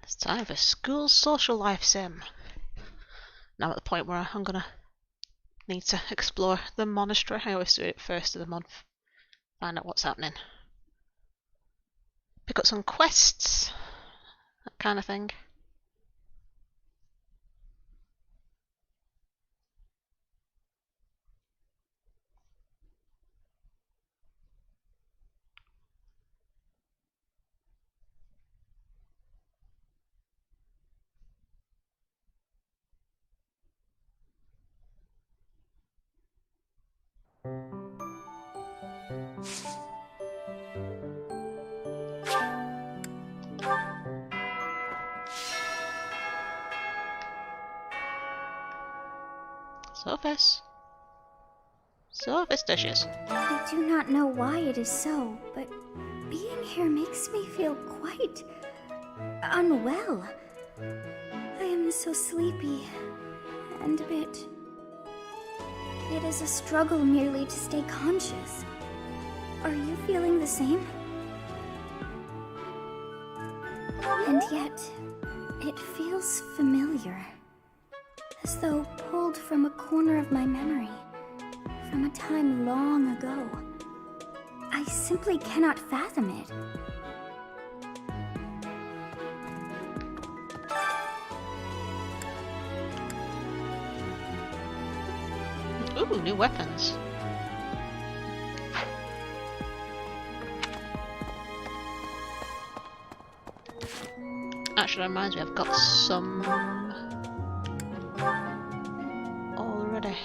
It's time for school social life sim. Now I'm at the point where I'm gonna need to explore the monastery. I always do it first of the month. Find out what's happening. Pick up some quests. That kind of thing. Surface dishes. I do not know why it is so, but being here makes me feel quite unwell. I am so sleepy and a bit... It is a struggle merely to stay conscious. Are you feeling the same? And yet, it feels familiar. As though pulled from a corner of my memory, from a time long ago. I simply cannot fathom it. Ooh, new weapons. Actually, that reminds me, I've got some already.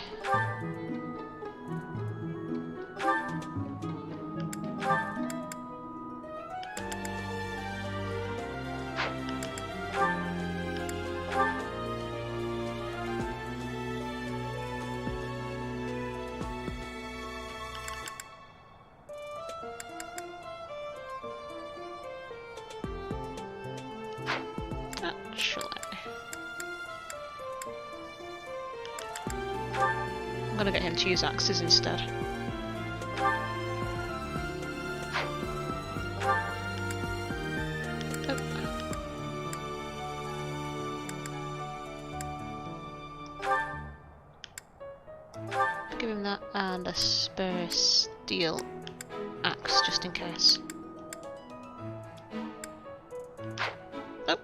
I'm gonna get him to use axes instead. Give him that and a spare steel axe just in case. Oh.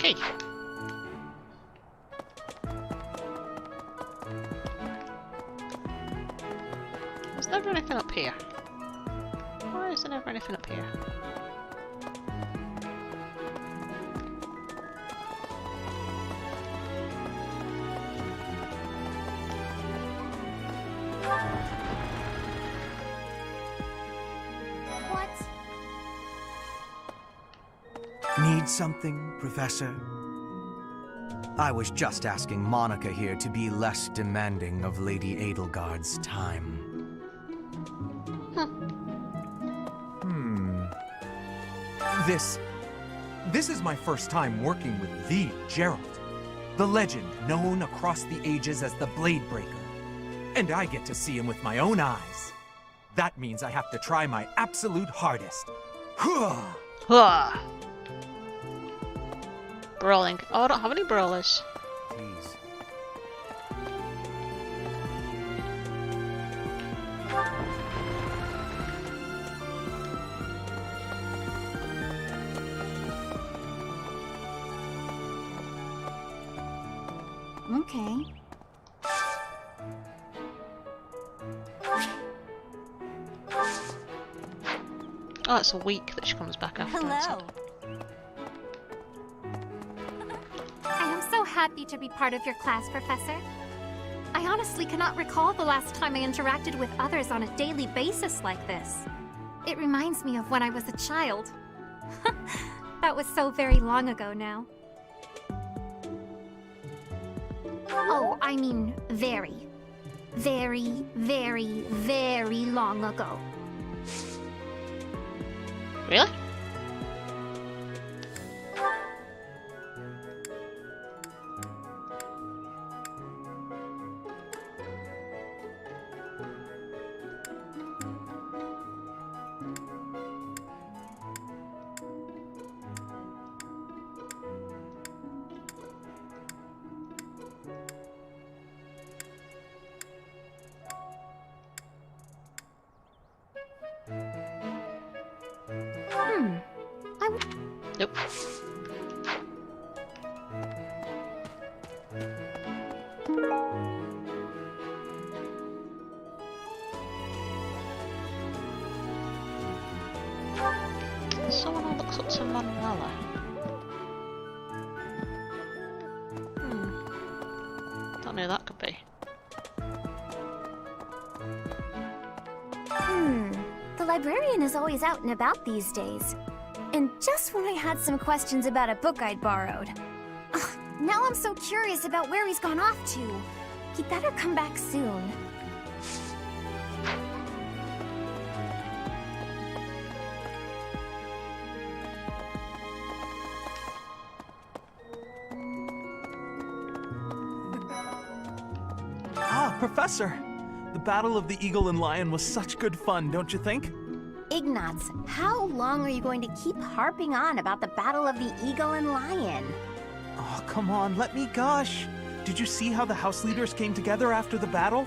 Okay. Is there anything up here? Why is there never anything up here? Need something, Professor? I was just asking Monica here to be less demanding of Lady Edelgard's time. This is my first time working with the Geralt, the legend known across the ages as the Blade Breaker. And I get to see him with my own eyes. That means I have to try my absolute hardest. Huh. Brawling. Oh, I don't have any brawlers. Please. Okay. Oh, it's a week that she comes back after. Hello. I am so happy to be part of your class, Professor. I honestly cannot recall the last time I interacted with others on a daily basis like this. It reminds me of when I was a child. That was so very long ago now. Oh, I mean very, very, very, very long ago. Really? Nope. Someone who looks up to Manuela. Don't know who that could be. The librarian is always out and about these days. And just when I had some questions about a book I'd borrowed. Ugh, now I'm so curious about where he's gone off to. He'd better come back soon. Ah, Professor! The Battle of the Eagle and Lion was such good fun, don't you think? Ignatz, how long are you going to keep harping on about the Battle of the Eagle and Lion? Oh, come on, let me gush. Did you see how the house leaders came together after the battle?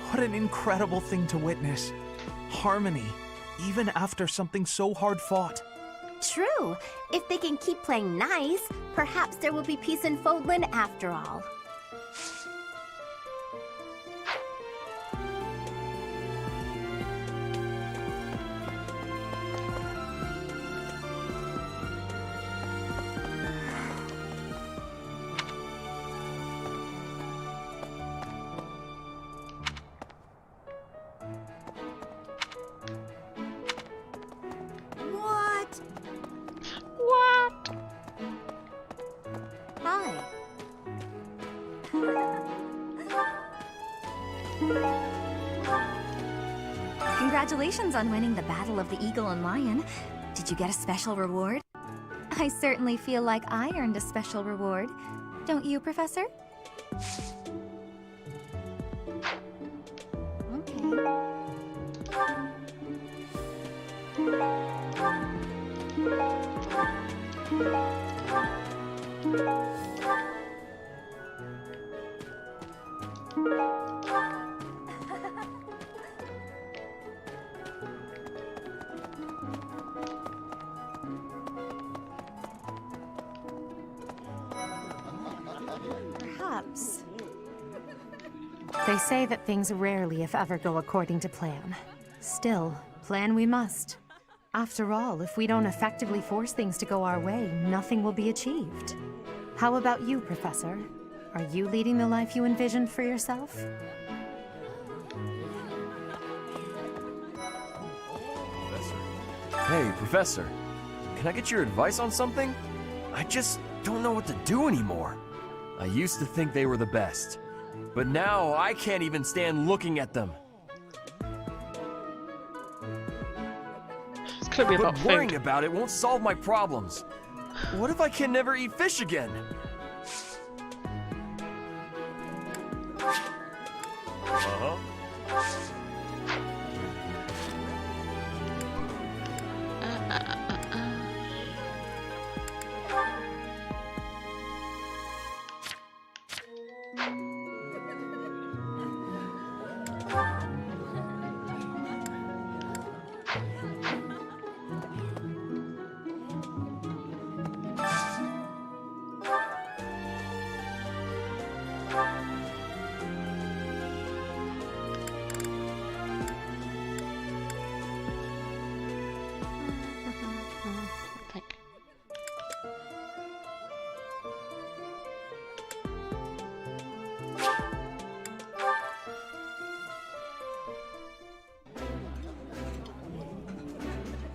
What an incredible thing to witness. Harmony, even after something so hard fought. True. If they can keep playing nice, perhaps there will be peace in Fodlan after all. What? What? Hi. Congratulations on winning the Battle of the Eagle and Lion. Did you get a special reward? I certainly feel like I earned a special reward. Don't you, Professor? Okay. Perhaps. They say that things rarely, if ever, go according to plan. Still, plan we must. After all, if we don't effectively force things to go our way, nothing will be achieved. How about you, Professor? Are you leading the life you envisioned for yourself? Hey, Professor. Can I get your advice on something? I just don't know what to do anymore. I used to think they were the best, but now I can't even stand looking at them. It's gonna be But about worrying food. about it won't solve my problems. What if I can never eat fish again? Uh-huh.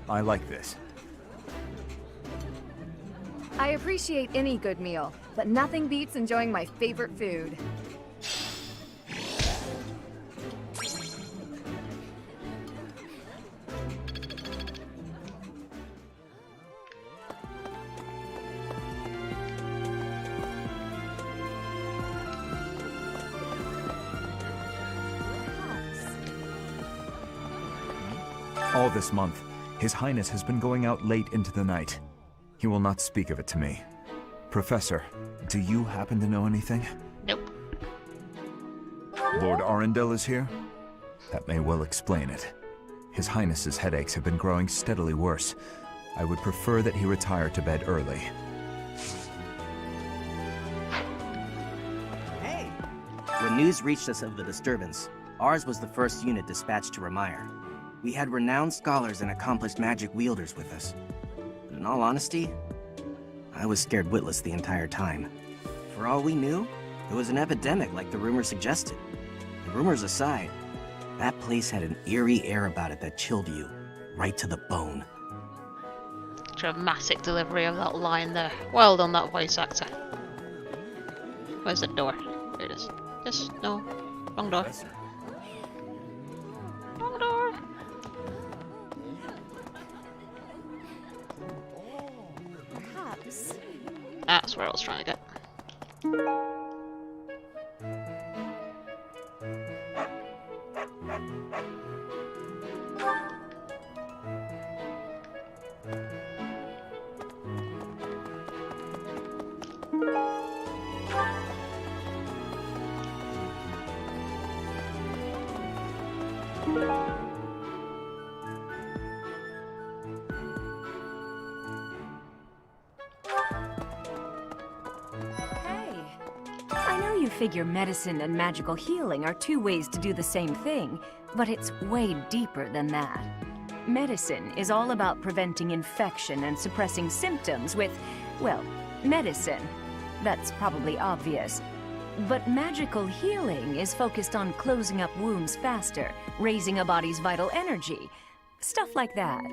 I like this. I appreciate any good meal, but nothing beats enjoying my favorite food. All this month, His Highness has been going out late into the night. He will not speak of it to me. Professor, do you happen to know anything? Nope. Lord Arundel is here? That may well explain it. His Highness's headaches have been growing steadily worse. I would prefer that he retire to bed early. Hey! When news reached us of the disturbance, ours was the first unit dispatched to Ramire. We had renowned scholars and accomplished magic wielders with us. But in all honesty, I was scared witless the entire time. For all we knew, it was an epidemic like the rumors suggested. The rumors aside, that place had an eerie air about it that chilled you right to the bone. Dramatic delivery of that line there. Well done, that voice actor. Where's the door? There it is. Yes, no. Wrong door. Wrong door. Perhaps. That's where I was trying to get. I know you figure medicine and magical healing are two ways to do the same thing, but it's way deeper than that. Medicine is all about preventing infection and suppressing symptoms with, well, medicine. That's probably obvious. But magical healing is focused on closing up wounds faster, raising a body's vital energy. Stuff like that.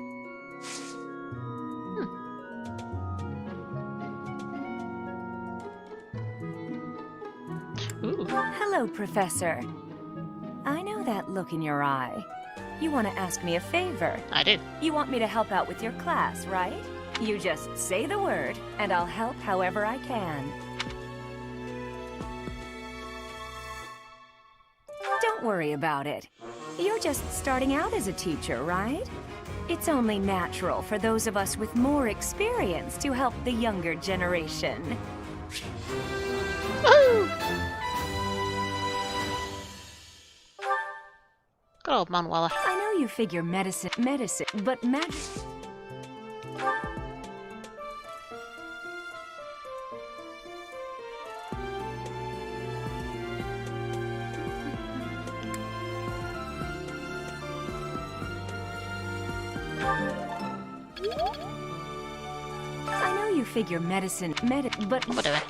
Ooh. Hello, Professor. I know that look in your eye. You want to ask me a favor. I do. You want me to help out with your class, right? You just say the word, and I'll help however I can. Don't worry about it. You're just starting out as a teacher, right? It's only natural for those of us with more experience to help the younger generation. Woo! Good old Manuela. I know you figure medicine, but magic... I know you figure medicine, but... Whatever.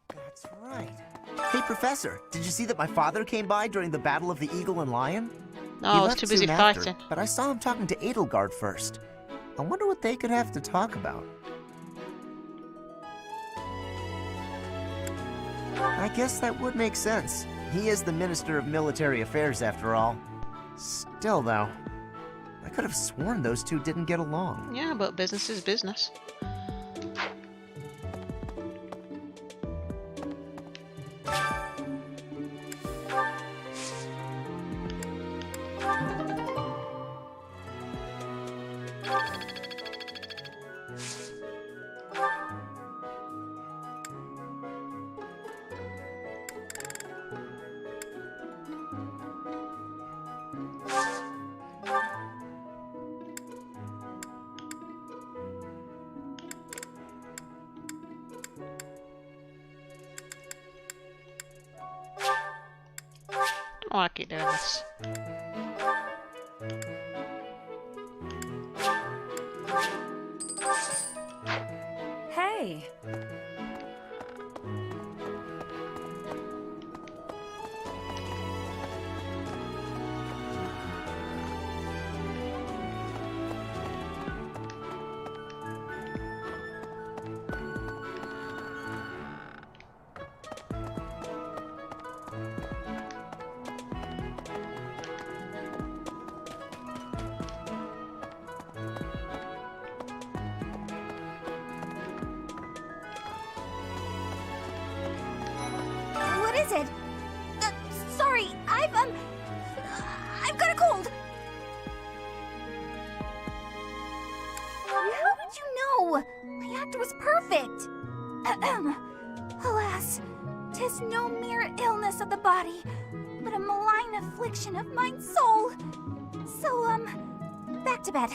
That's right. Hey, Professor, did you see that my father came by during the Battle of the Eagle and Lion? No, He I was left too busy soon after, fighting. but I saw him talking to Edelgard first. I wonder what they could have to talk about. I guess that would make sense. He is the Minister of Military Affairs, after all. Still, though, I could have sworn those two didn't get along. Yeah, but business is business. Oh, I keep doing this. Hey! is it? Sorry, I've got a cold. How would you know? My act was perfect. Alas, 'tis no mere illness of the body, but a malign affliction of mine soul. So, back to bed.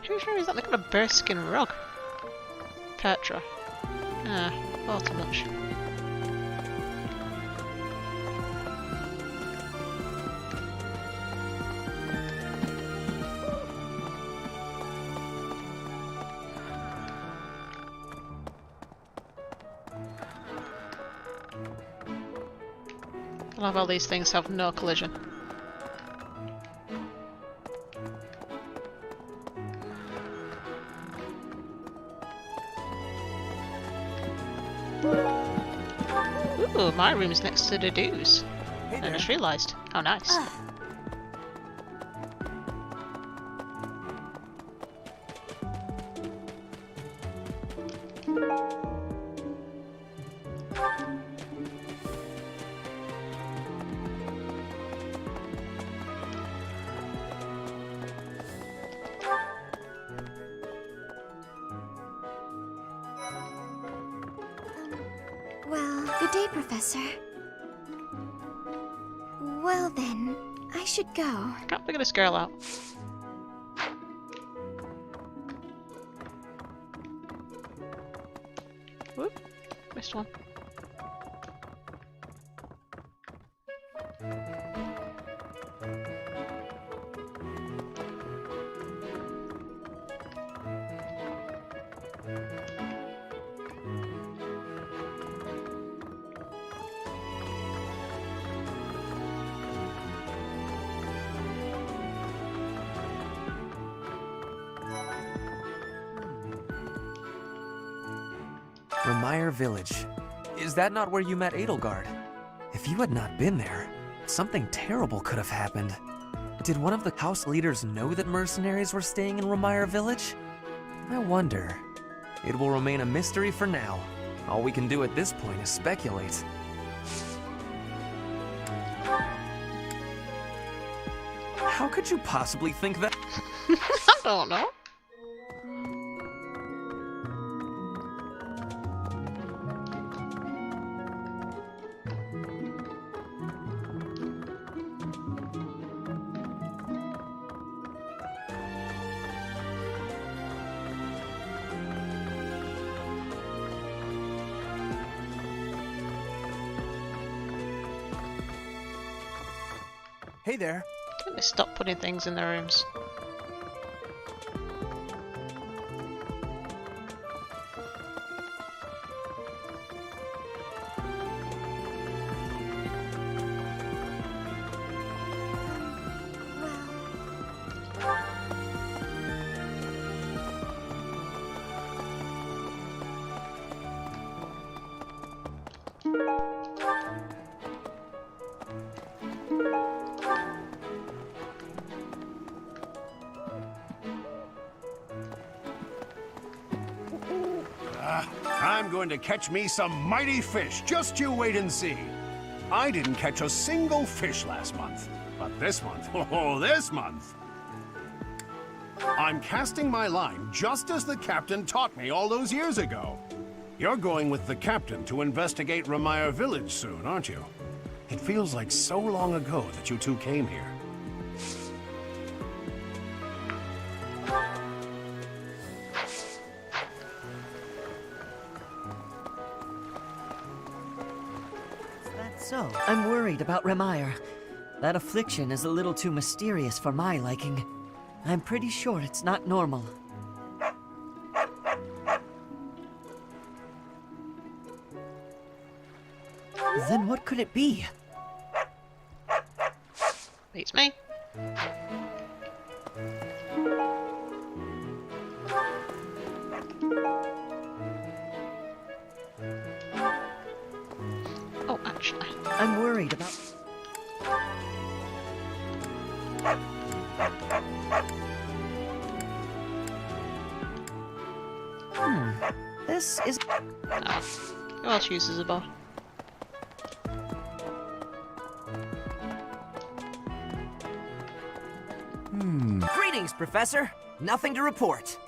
Who's sure he's not making a bearskin rug? Petra. Ah, far too much. I love how these things have no collision. Ooh, my room's next to the dues. I just realised. How nice. Well, good day, Professor. Well then, I should go. Can't figure this girl out. Whoop, missed one. Remire Village. Is that not where you met Edelgard? If you had not been there, something terrible could have happened. Did one of the house leaders know that mercenaries were staying in Remire Village? I wonder. It will remain a mystery for now. All we can do at this point is speculate. How could you possibly think that? I don't know. Hey there. Can they stop putting things in their rooms? I'm going to catch me some mighty fish. Just you wait and see. I didn't catch a single fish last month. But this month, oh, this month, I'm casting my line just as the captain taught me all those years ago. You're going with the captain to investigate Remire Village soon, aren't you? It feels like so long ago that you two came here. So, I'm worried about Remire. That affliction is a little too mysterious for my liking. I'm pretty sure it's not normal. Then what could it be? Beats me. worried about... This is... Oh. Who else uses a bow? Greetings, Professor. Nothing to report.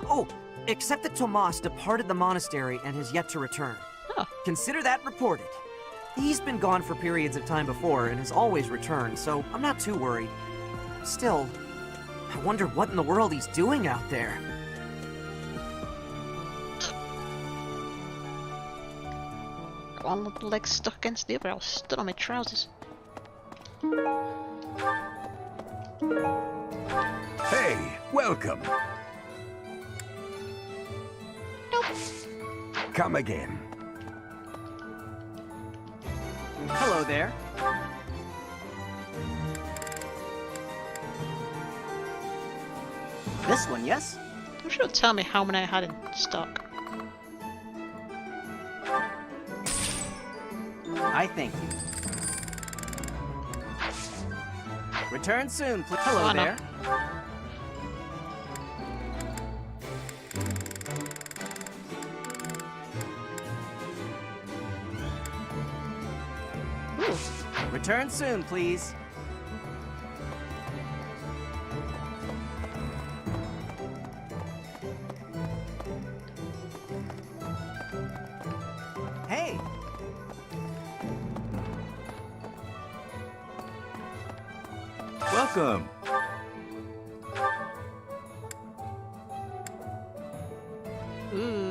Oh, except that Tomas departed the monastery and has yet to return. Oh. Consider that reported. He's been gone for periods of time before and has always returned, so I'm not too worried. Still, I wonder what in the world he's doing out there. One leg stuck against the other. I was stood on my trousers. Hey, welcome. Nope. Come again. Hello there. This one, yes? You should tell me how many I had in stock. I thank you. Return soon, please. Hello Oh, no. there. Return soon, please. Hey! Welcome. Ooh.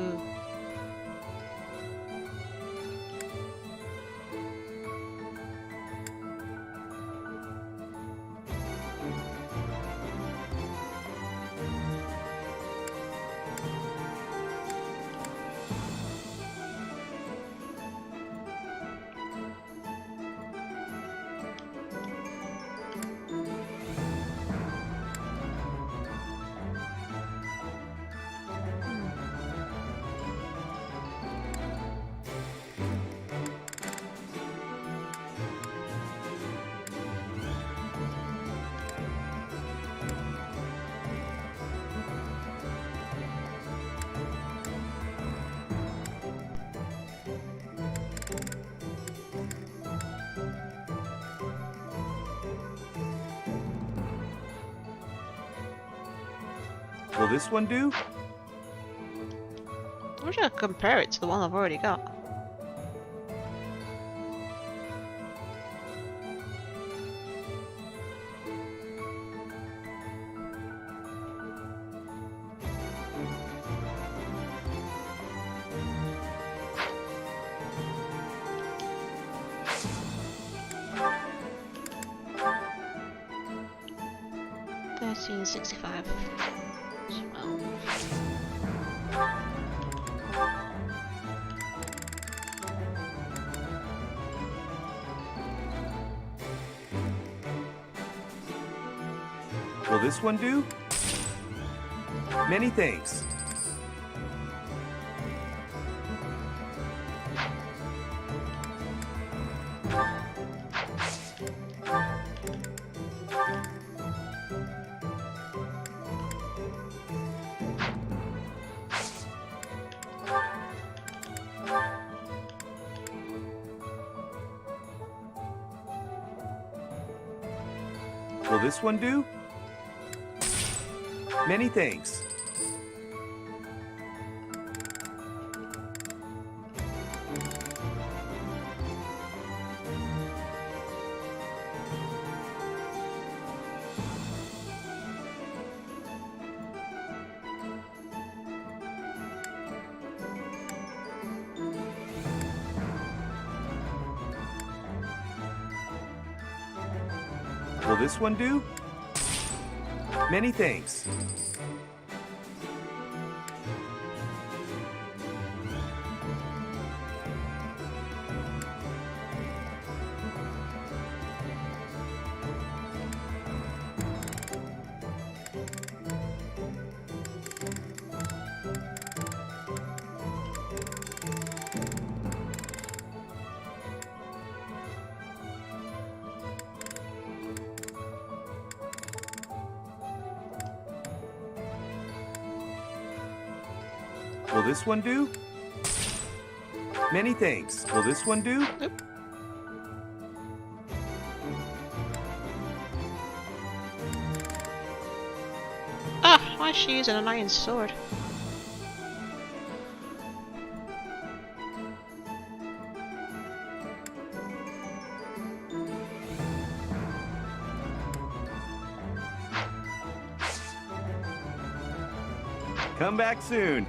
Will this one do? I wish I could compare it to the one I've already got. $13.65. Will this one do? Many thanks. Will this one do? Many thanks. Will this one do? Many thanks. Will this one do? Many thanks. Will this one do? Nope. Ah, why is she using an iron sword? Come back soon.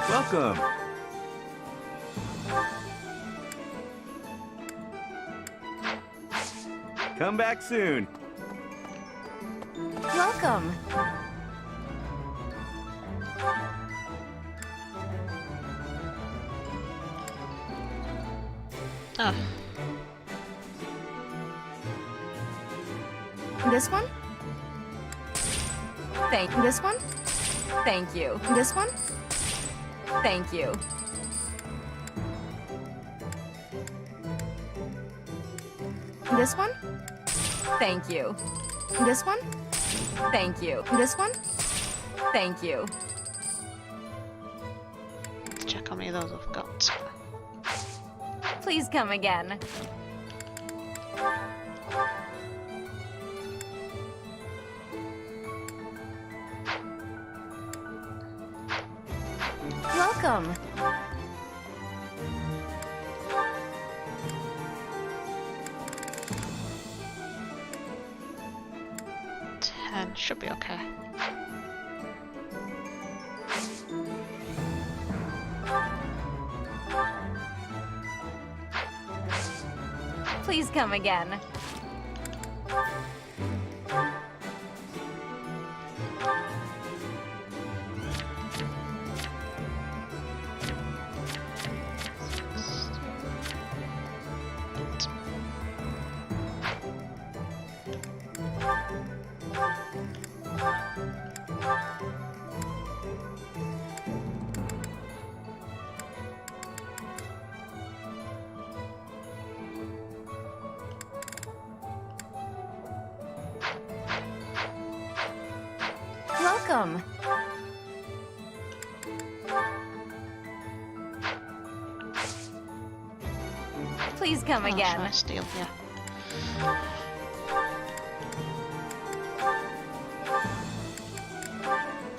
Welcome. Come back soon. Welcome. Oh. This one? This one? Thank you. This one? Thank you. This one? Thank you. This one? Thank you. This one? Thank you. Let's check how many of those I've got. Please come again. Welcome. Should be okay. Please come again. Welcome. Please come again. Try steal, yeah.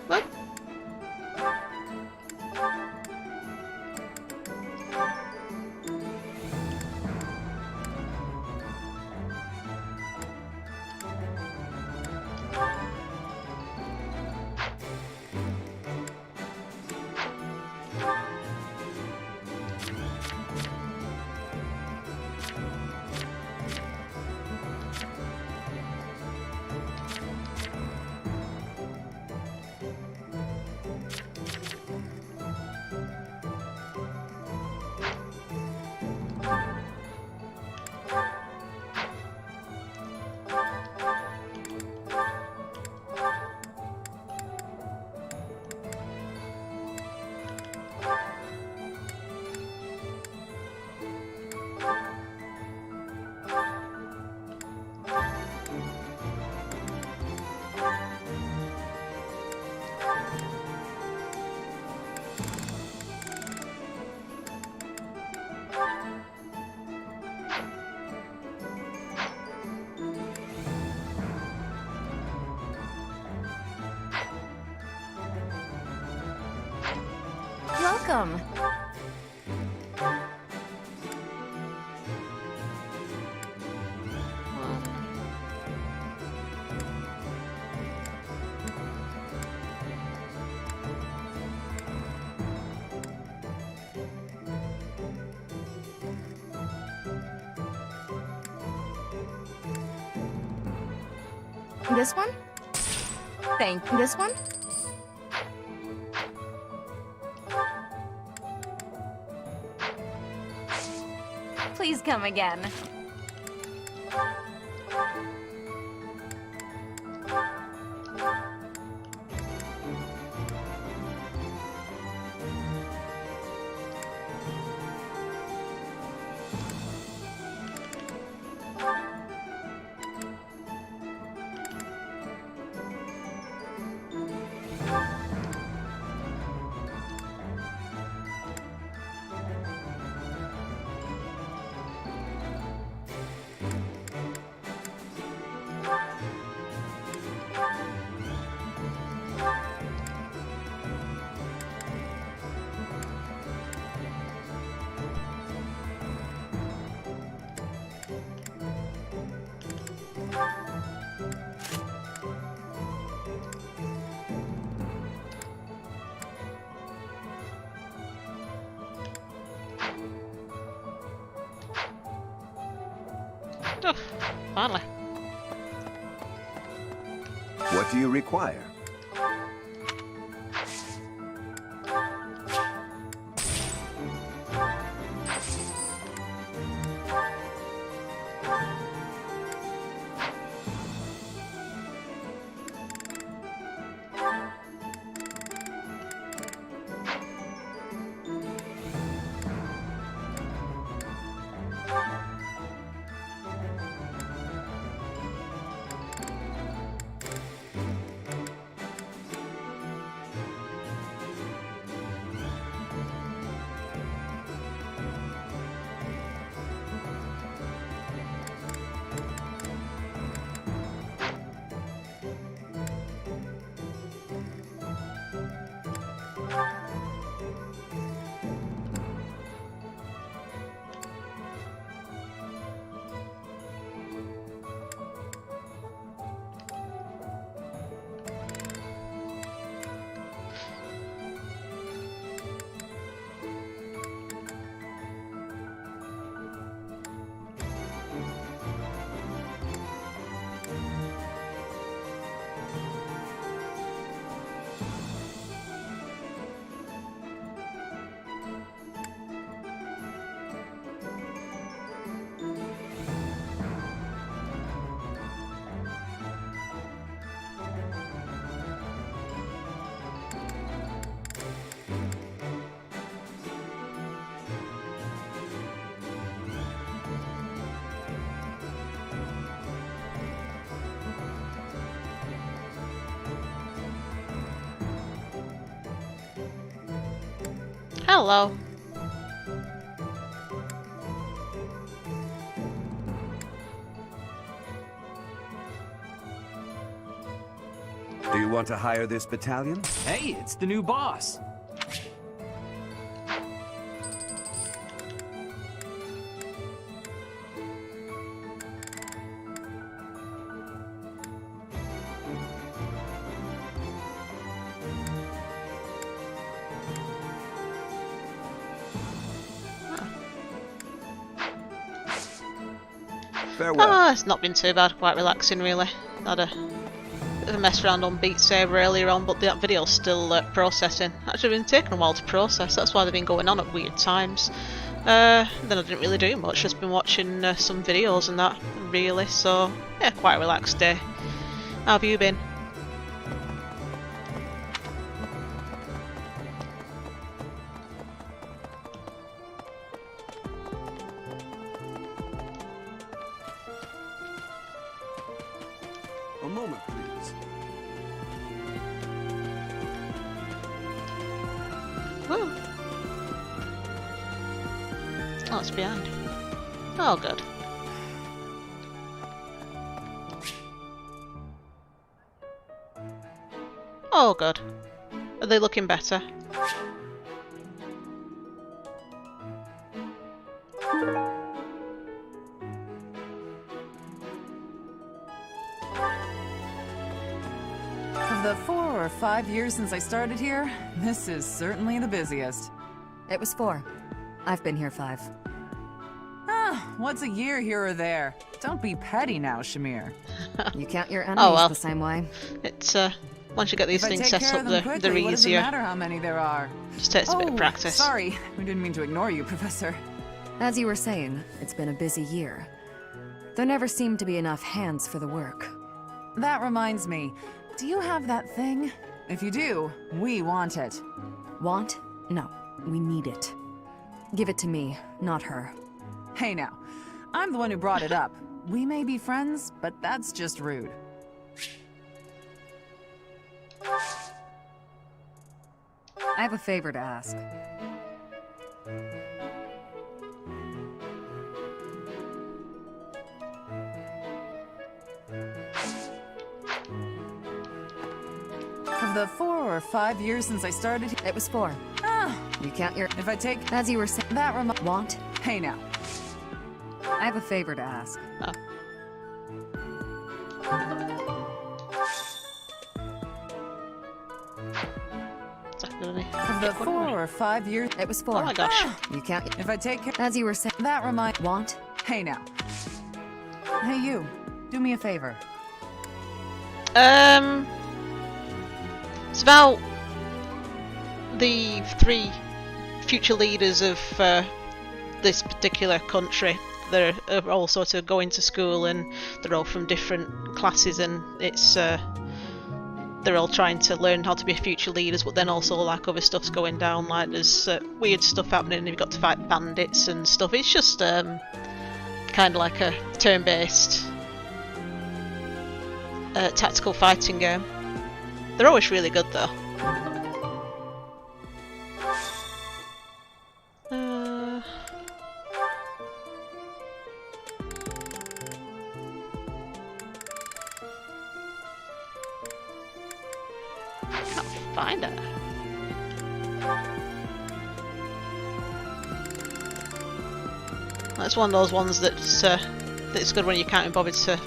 What? welcome. This one? Thank you. This one? Please come again. Oh, finally. What do you require? Hello. Do you want to hire this battalion? Hey, it's the new boss. Farewell. Ah, it's not been too bad, quite relaxing really. Had a bit of a mess around on Beat Saber earlier on, but that video's still processing. Actually been taking a while to process, that's why they've been going on at weird times. Then I didn't really do much, just been watching some videos and that, really, so yeah, quite a relaxed day. How have you been? A moment, please. Woo! Oh, it's behind. Oh, good. Oh, good. Are they looking better? Of the 4 or 5 years since I started here, this is certainly the busiest. It was 4. I've been here 5. Ah, what's a year here or there? Don't be petty now, Shamir. You count your enemies the same way. It's once you get these If I things take set care up, of them they're quickly, what does it easier. matter how many there are? Just takes a bit of practice. Sorry, we didn't mean to ignore you, Professor. As you were saying, it's been a busy year. There never seemed to be enough hands for the work. That reminds me. Do you have that thing? If you do, we want it. Want? No, we need it. Give it to me, not her. Hey now, I'm the one who brought it up. We may be friends, but that's just rude. I have a favor to ask. Of the 4 or 5 years since I started, it was 4. Ah, you count your. If I take. As you were saying, that want? Hey now. I have a favor to ask. Oh. Of the 4 or 5 years, it was 4. Oh my gosh. Ah, you count. If I take. As you were saying, that remind. Want? Hey now. Hey you, do me a favor. It's about the 3 future leaders of this particular country. They're all sort of going to school, and they're all from different classes, and it's they're all trying to learn how to be future leaders, but then also like other stuff's going down, like there's weird stuff happening, and you've got to fight bandits and stuff. It's just kind of like a turn-based tactical fighting game. They're always really good though. I can't find it. That's one of those ones that's good when you can't be bothered to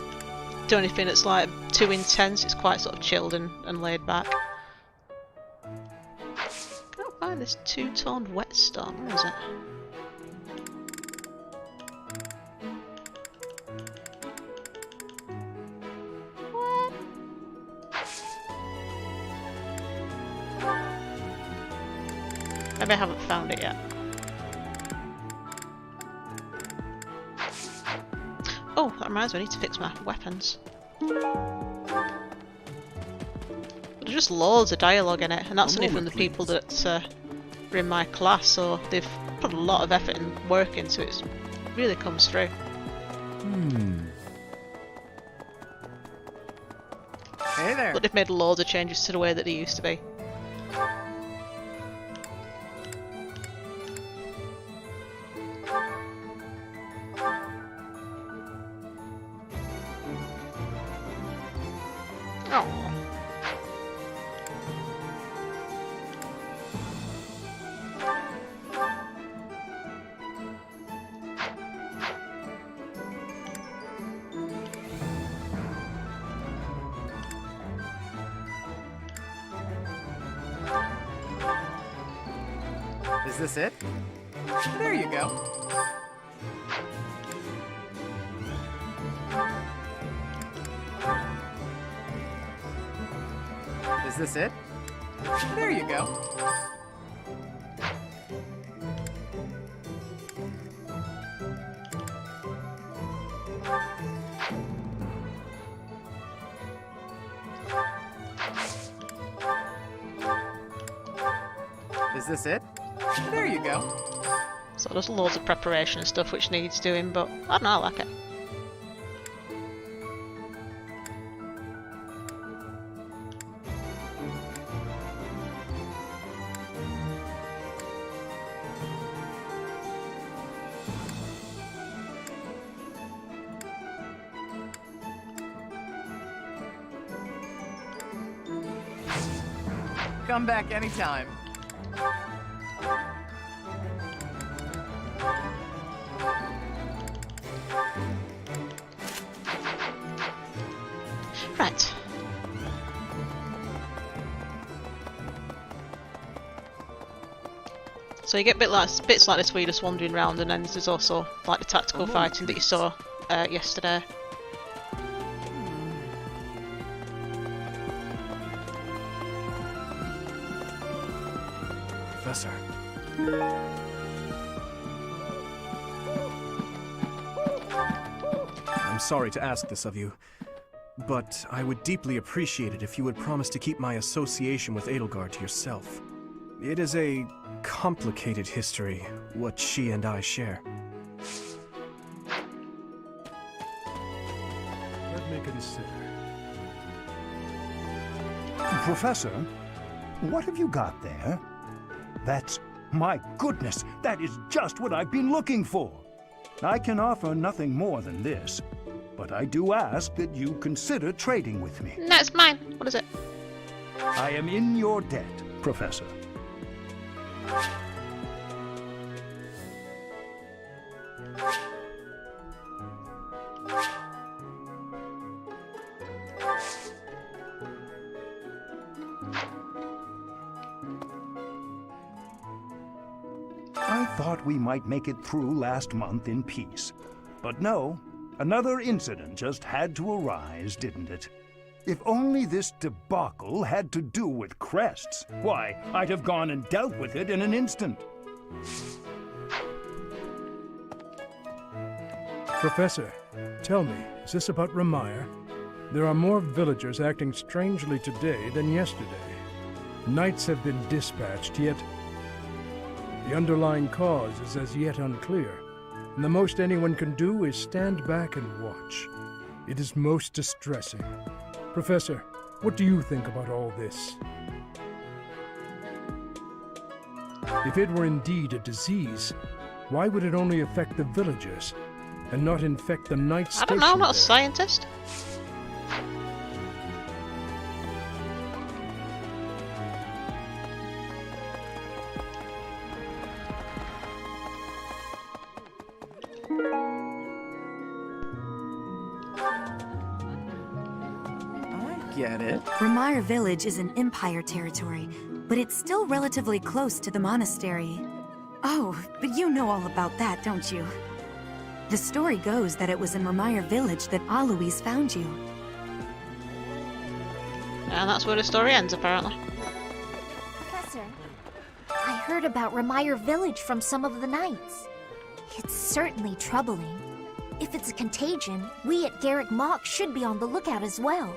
do anything that's like too intense. It's quite sort of chilled and laid back. Can't find this two-toned whetstone. Where is it? What? Maybe I haven't found it yet. Oh, that reminds me, I need to fix my weapons. There's just loads of dialogue in it, and that's only from the people that are in my class, so they've put a lot of effort and work into it. It really comes through. Hey there. But they've made loads of changes to the way that they used to be. Is this it? There you go. Is this it? There you go. Is this it? There you go. So there's loads of preparation and stuff which needs doing, but I don't know, I like it. Come back anytime. Right. So you get bits like this where you're just wandering around, and then there's also like the tactical fighting that you saw yesterday. Professor. I'm sorry to ask this of you, but I would deeply appreciate it if you would promise to keep my association with Edelgard to yourself. It is a complicated history, what she and I share. Let me consider. Professor, what have you got there? My goodness, that is just what I've been looking for. I can offer nothing more than this, but I do ask that you consider trading with me. No, it's mine. What is it? I am in your debt, Professor. I thought we might make it through last month in peace. But no, another incident just had to arise, didn't it? If only this debacle had to do with crests, why, I'd have gone and dealt with it in an instant. Professor, tell me, is this about Remire? There are more villagers acting strangely today than yesterday. Knights have been dispatched, yet the underlying cause is as yet unclear, and the most anyone can do is stand back and watch. It is most distressing. Professor, what do you think about all this? If it were indeed a disease, why would it only affect the villagers and not infect the knights? I don't know, I'm not a scientist. Get it. Remire Village is in Empire territory, but it's still relatively close to the monastery. Oh, but you know all about that, don't you? The story goes that it was in Remire Village that Alois found you. And that's where the story ends, apparently. Professor, I heard about Remire Village from some of the knights. It's certainly troubling. If it's a contagion, we at Garrick Mach should be on the lookout as well.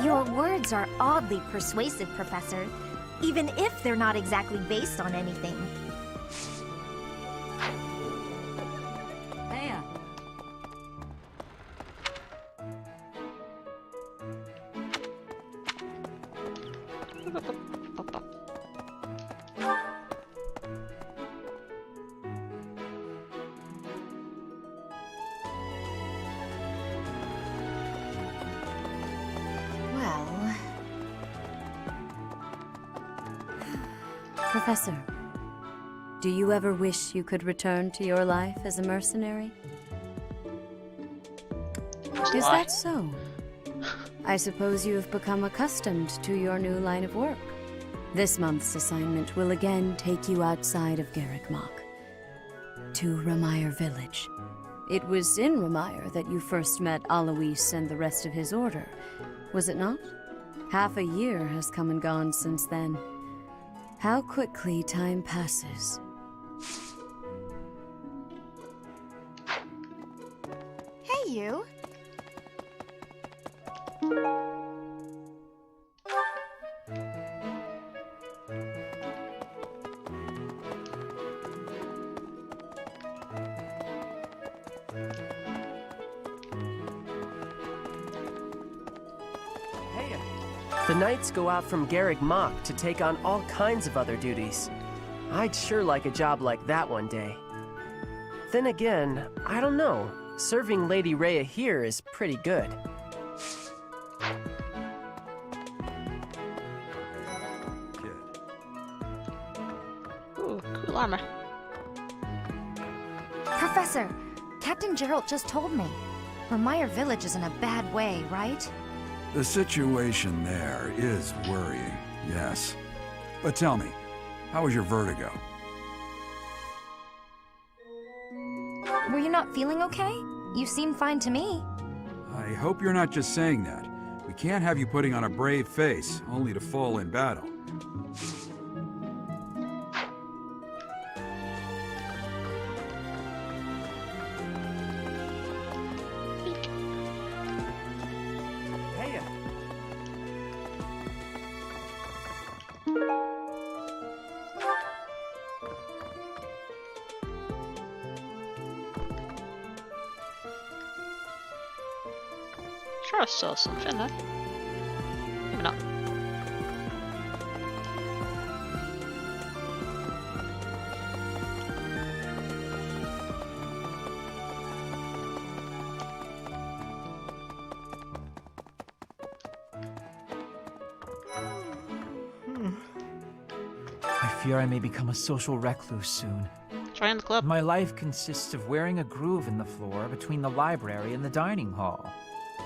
Your words are oddly persuasive, Professor, even if they're not exactly based on anything. Leia. Professor, do you ever wish you could return to your life as a mercenary? Is that so? I suppose you have become accustomed to your new line of work. This month's assignment will again take you outside of Garrick Mach, to Remire Village. It was in Remire that you first met Alois and the rest of his order, was it not? Half a year has come and gone since then. How quickly time passes. Hey, you! The knights go out from Garrick Mach to take on all kinds of other duties. I'd sure like a job like that one day. Then again, I don't know. Serving Lady Rhea here is pretty good. Ooh, cool armor. Professor, Captain Gerald just told me. Remire Village is in a bad way, right? The situation there is worrying. Yes. But tell me, how was your vertigo? Were you not feeling okay? You seemed fine to me. I hope you're not just saying that. We can't have you putting on a brave face, only to fall in battle. Hey. Sure, I saw something there. Maybe not. I fear I may become a social recluse soon. Join the club. My life consists of wearing a groove in the floor between the library and the dining hall.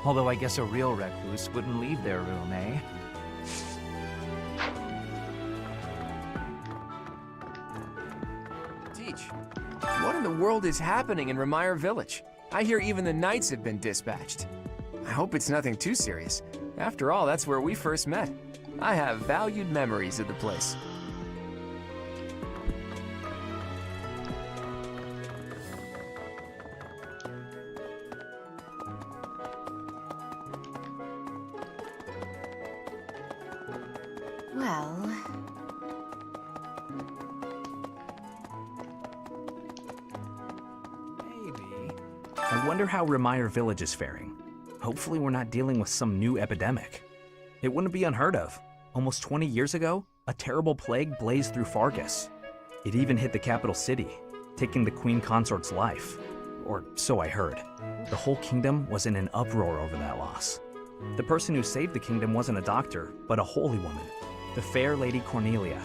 Although I guess a real recluse wouldn't leave their room, eh? Teach, what in the world is happening in Remire Village? I hear even the knights have been dispatched. I hope it's nothing too serious. After all, that's where we first met. I have valued memories of the place. Well... I wonder how Remire Village is faring. Hopefully we're not dealing with some new epidemic. It wouldn't be unheard of. Almost 20 years ago, a terrible plague blazed through Fargus. It even hit the capital city, taking the Queen Consort's life. Or so I heard. The whole kingdom was in an uproar over that loss. The person who saved the kingdom wasn't a doctor, but a holy woman, the fair Lady Cornelia.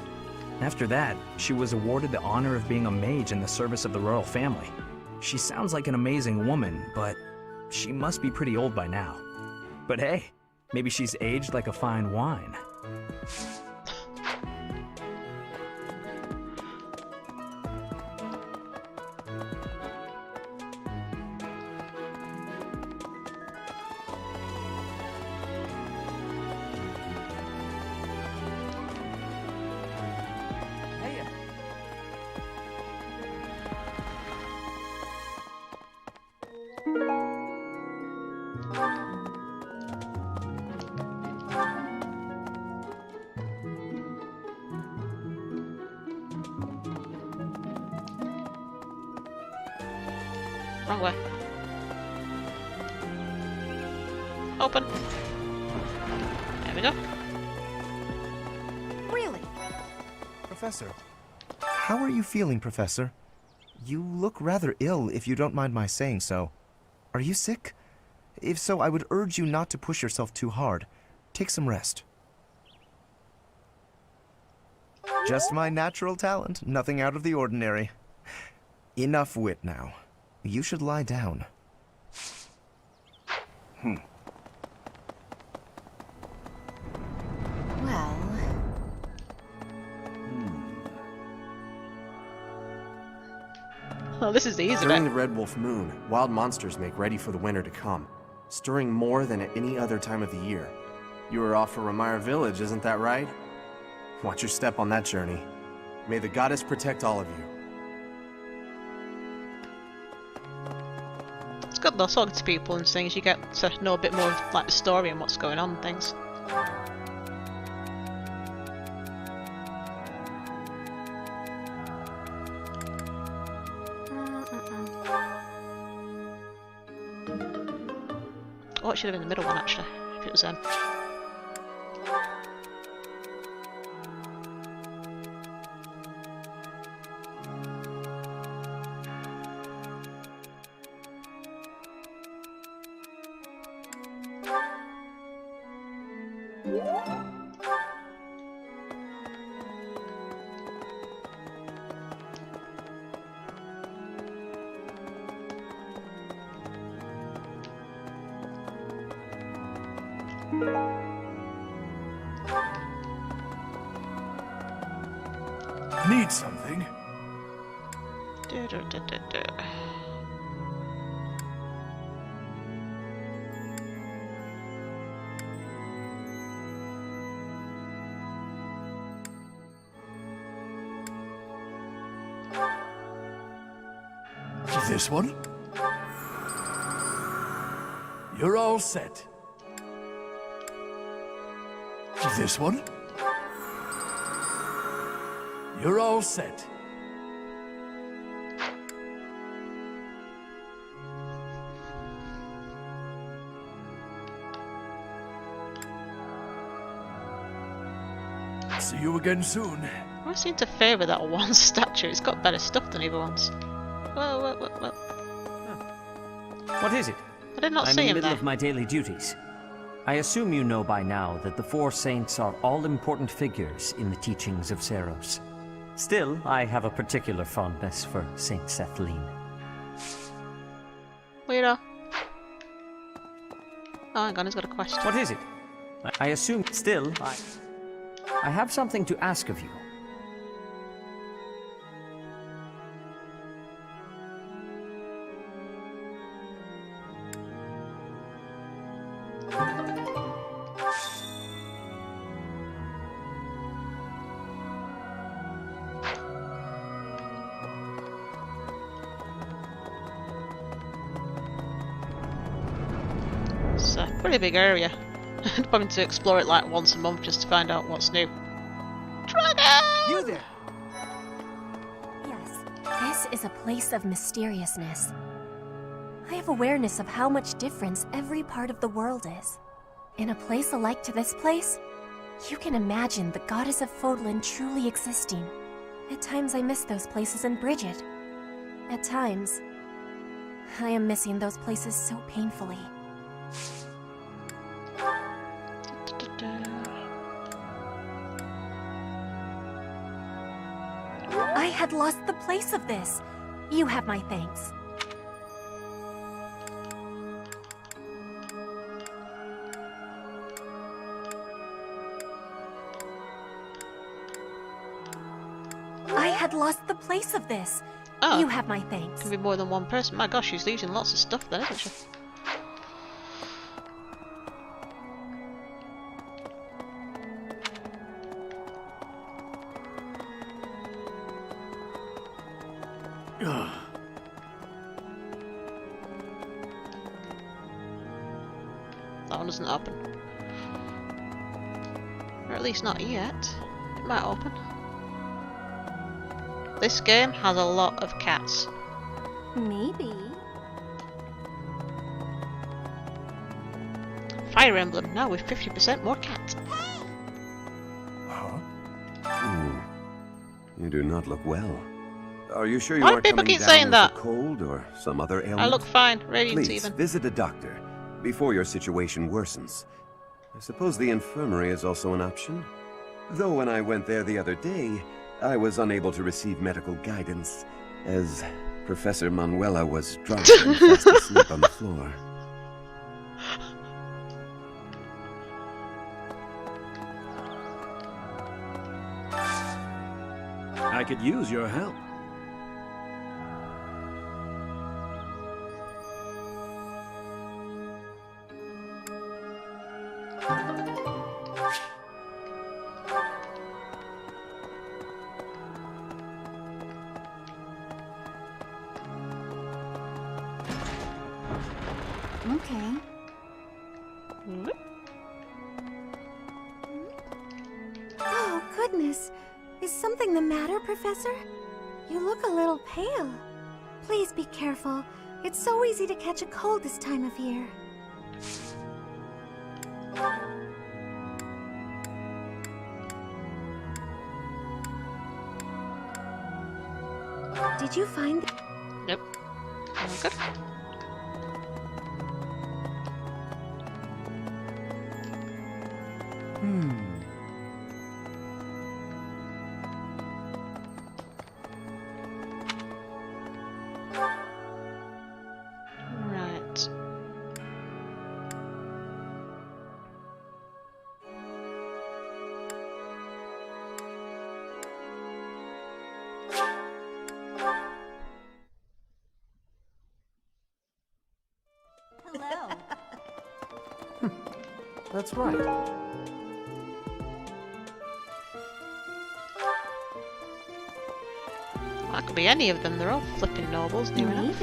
After that, she was awarded the honor of being a mage in the service of the royal family. She sounds like an amazing woman, but she must be pretty old by now. But hey, maybe she's aged like a fine wine. Wrong way. Open. There we go. Really? Professor. How are you feeling, Professor? You look rather ill, if you don't mind my saying so. Are you sick? If so, I would urge you not to push yourself too hard. Take some rest. Just my natural talent, nothing out of the ordinary. Enough wit now. You should lie down. Well... Oh, this is the easy During bit. the Red Wolf Moon, wild monsters make ready for the winter to come, stirring more than at any other time of the year. You were off for Remire Village, isn't that right? Watch your step on that journey. May the goddess protect all of you. It's good though, talking to people and things. You get to know a bit more of like the story and what's going on and things. Oh, it should have been the middle one actually, if it was them. Need something? This one? You're all set. This one? You're all set. See you again soon. I seem to favour that one statue. It's got better stuff than the other ones. Whoa. What is it? I did not I'm see in the him middle there. of my daily duties. I assume you know by now that the four saints are all-important figures in the teachings of Seros. Still, I have a particular fondness for Saint Sethlene. Weirdo. Oh, hang on, he's got a question. What is it? I assume... Still, I have something to ask of you. It's a pretty big area. I'm having to explore it like once a month just to find out what's new. Dragon! You there! Yes, this is a place of mysteriousness. I have awareness of how much difference every part of the world is. In a place alike to this place, you can imagine the goddess of Fodlan truly existing. At times I miss those places in Bridget. At times, I am missing those places so painfully. I had lost the place of this. You have my thanks. I had lost the place of this. Oh. You have my thanks. Can be more than one person. My gosh, she's losing lots of stuff then, isn't she? That one doesn't open. Or at least not yet. It might open. This game has a lot of cats. Maybe. Fire Emblem, now with 50% more cats. You do not look well. Are you sure you Why do aren't people coming keep down saying with that? a cold or some other ailment? I look fine. Radiant's Please, even. visit a doctor before your situation worsens. I suppose the infirmary is also an option. Though when I went there the other day, I was unable to receive medical guidance, as Professor Manuela was drunk and fast asleep on the floor. I could use your help. Okay. Oh, goodness. Is something the matter, Professor? You look a little pale. Please be careful. It's so easy to catch a cold this time of year. Did you find... Nope. Okay. Right. That's right. That could be any of them. They're all flipping nobles, near enough.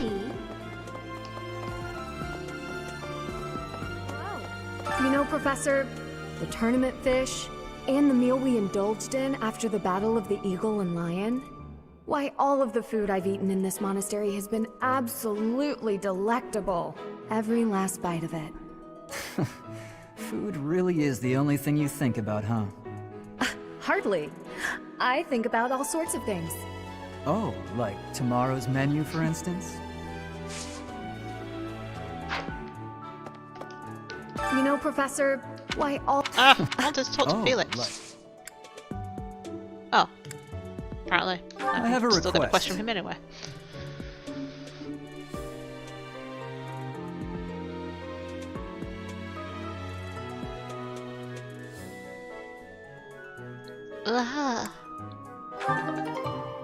You know, Professor, the tournament fish, and the meal we indulged in after the Battle of the Eagle and Lion? Why, all of the food I've eaten in this monastery has been absolutely delectable. Every last bite of it. Food really is the only thing you think about, huh? Hardly. I think about all sorts of things. Oh, like tomorrow's menu, for instance? You know, Professor, why all— I wanted to talk to Felix. Right. Oh. Apparently. I have a still got a request. question from him anyway.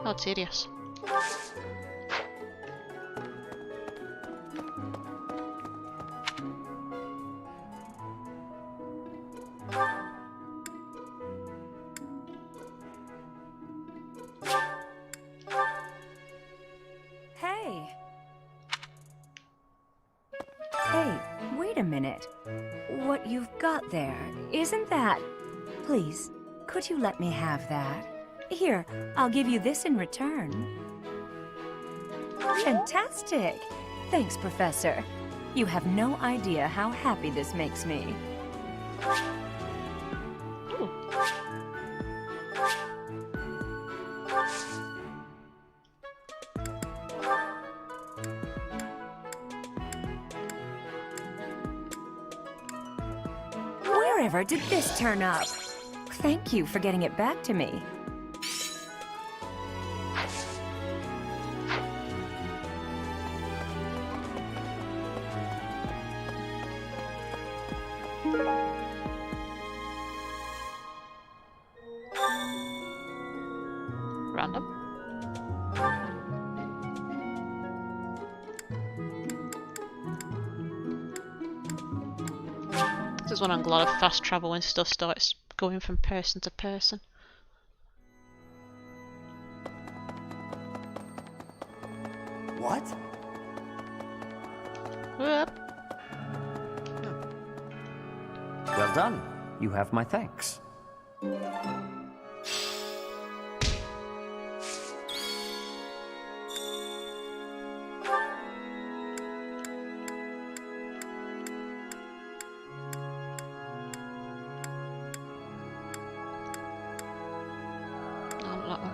Oh, tedious. Hey. Hey, wait a minute. What you've got there, isn't that... Please, could you let me have that? Here, I'll give you this in return. Fantastic! Thanks, Professor. You have no idea how happy this makes me. Ooh. Wherever did this turn up? Thank you for getting it back to me. Random. This is when a lot of fast travel and stuff starts going from person to person. What? Whoop. Well done. You have my thanks. Not that one.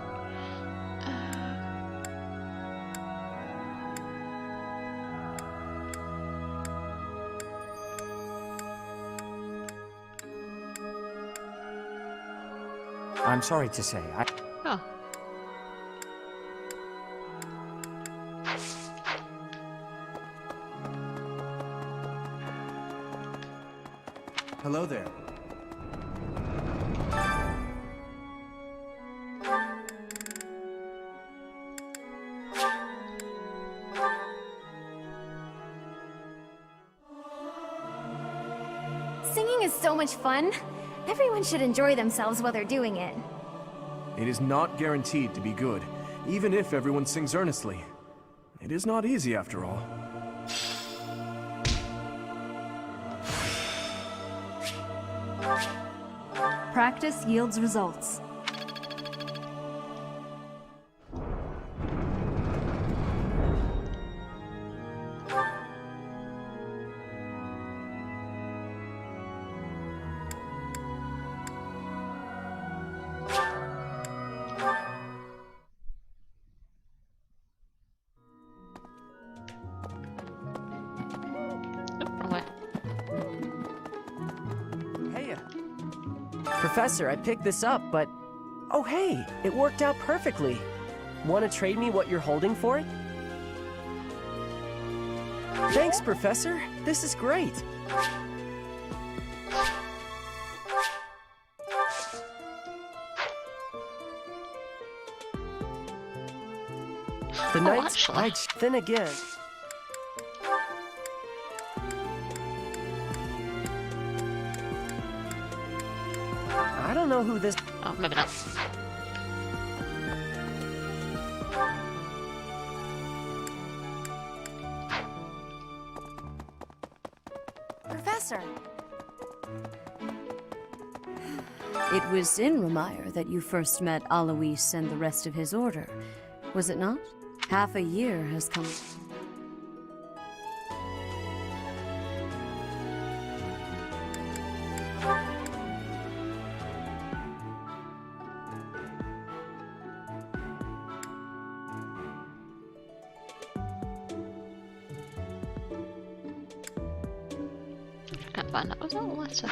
I'm sorry to say, Oh. Hello there. Singing is so much fun. Everyone should enjoy themselves while they're doing it. It is not guaranteed to be good, even if everyone sings earnestly. It is not easy after all. Practice yields results. Professor, I picked this up, but... Oh hey, it worked out perfectly. Want to trade me what you're holding for it? Thanks, Professor. This is great. The Knights... Then again... I don't know who this... Oh, maybe not. Professor! It was in Remire that you first met Alois and the rest of his order, was it not? Half a year has come... Can't find that. Was that a letter?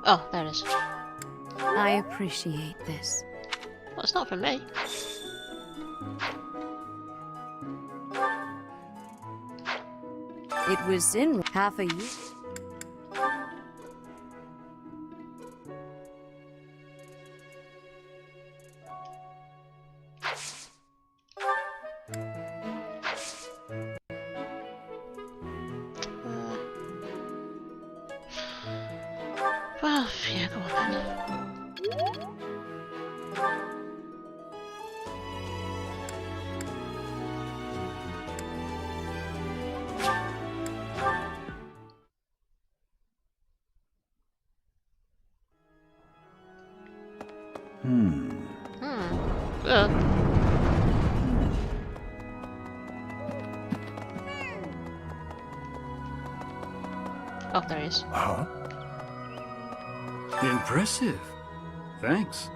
Oh, there it is. I appreciate this. Well, it's not for me. It was in half a year. Well, yeah, go on then. Oh, there he is. Huh? Impressive. Thanks.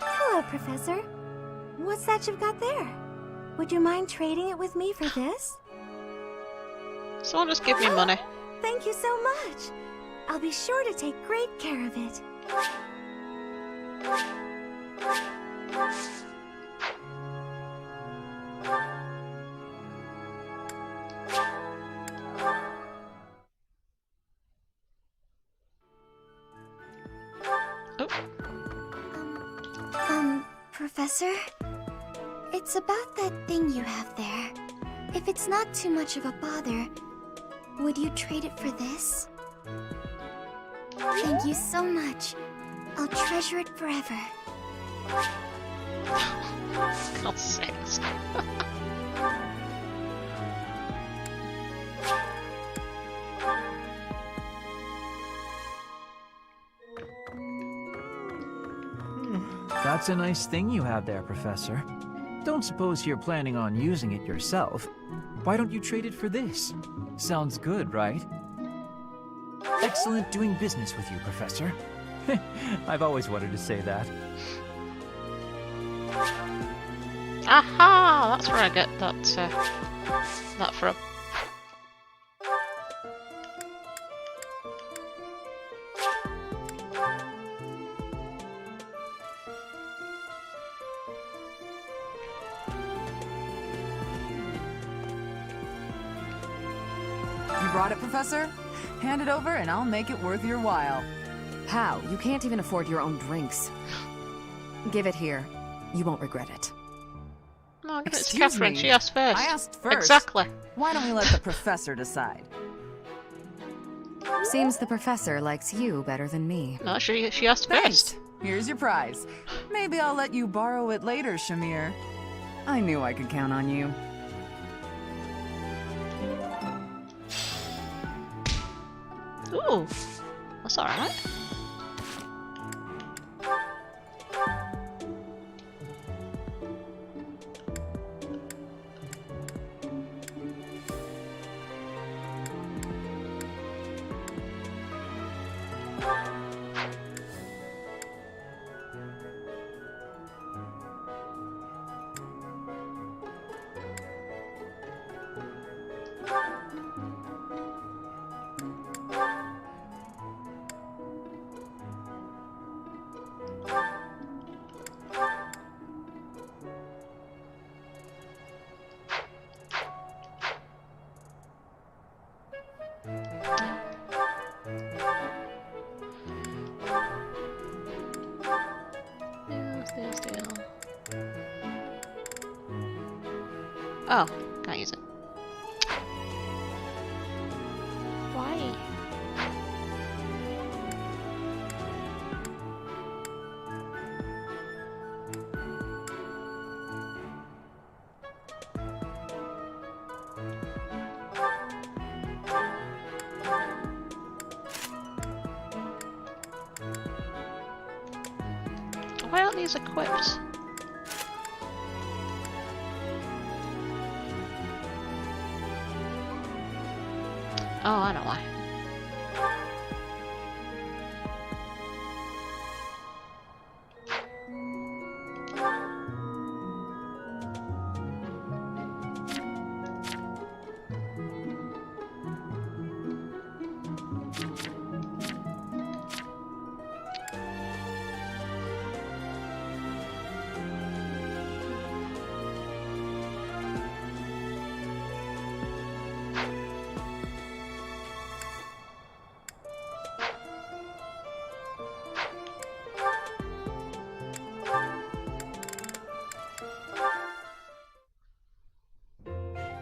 Hello, Professor. What's that you've got there? Would you mind trading it with me for this? Someone just give me money. Thank you so much. I'll be sure to take great care of it. Professor? It's about that thing you have there. If it's not too much of a bother, would you trade it for this? Thank you so much. I'll treasure it forever. God's sakes. That's a nice thing you have there, Professor. Don't suppose you're planning on using it yourself. Why don't you trade it for this? Sounds good, right? Excellent doing business with you, Professor. I've always wanted to say that. Aha! That's where I get that, that from. You brought it, Professor? Hand it over and I'll make it worth your while. How? You can't even afford your own drinks. Give it here. You won't regret it. No, give it to Excuse Catherine. me. She asked first. I asked first. Exactly. Why don't we let the Professor decide? Seems the Professor likes you better than me. No, she asked Thanks. first. Here's your prize. Maybe I'll let you borrow it later, Shamir. I knew I could count on you. Ooh, that's alright. Oh, can't use it. Why? Why aren't these equipped? Oh, I know why.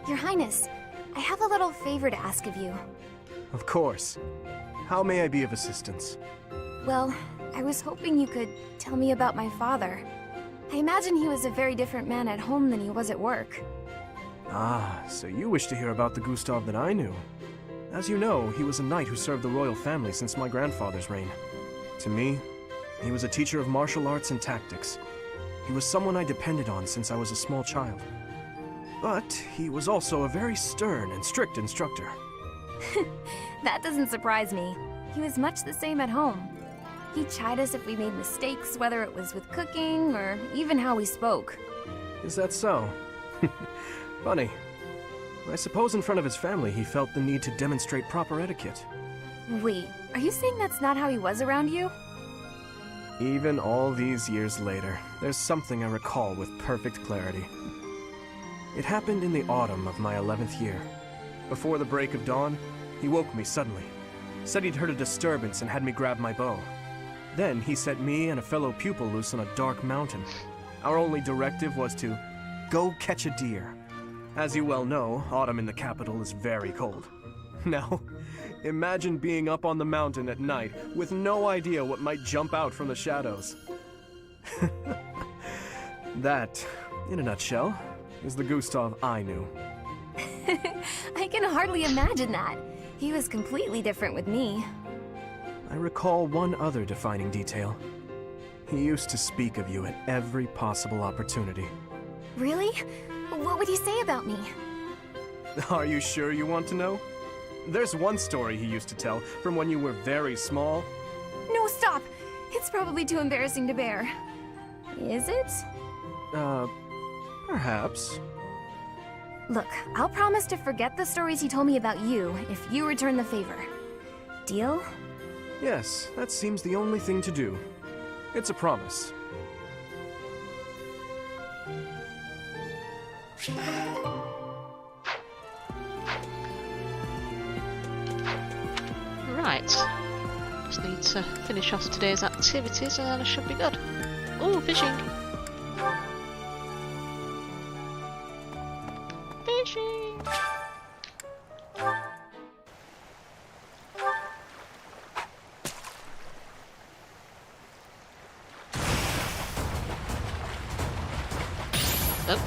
Your Highness, I have a little favor to ask of you. Of course. How may I be of assistance? Well, I was hoping you could tell me about my father. I imagine he was a very different man at home than he was at work. Ah, so you wish to hear about the Gustav that I knew. As you know, he was a knight who served the royal family since my grandfather's reign. To me, he was a teacher of martial arts and tactics. He was someone I depended on since I was a small child. But he was also a very stern and strict instructor. That doesn't surprise me. He was much the same at home. He'd chide us if we made mistakes, whether it was with cooking or even how we spoke. Is that so? Funny. I suppose in front of his family he felt the need to demonstrate proper etiquette. Wait, are you saying that's not how he was around you? Even all these years later, there's something I recall with perfect clarity. It happened in the autumn of my 11th year. Before the break of dawn, he woke me suddenly. Said he'd heard a disturbance and had me grab my bow. Then he set me and a fellow pupil loose on a dark mountain. Our only directive was to go catch a deer. As you well know, autumn in the capital is very cold. Now, imagine being up on the mountain at night with no idea what might jump out from the shadows. That, in a nutshell, is the Gustav I knew. I can hardly imagine that. He was completely different with me. I recall one other defining detail. He used to speak of you at every possible opportunity. Really? What would he say about me? Are you sure you want to know? There's one story he used to tell from when you were very small. No, stop! It's probably too embarrassing to bear. Is it? Perhaps. Look, I'll promise to forget the stories he told me about you if you return the favor. Deal? Yes, that seems the only thing to do. It's a promise. Right. Just need to finish off today's activities and then I should be good. Ooh, fishing! Fishing! Oh.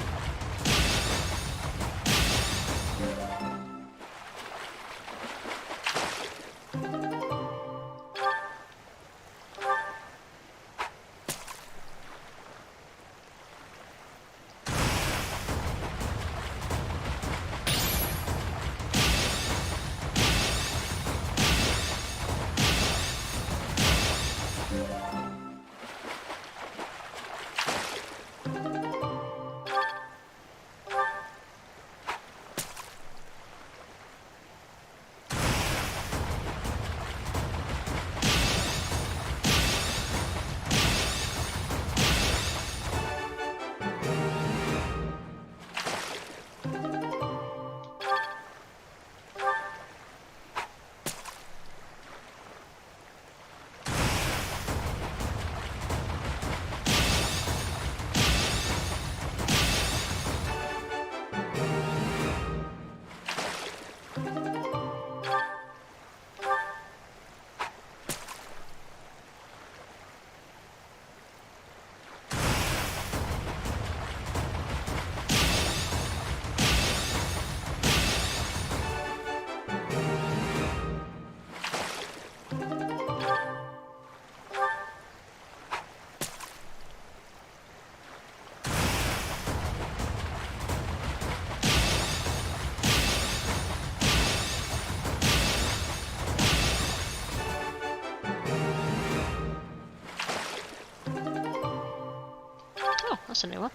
That's a new one.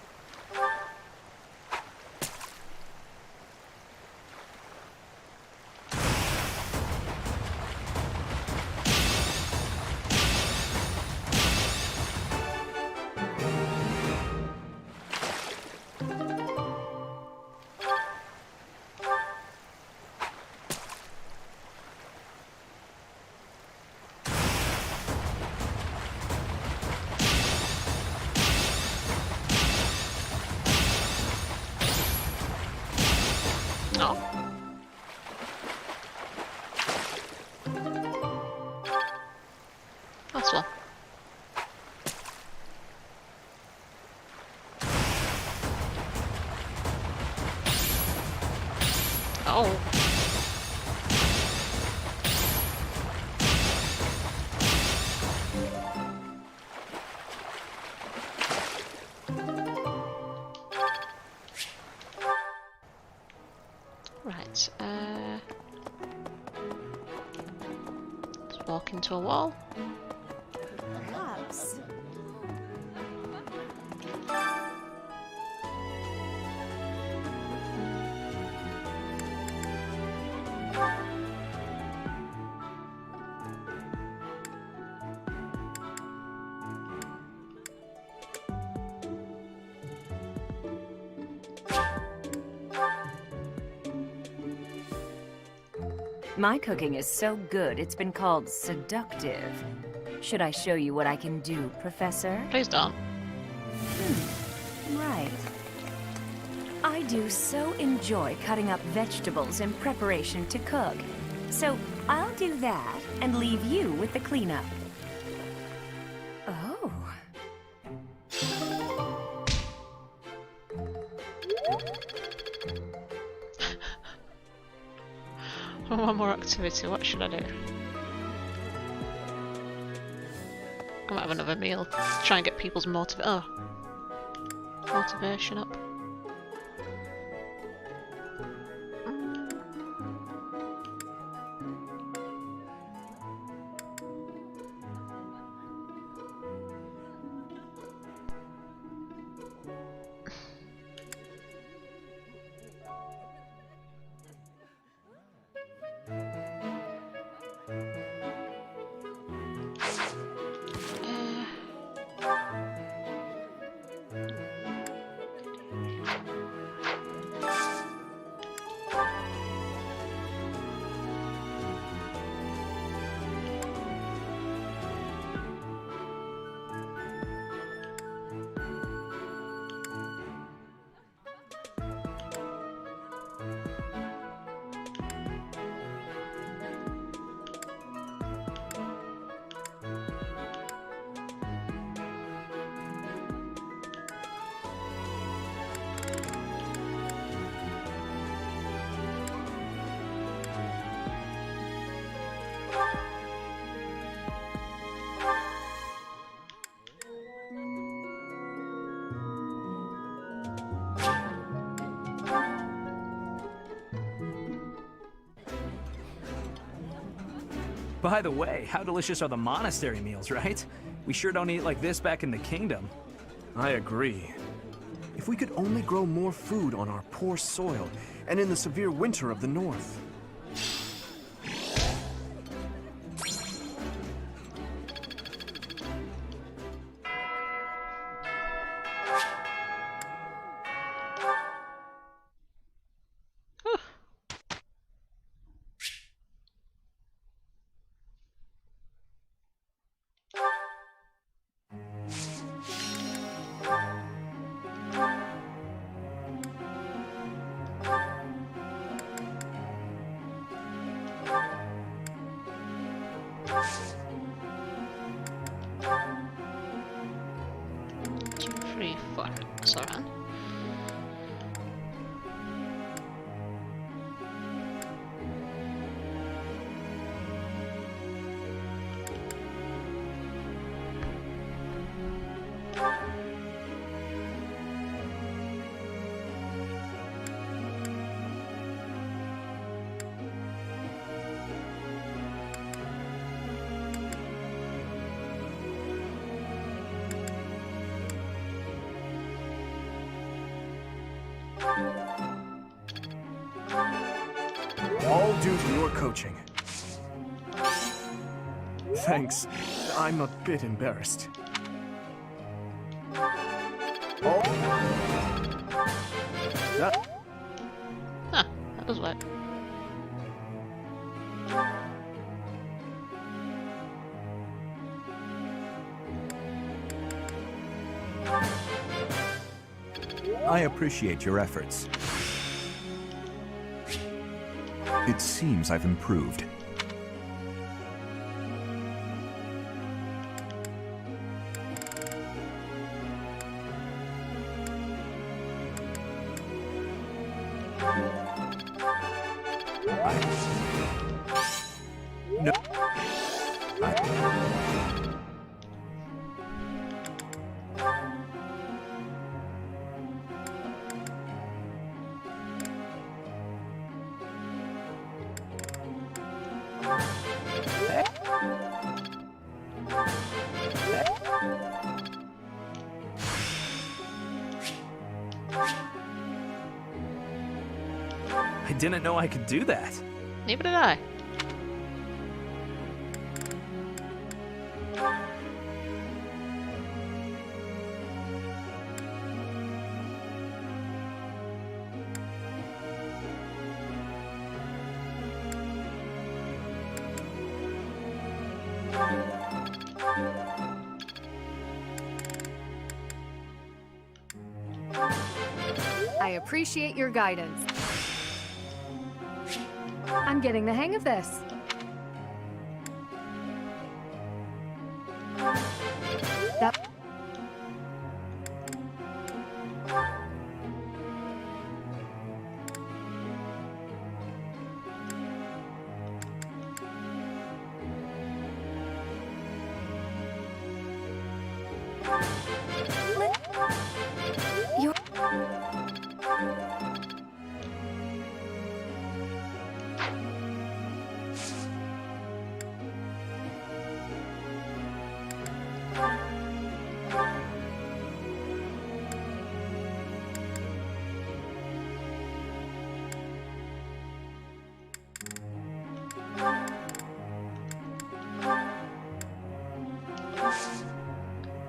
Oh. That's one. Oh. Right, let's walk into a wall. Perhaps. My cooking is so good, it's been called seductive. Should I show you what I can do, Professor? Please don't. Right. I do so enjoy cutting up vegetables in preparation to cook. So I'll do that and leave you with the cleanup. Oh. One more activity, what should I do? I might have another meal. Try and get people's motivation up. By the way, how delicious are the monastery meals, right? We sure don't eat like this back in the kingdom. I agree. If we could only grow more food on our poor soil and in the severe winter of the north. due to your coaching. Thanks. I'm a bit embarrassed. Oh. Huh, that does work. I appreciate your efforts. It seems I've improved. No. I didn't know I could do that. Neither did I. I appreciate your guidance. I'm getting the hang of this. That... You're...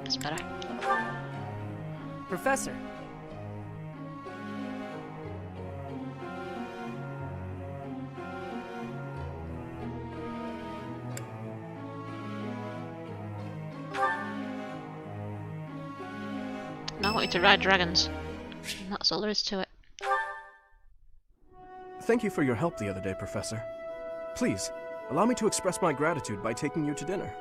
That's better. Professor. Now I want you to ride dragons. And that's all there is to it. Thank you for your help the other day, Professor. Please, allow me to express my gratitude by taking you to dinner.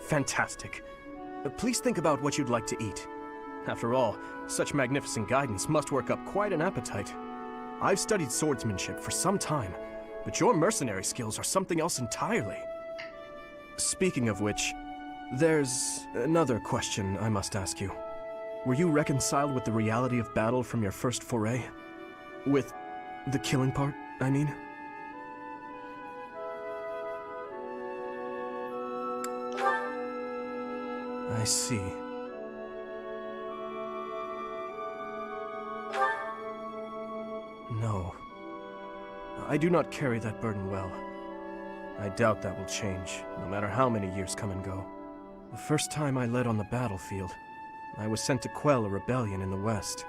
Fantastic. Please think about what you'd like to eat. After all, such magnificent guidance must work up quite an appetite. I've studied swordsmanship for some time, but your mercenary skills are something else entirely. Speaking of which, there's another question I must ask you. Were you reconciled with the reality of battle from your first foray? With the killing part, I mean? I see. No. I do not carry that burden well. I doubt that will change, no matter how many years come and go. The first time I led on the battlefield, I was sent to quell a rebellion in the west.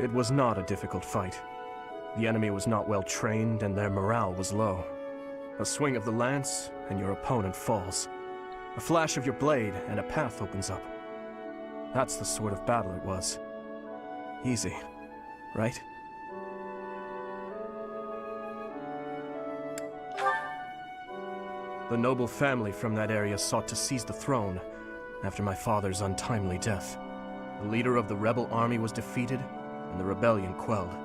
It was not a difficult fight. The enemy was not well trained and their morale was low. A swing of the lance and your opponent falls. A flash of your blade and a path opens up. That's the sort of battle it was. Easy, right? The noble family from that area sought to seize the throne after my father's untimely death. The leader of the rebel army was defeated and the rebellion quelled.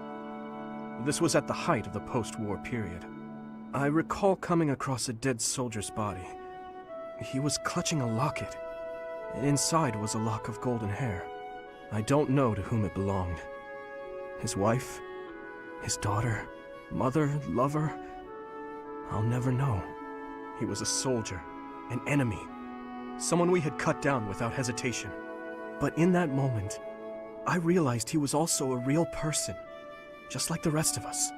This was at the height of the post-war period. I recall coming across a dead soldier's body. He was clutching a locket, and inside was a lock of golden hair. I don't know to whom it belonged. His wife? His daughter? Mother? Lover? I'll never know. He was a soldier, an enemy, someone we had cut down without hesitation. But in that moment, I realized he was also a real person, just like the rest of us.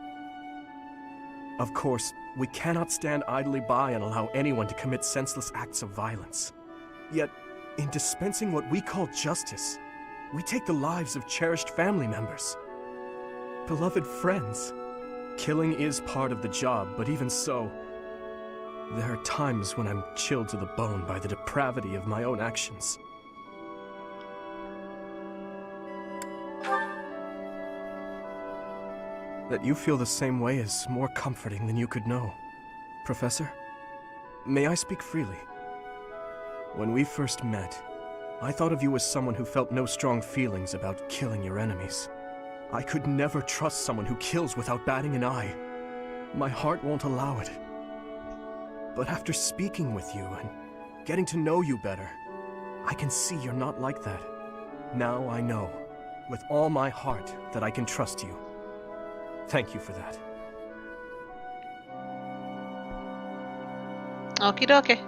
Of course, we cannot stand idly by and allow anyone to commit senseless acts of violence. Yet, in dispensing what we call justice, we take the lives of cherished family members, beloved friends. Killing is part of the job, but even so, there are times when I'm chilled to the bone by the depravity of my own actions. That you feel the same way is more comforting than you could know. Professor, may I speak freely? When we first met, I thought of you as someone who felt no strong feelings about killing your enemies. I could never trust someone who kills without batting an eye. My heart won't allow it. But after speaking with you and getting to know you better, I can see you're not like that. Now I know, with all my heart, that I can trust you. Thank you for that. Okie dokie.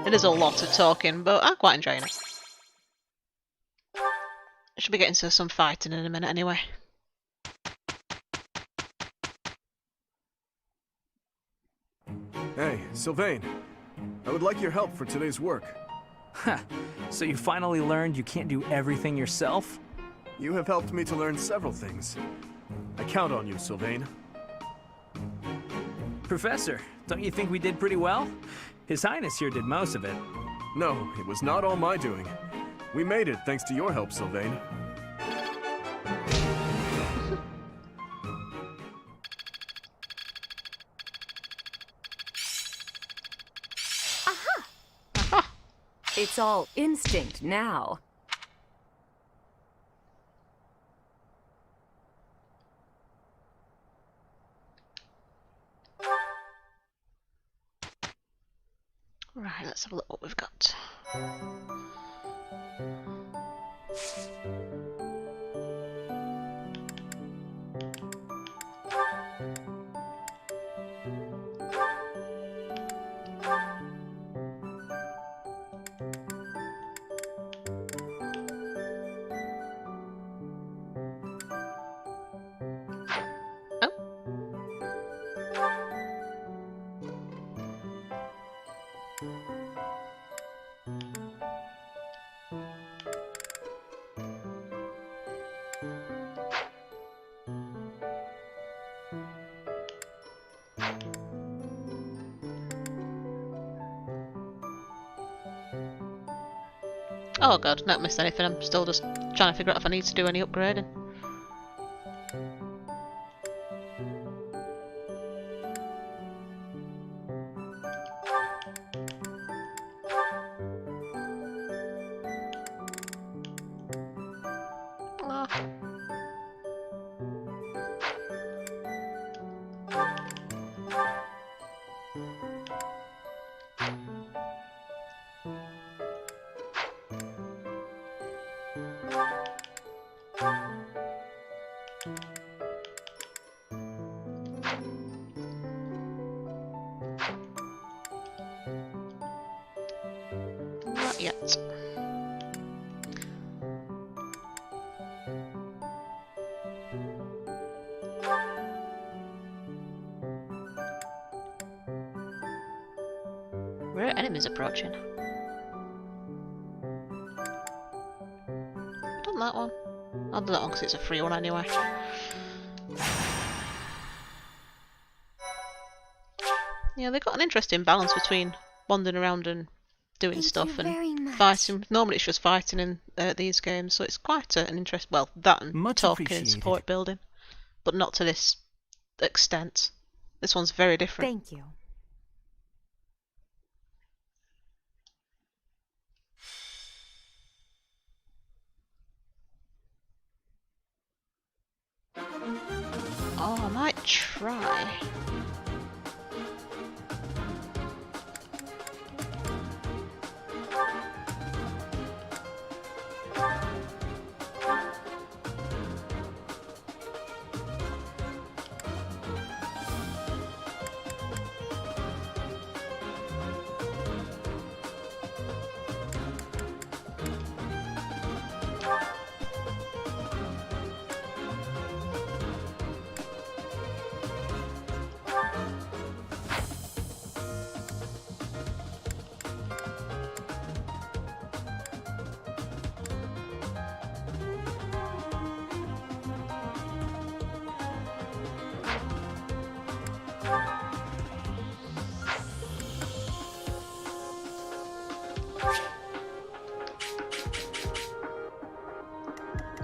It is a lot of talking, but I'm quite enjoying it. I should be getting to some fighting in a minute anyway. Hey, Sylvain. I would like your help for today's work. Ha! So you finally learned you can't do everything yourself? You have helped me to learn several things. I count on you, Sylvain. Professor, don't you think we did pretty well? His Highness here did most of it. No, it was not all my doing. We made it thanks to your help, Sylvain. Aha! It's all instinct now. Right, let's have a look what we've got. Oh god, not missed anything. I'm still just trying to figure out if I need to do any upgrading. Not yet. Where are enemies approaching? I've done that one. I'll do that one because it's a free one anyway. Yeah, they've got an interesting balance between wandering around and doing stuff and fighting. Normally it's just fighting in these games, so it's quite an interest. Well, that and Much talking and appreciated. support building, but not to this extent. This one's very different. Thank you. Oh, I might try.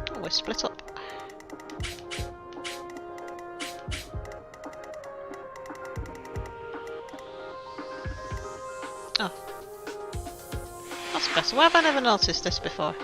Oh, we're split up. Oh. That's better. Why have I never noticed this before?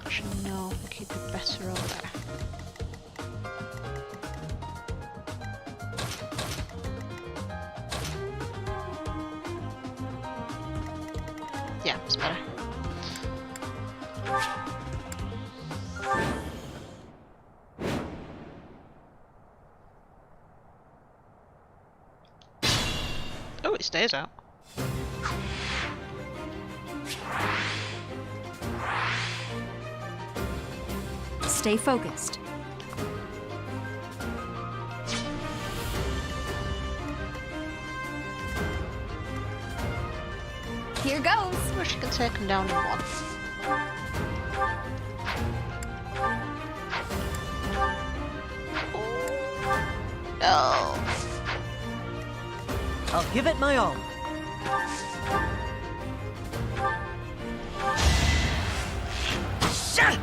Actually, no, I think it'd be better over there. Yeah, it's better. Oh, it stays out. Stay focused. Here goes. I wish you could take him down in one. Oh. I'll give it my all. Shut!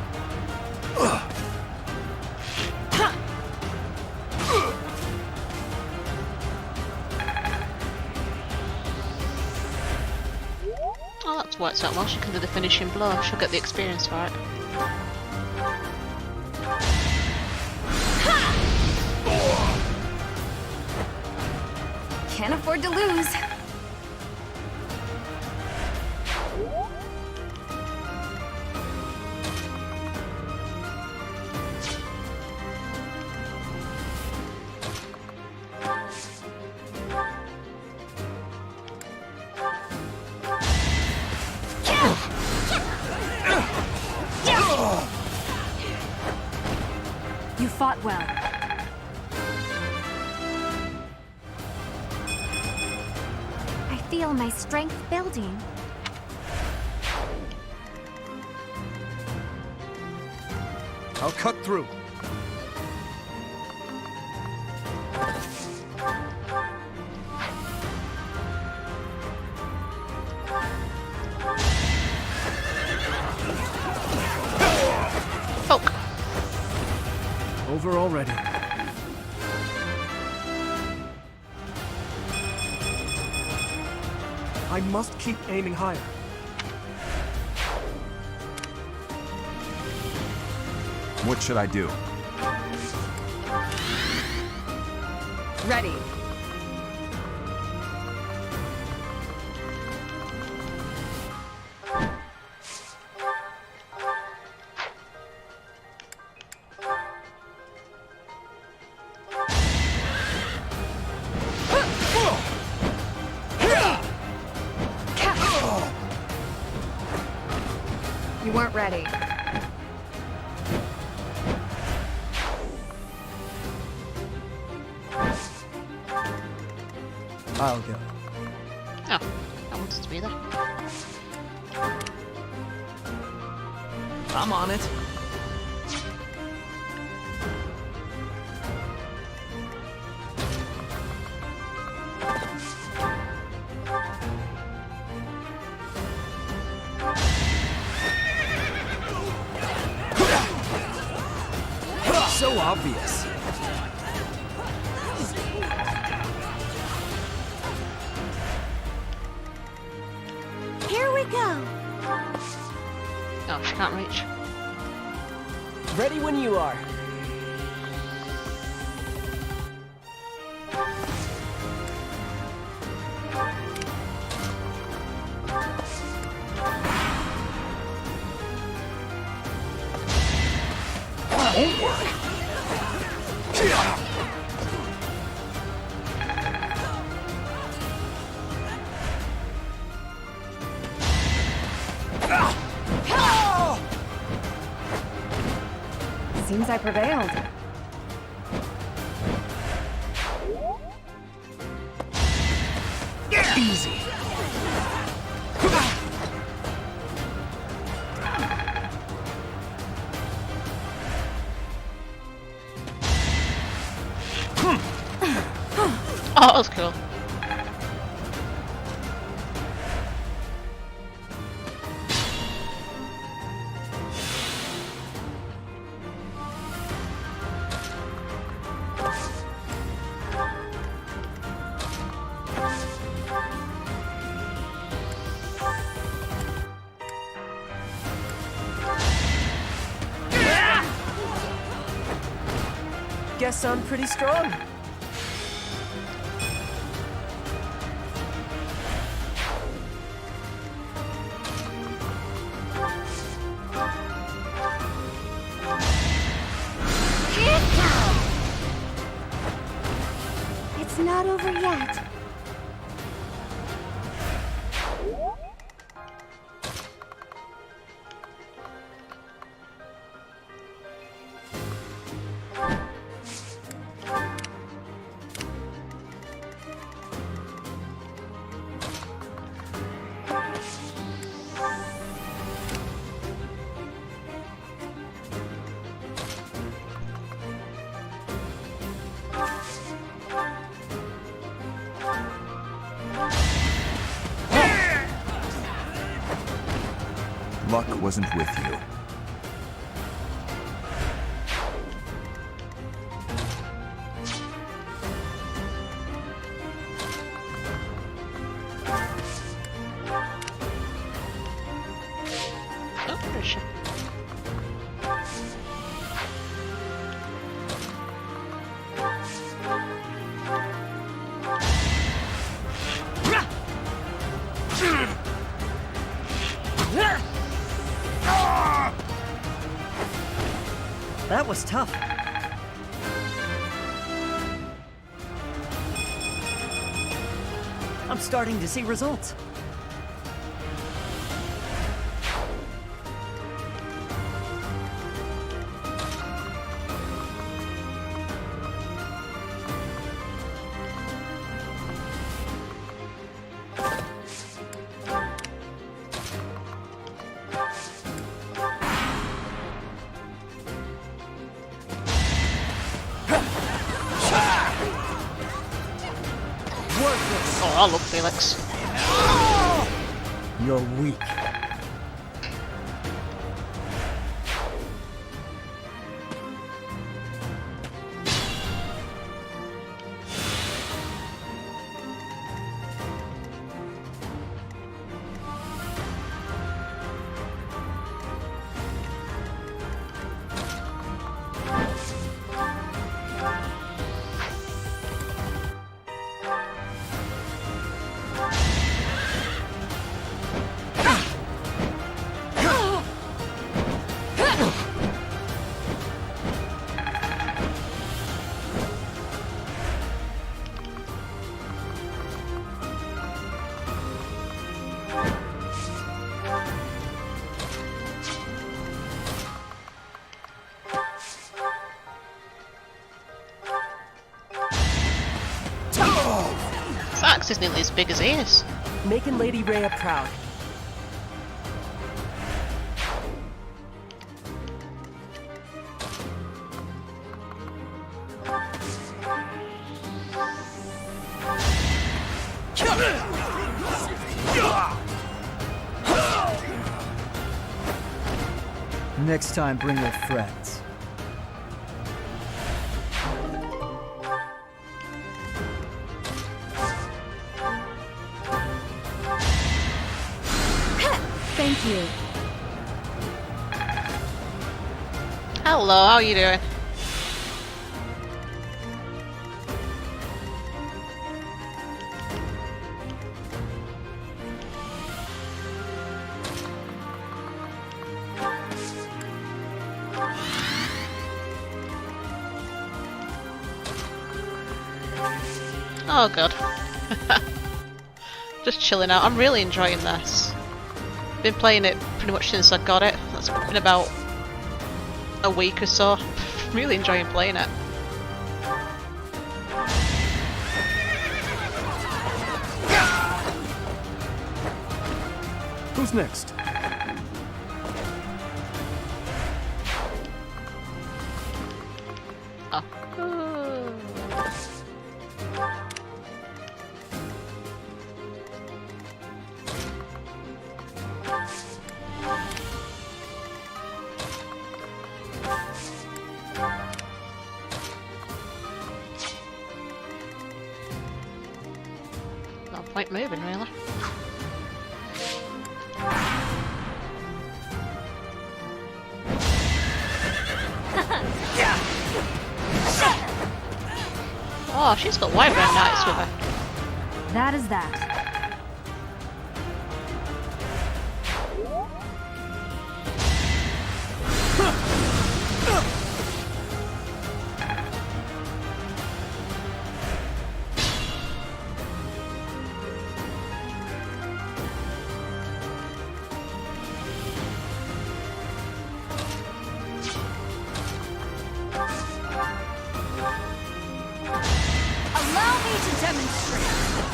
Oh, that's worked out well. She can do the finishing blow. She'll get the experience for it. Can't afford to lose. You fought well. I feel my strength building. I'll cut through. Poke. Over already. I must keep aiming higher. What should I do? Ready. You weren't ready. I'll go. Oh, I wanted to be there. I'm on it. So obvious. Oh, she can't reach. Ready when you are. Won't work. Seems I prevailed. Easy. Oh, that was cool. Guess I'm pretty strong. It's not over yet. Luck wasn't with you. Oh, where is she? That was tough. I'm starting to see results. Oh, I love Felix. You're weak. His axe is nearly as big as he is. Making Lady Rhea proud. Next time, bring your friends. Thank you. Hello, how are you doing? Oh god. Just chilling out. I'm really enjoying this. Been playing it pretty much since I got it. That's been about a week or so. Really enjoying playing it. Who's next? Oh. No point moving, really. Oh, she's got white red knights with her. That is that.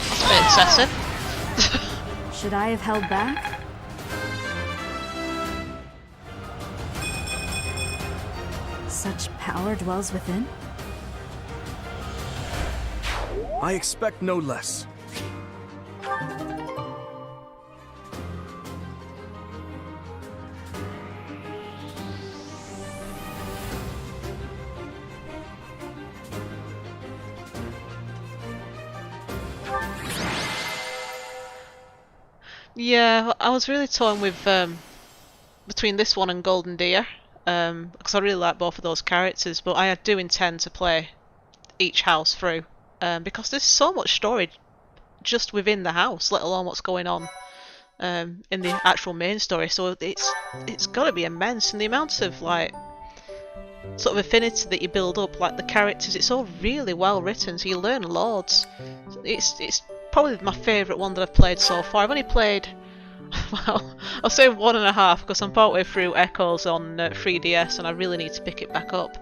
That's a bit excessive. Should I have held back? Such power dwells within? I expect no less. Yeah, I was really torn with between this one and Golden Deer, because I really like both of those characters, but I do intend to play each house through, because there's so much story just within the house, let alone what's going on in the actual main story. So it's got to be immense, and the amount of like sort of affinity that you build up, like the characters, it's all really well written, so you learn loads. It's probably my favourite one that I've played so far. I've only played, well, I'll say 1.5 because I'm partway through Echoes on 3DS and I really need to pick it back up.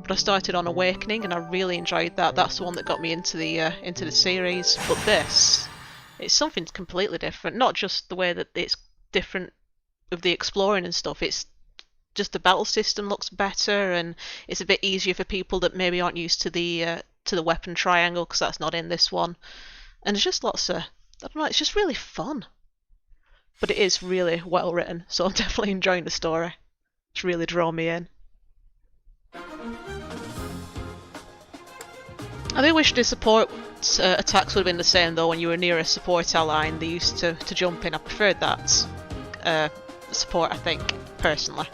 But I started on Awakening and I really enjoyed that. That's the one that got me into the series. But this, it's something completely different. Not just the way that it's different with the exploring and stuff. It's just the battle system looks better and it's a bit easier for people that maybe aren't used to the weapon triangle because that's not in this one. And there's just lots of, I don't know, it's just really fun. But it is really well written, so I'm definitely enjoying the story. It's really drawn me in. I do wish the support attacks would have been the same though when you were near a support ally and they used to jump in. I preferred that support, I think, personally.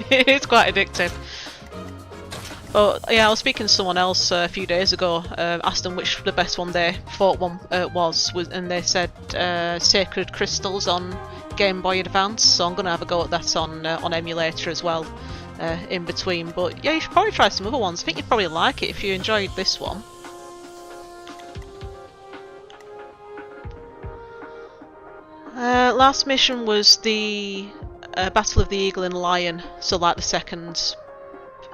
It's quite addictive. Oh yeah, I was speaking to someone else a few days ago. Asked them which the best one they thought was, and they said Sacred Crystals on Game Boy Advance. So I'm gonna have a go at that on emulator as well, in between. But yeah, you should probably try some other ones. I think you'd probably like it if you enjoyed this one. Last mission was the Battle of the Eagle and Lion, so like the second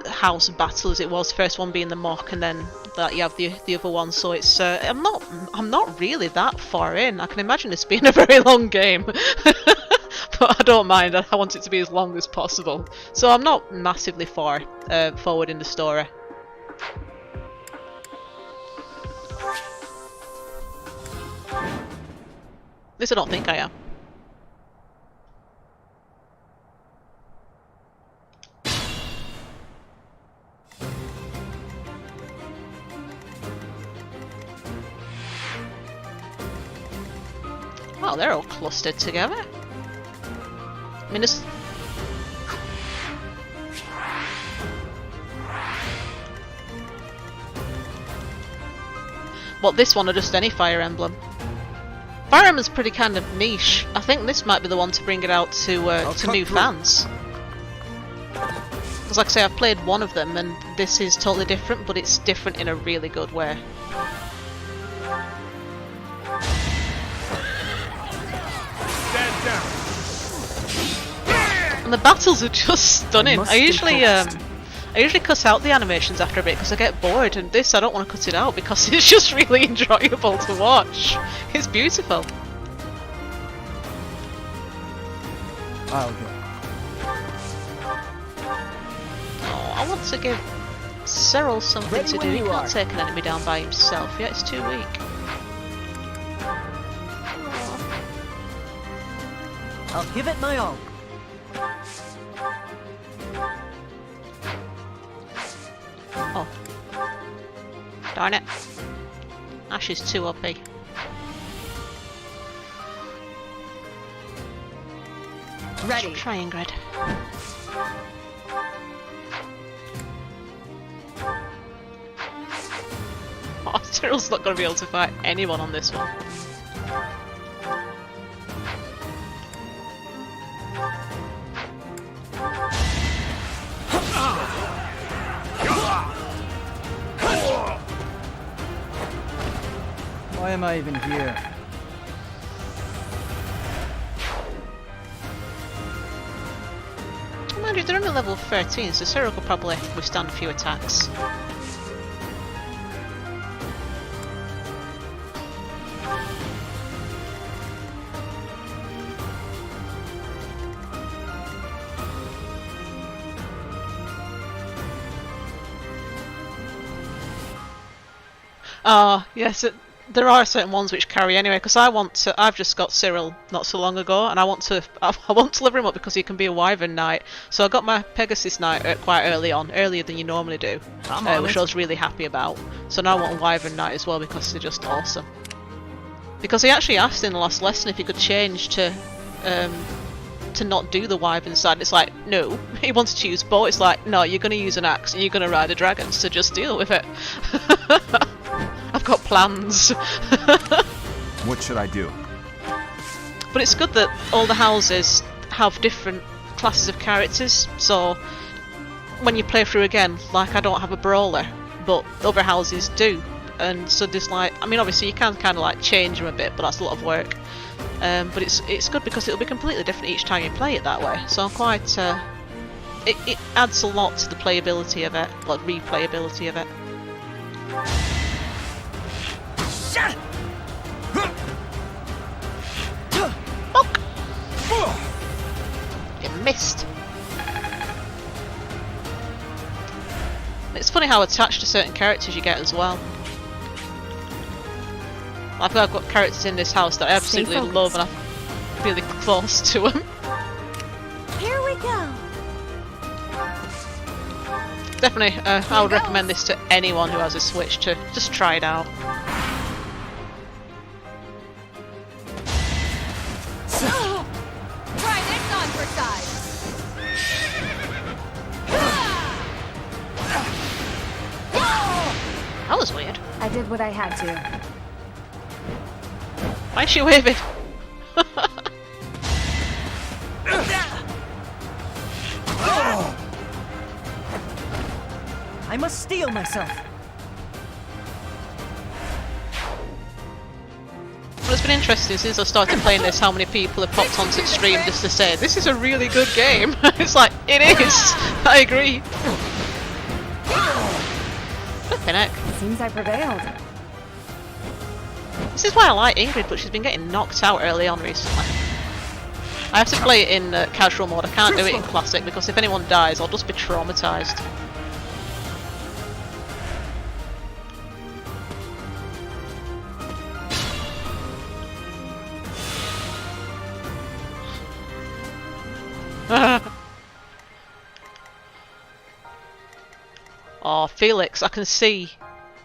house battle as it was, first one being the mock and then that you have the other one, so it's I'm not really that far in. I can imagine this being a very long game. But I don't mind, I want it to be as long as possible. So I'm not massively far forward in the story. At least I don't think I am. Wow, they're all clustered together. I mean, it's... What, this one or just any Fire Emblem? Fire Emblem's pretty kind of niche. I think this might be the one to bring it out to new fans. Because like I say, I've played one of them and this is totally different, but it's different in a really good way. And the battles are just stunning. I usually cut out the animations after a bit because I get bored, and this I don't want to cut it out because it's just really enjoyable to watch. It's beautiful. I'll go. Oh, I want to give Cyril something to do. He can't take an enemy down by himself yet, it's too weak. I'll give it my all. Oh. Darn it. Ash is too OP. Ready. Try Ingrid. Oh, Cyril's not going to be able to fight anyone on this one. Why am I even here? Mind you, they're only level 13, so Cyril could probably withstand a few attacks. Yes, there are certain ones which carry anyway, because I've just got Cyril not so long ago, and I want to level him up because he can be a Wyvern Knight. So I got my Pegasus Knight quite early on, earlier than you normally do, which I was really happy about. So now I want a Wyvern Knight as well because they're just awesome. Because he actually asked in the last lesson if he could change to not do the Wyvern side. It's like, no. He wants to use bow. It's like, no, you're going to use an axe and you're going to ride a dragon, so just deal with it. I've got plans. What should I do? But it's good that all the houses have different classes of characters, so when you play through again, like I don't have a brawler, but other houses do. And so there's like, I mean obviously you can kind of like change them a bit, but that's a lot of work. But it's good because it'll be completely different each time you play it that way. So I'm quite, it adds a lot to the playability of it, like replayability of it. Fuck! You missed. It's funny how attached to certain characters you get as well. I've got characters in this house that I absolutely love and I'm really close to them. Here we go. Definitely, I would recommend this to anyone who has a Switch to just try it out. Try this on for size. That was weird. I did what I had to. Why is she waving? I must steel myself. Well, it's been interesting since I started playing this how many people have popped onto the stream just to say, this is a really good game. It's like, it is! I agree. Flippin' heck. Seems I prevailed. This is why I like Ingrid, but she's been getting knocked out early on recently. I have to play it in casual mode, I can't do it in classic because if anyone dies I'll just be traumatised. Oh, Felix, I can see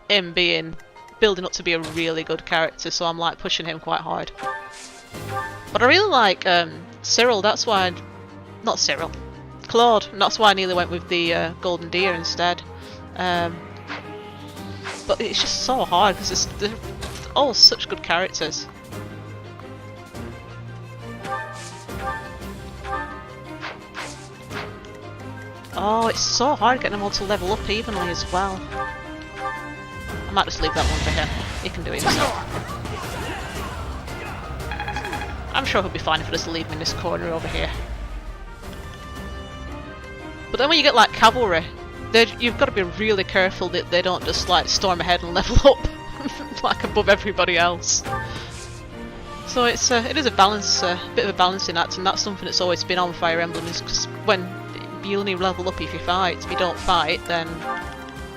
him building up to be a really good character, so I'm like pushing him quite hard. But I really like Cyril, that's why not Cyril, Claude, and that's why I nearly went with the Golden Deer instead. But it's just so hard because they're all such good characters. Oh, it's so hard getting them all to level up evenly as well. I might just leave that one for him. He can do it himself. I'm sure he'll be fine if I just leave him in this corner over here. But then when you get like cavalry, you've got to be really careful that they don't just like storm ahead and level up like above everybody else. So it is a balance, bit of a balancing act, and that's something that's always been on Fire Emblem. Is because when you only level up if you fight. If you don't fight, then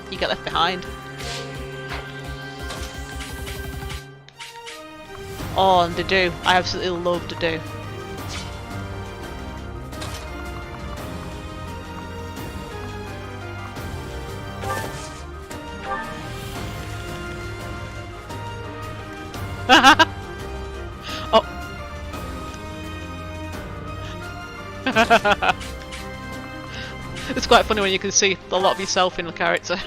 you get left behind. Oh, and they do. I absolutely love to do. Oh. It's quite funny when you can see a lot of yourself in the character.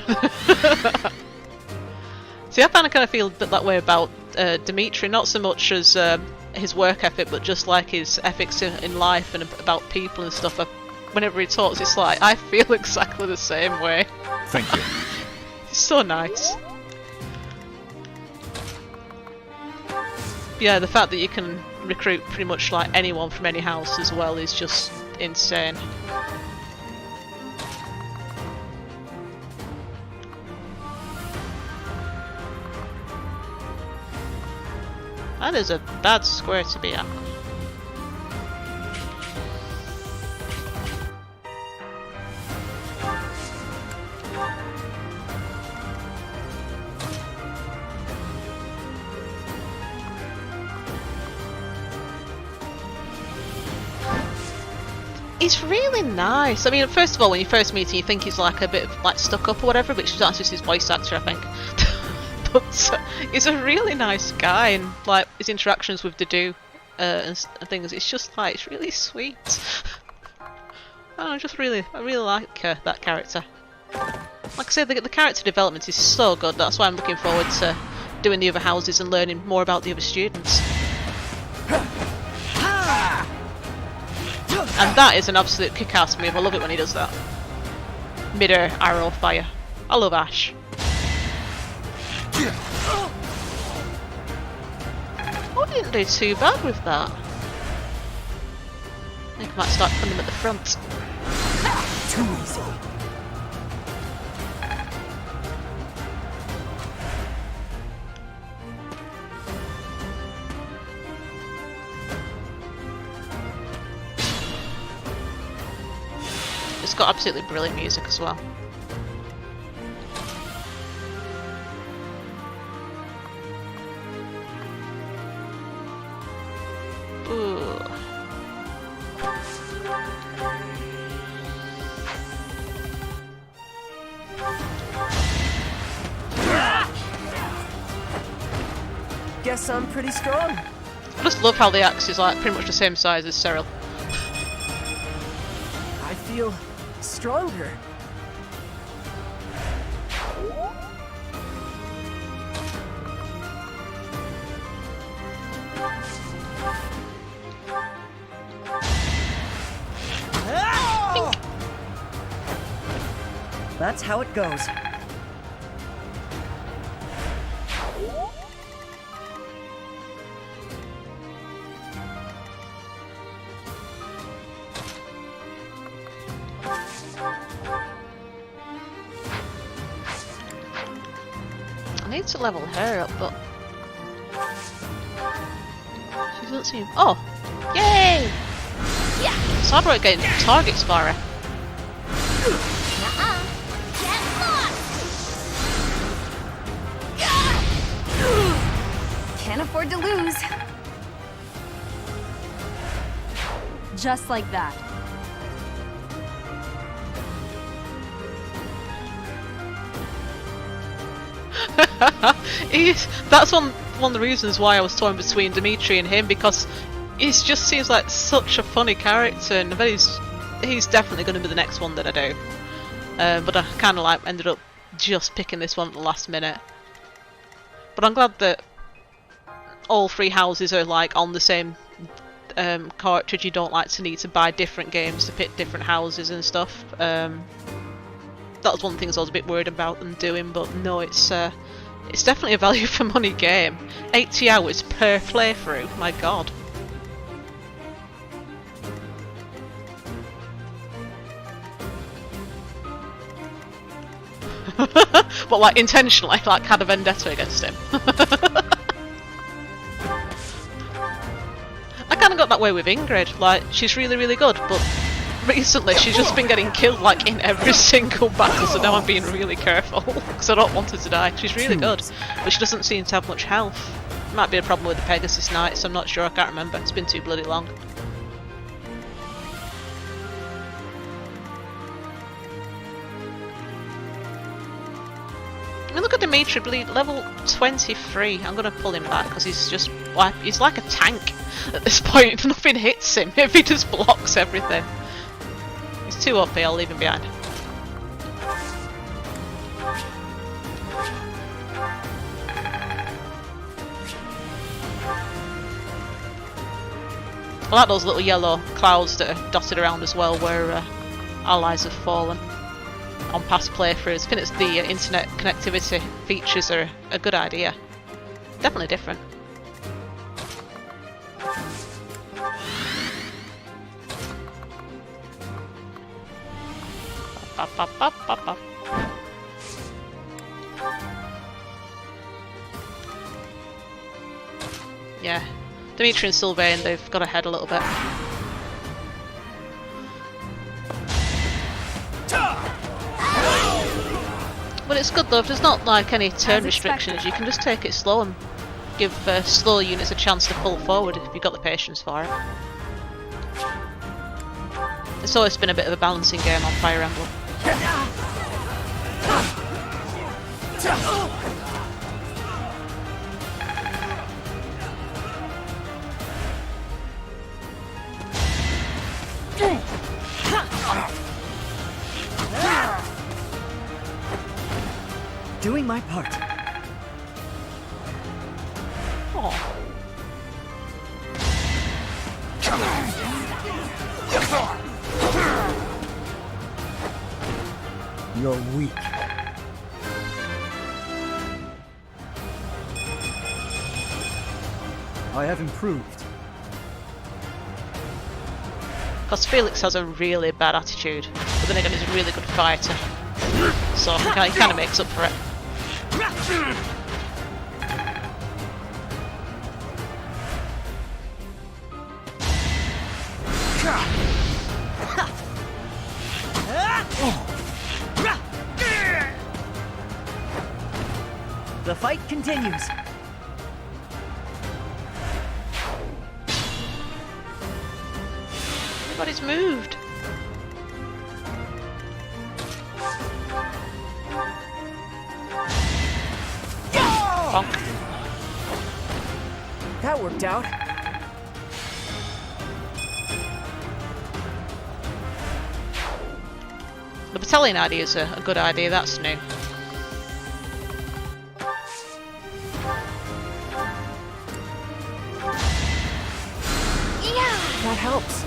See, I kind of feel a bit that way about Dimitri, not so much as his work ethic, but just like his ethics in life and about people and stuff. Whenever he talks, it's like, I feel exactly the same way. Thank you. He's so nice. Yeah, the fact that you can recruit pretty much like anyone from any house as well is just insane. That is a bad square to be at. He's really nice. I mean, first of all, when you first meet him, you think he's like a bit of, like stuck up or whatever, but that's just his voice actor, I think. But he's a really nice guy, and like his interactions with Dedue and things, it's just like, it's really sweet. I really like that character. Like I said, the character development is so good. That's why I'm looking forward to doing the other houses and learning more about the other students. And that is an absolute kick-ass move. I love it when he does that. Mid-air arrow fire. I love Ash. Oh, I didn't do too bad with that. I think I might start putting him at the front. Too easy. It's got absolutely brilliant music as well. Ooh. Guess I'm pretty strong. I just love how the axe is like pretty much the same size as Cyril. I feel stronger. That's how it goes. I need to level her up, but she doesn't seem. Oh, yay! Yeah, so I'm getting targets for her. Can't afford to lose. Just like that. That's one one of the reasons why I was torn between Dimitri and him, because he just seems like such a funny character, and I bet he's definitely going to be the next one that I do. But I kind of like ended up just picking this one at the last minute. But I'm glad that all three houses are like on the same cartridge. You don't like to need to buy different games to pick different houses and stuff. That was one of the things I was a bit worried about them doing, but no, it's definitely a value for money game. 80 hours per playthrough, my god. But like intentionally, like had a vendetta against him. I kind of got that way with Ingrid. Like, she's really, really good, but recently she's just been getting killed like in every single battle, so now I'm being really careful because I don't want her to die. She's really good, but she doesn't seem to have much health. Might be a problem with the Pegasus Knights, I'm not sure, I can't remember. It's been too bloody long. I mean, look at Dimitri, bleed level 23. I'm gonna pull him back because he's just like, he's like a tank at this point. Nothing hits him if he just blocks everything. He's too OP, I'll leave him behind. I like those little yellow clouds that are dotted around as well, where allies have fallen on past playthroughs. I think it's the internet connectivity features are a good idea. Definitely different. Yeah, Dimitri and Sylvain, they've got ahead a little bit. But it's good though, if there's not like any turn restrictions, you can just take it slow and give slower units a chance to pull forward if you've got the patience for it. It's always been a bit of a balancing game on Fire Emblem. Doing my part. Oh. You're weak. I have improved. Because Felix has a really bad attitude, but then again he's a really good fighter, so he kind of makes up for it. The fight continues. Everybody's moved. Bonk. That worked out. The battalion idea is a good idea, that's new. That helps.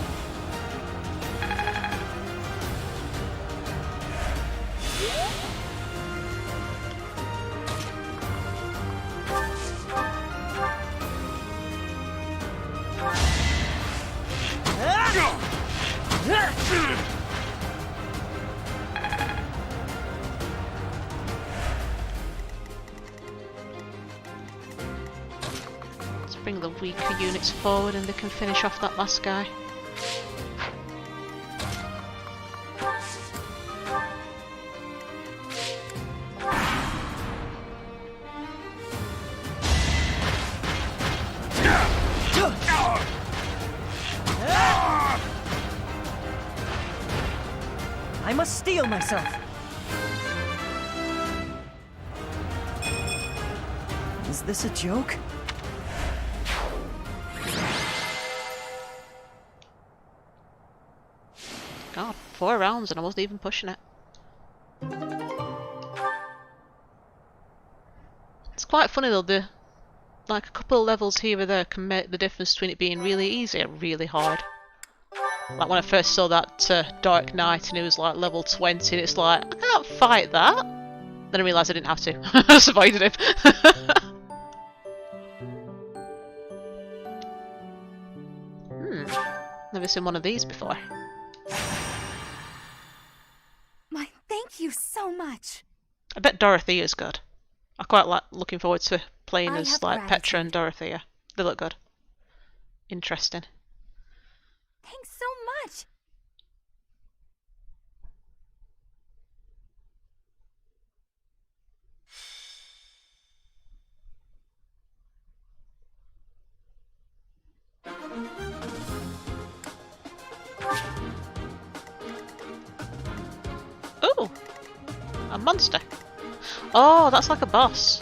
Let's bring the weaker units forward and they can finish off that last guy. I must steel myself. Is this a joke? 4 rounds and I wasn't even pushing it. It's quite funny though, like a couple of levels here or there can make the difference between it being really easy and really hard. Like when I first saw that Dark Knight and it was like level 20 and it's like, I can't fight that. Then I realised I didn't have to. I just avoided him. Never seen one of these before. My thank you so much. I bet Dorothea's good. I quite like looking forward to playing as like Petra and Dorothea. They look good. Interesting. Thanks so much. Ooh! A monster. Oh, that's like a boss.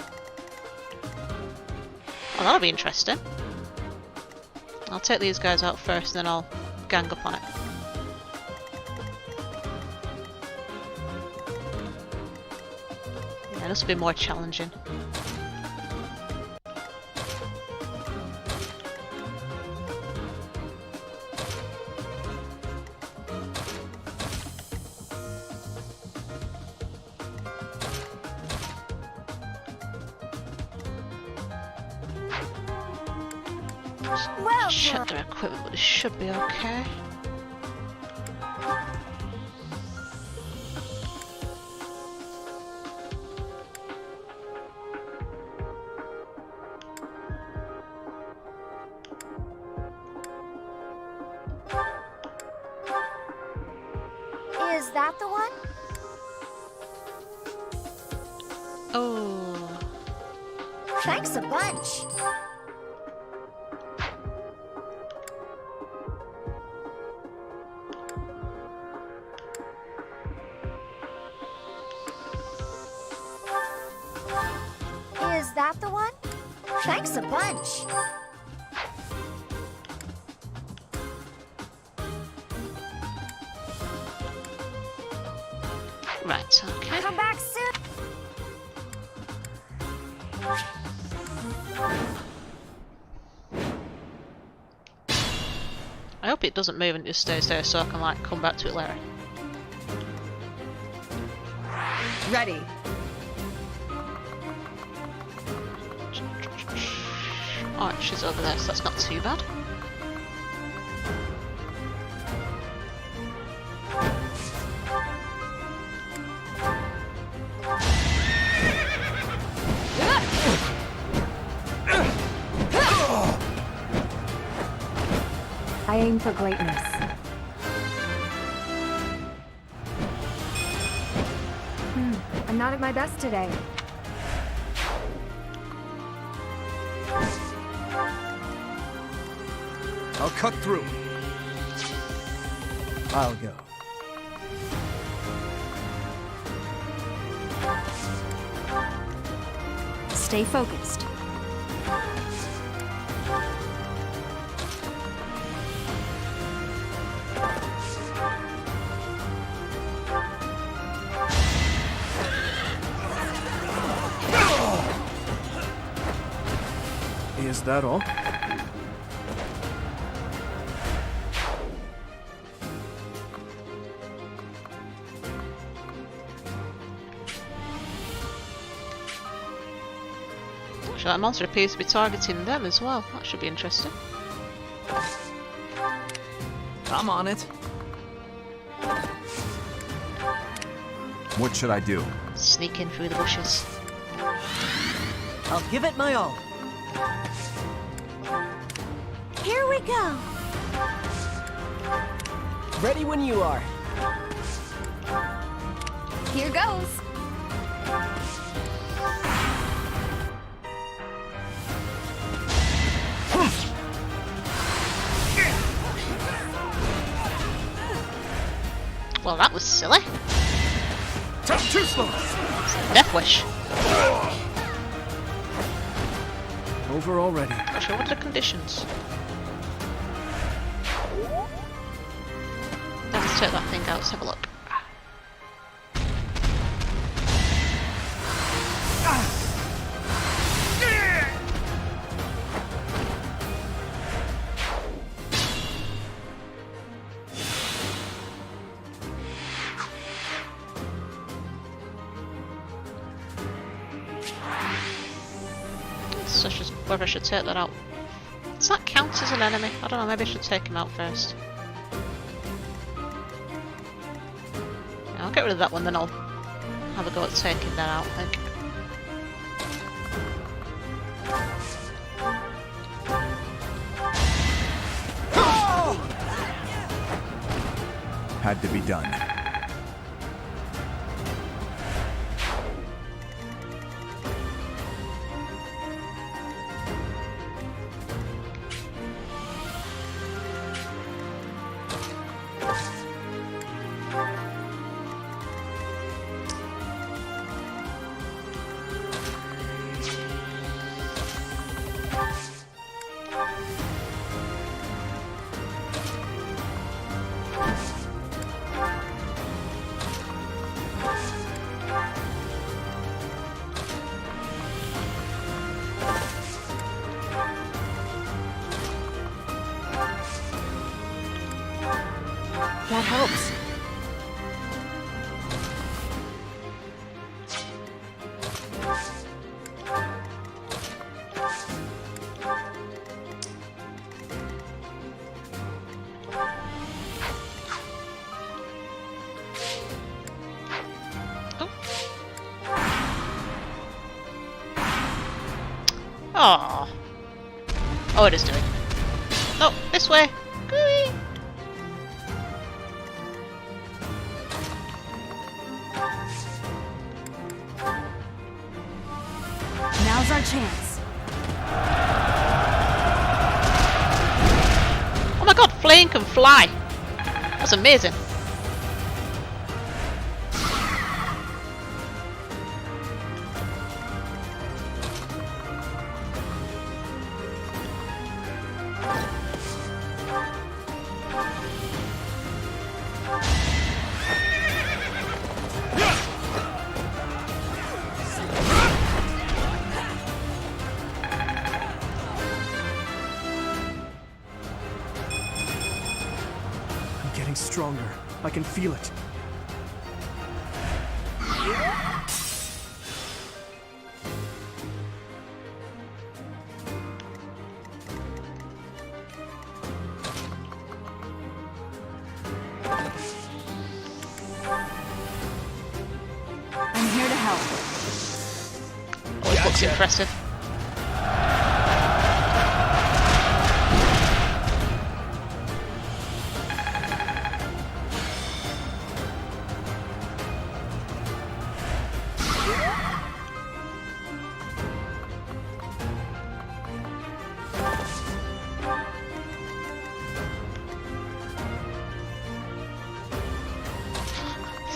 Oh, that'll be interesting. I'll take these guys out first and then I'll gang up on it. Yeah, this will be more challenging. Check their equipment, but it should be okay. Is that the one? Oh. Thanks a bunch. Is that the one? Thanks a bunch. Right, okay. Come back soon. I hope it doesn't move and just stays there so I can like come back to it later. Ready. Alright, she's over there, so that's not too bad. I aim for greatness. I'm not at my best today. I'll cut through. I'll go. Stay focused. Is that all? Actually, that monster appears to be targeting them as well. That should be interesting. I'm on it. What should I do? Sneak in through the bushes. I'll give it my all. Here we go. Ready when you are. Here goes. Well, that was silly. Too slow. Death wish. Over already. Actually, what are the conditions? That's take that thing out, let's have a look. So whether I should take that out. Does that count as an enemy? I don't know, maybe I should take him out first. Yeah, I'll get rid of that one, then I'll have a go at taking that out, I think. Had to be done. That helps. Oh. Oh, it is doing. No, this way. Gooey. Now's our chance. Oh my god, Flame can fly. That's amazing. Stronger. I can feel it. I'm here to help. Always looks impressive.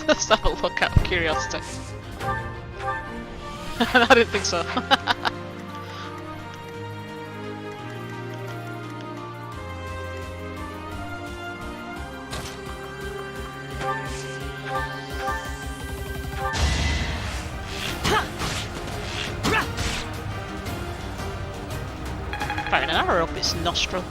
Let's have a look out of curiosity. I didn't think so. Firing an arrow up its nostril.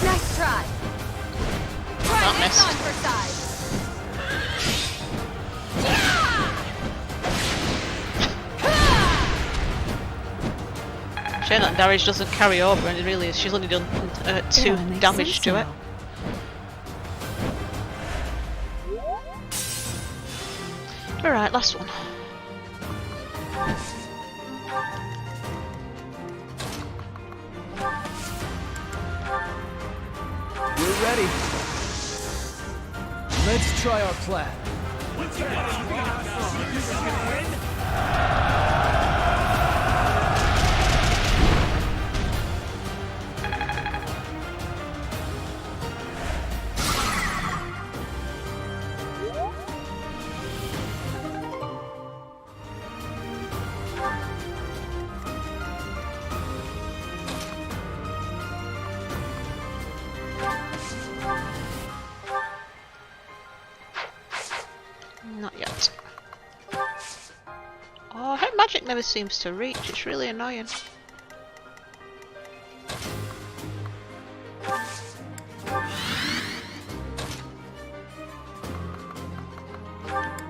Nice try. Not missed. Shame that damage doesn't carry over, and it really is. She's only done 2 damage to it. Alright, last one. We're ready. Let's try our plan. Not yet. Oh, her magic never seems to reach. It's really annoying.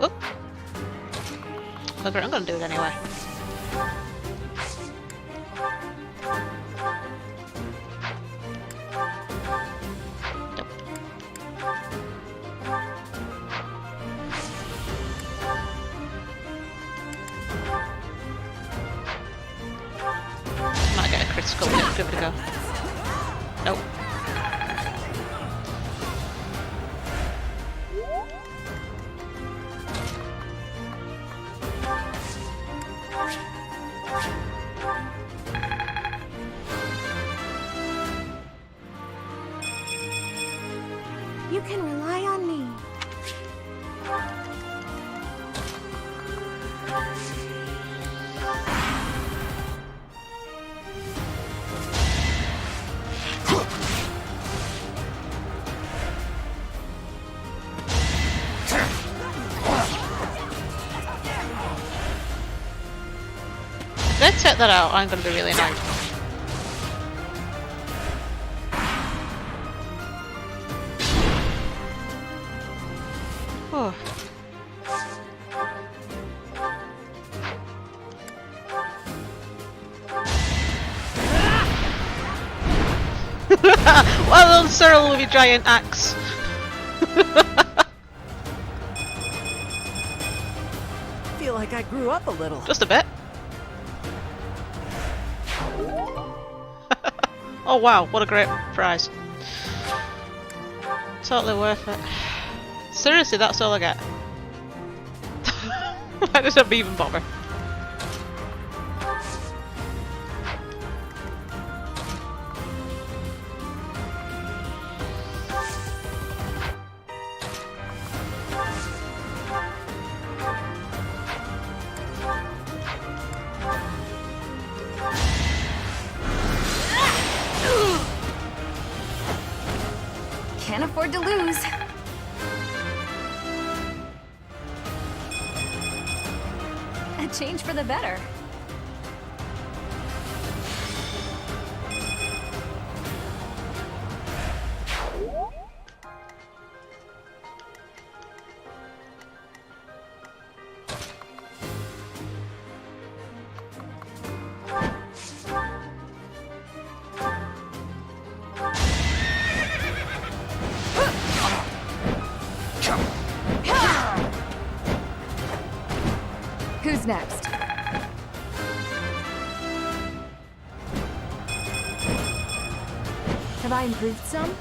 Whoop. Okay, I'm gonna do it anyway. Might get a critical hit, give it a go. Nope. You can rely on me. Let's set that out. I'm going to be really annoyed. Oh. Well done, Cyril, with your giant axe. Feel like I grew up a little. Just a bit. Oh wow, what a great prize. Totally worth it. Seriously, that's all I get. Why does that even bother? Can't afford to lose. A change for the better. Who's next? Have I improved some?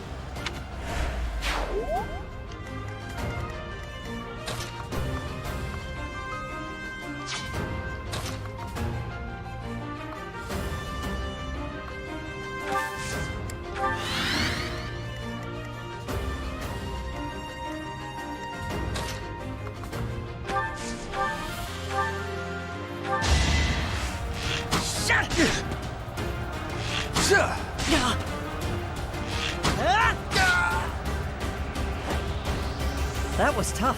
That was tough.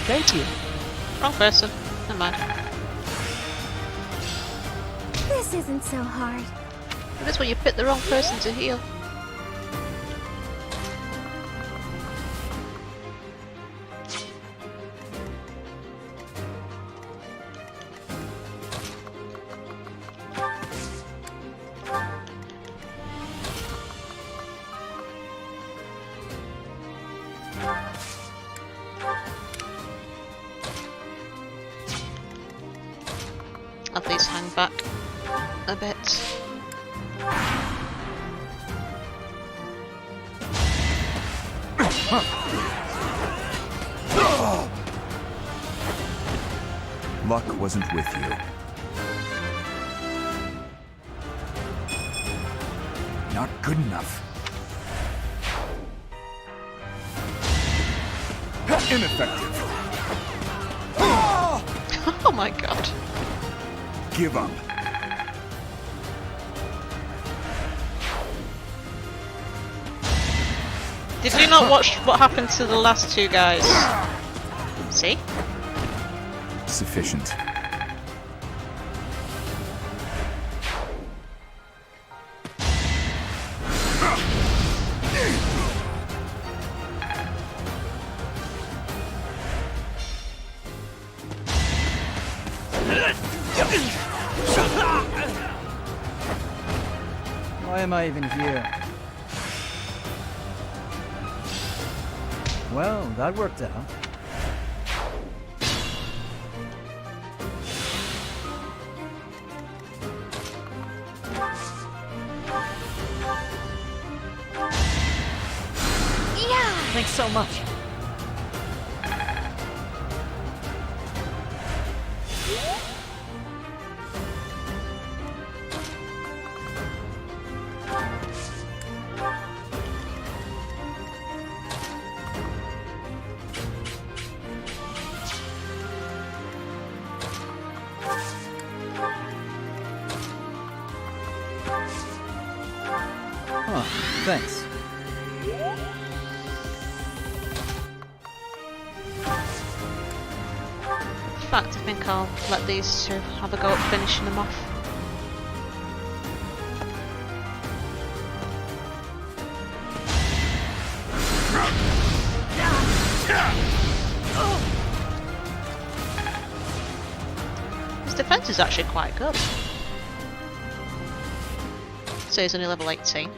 Thank you. Wrong person. Never mind. This isn't so hard. That's when you pick the wrong person to heal. I'll please hang back a bit. Luck wasn't with you. Not good enough. Ineffective. Oh my god. Give up. Did you not watch what happened to the last two guys? See? Sufficient. Why am I even here? Well, that worked out. Thanks so much. Huh, thanks. In fact, I think I'll let these two have a go at finishing them off. His defense is actually quite good. So he's only level 18.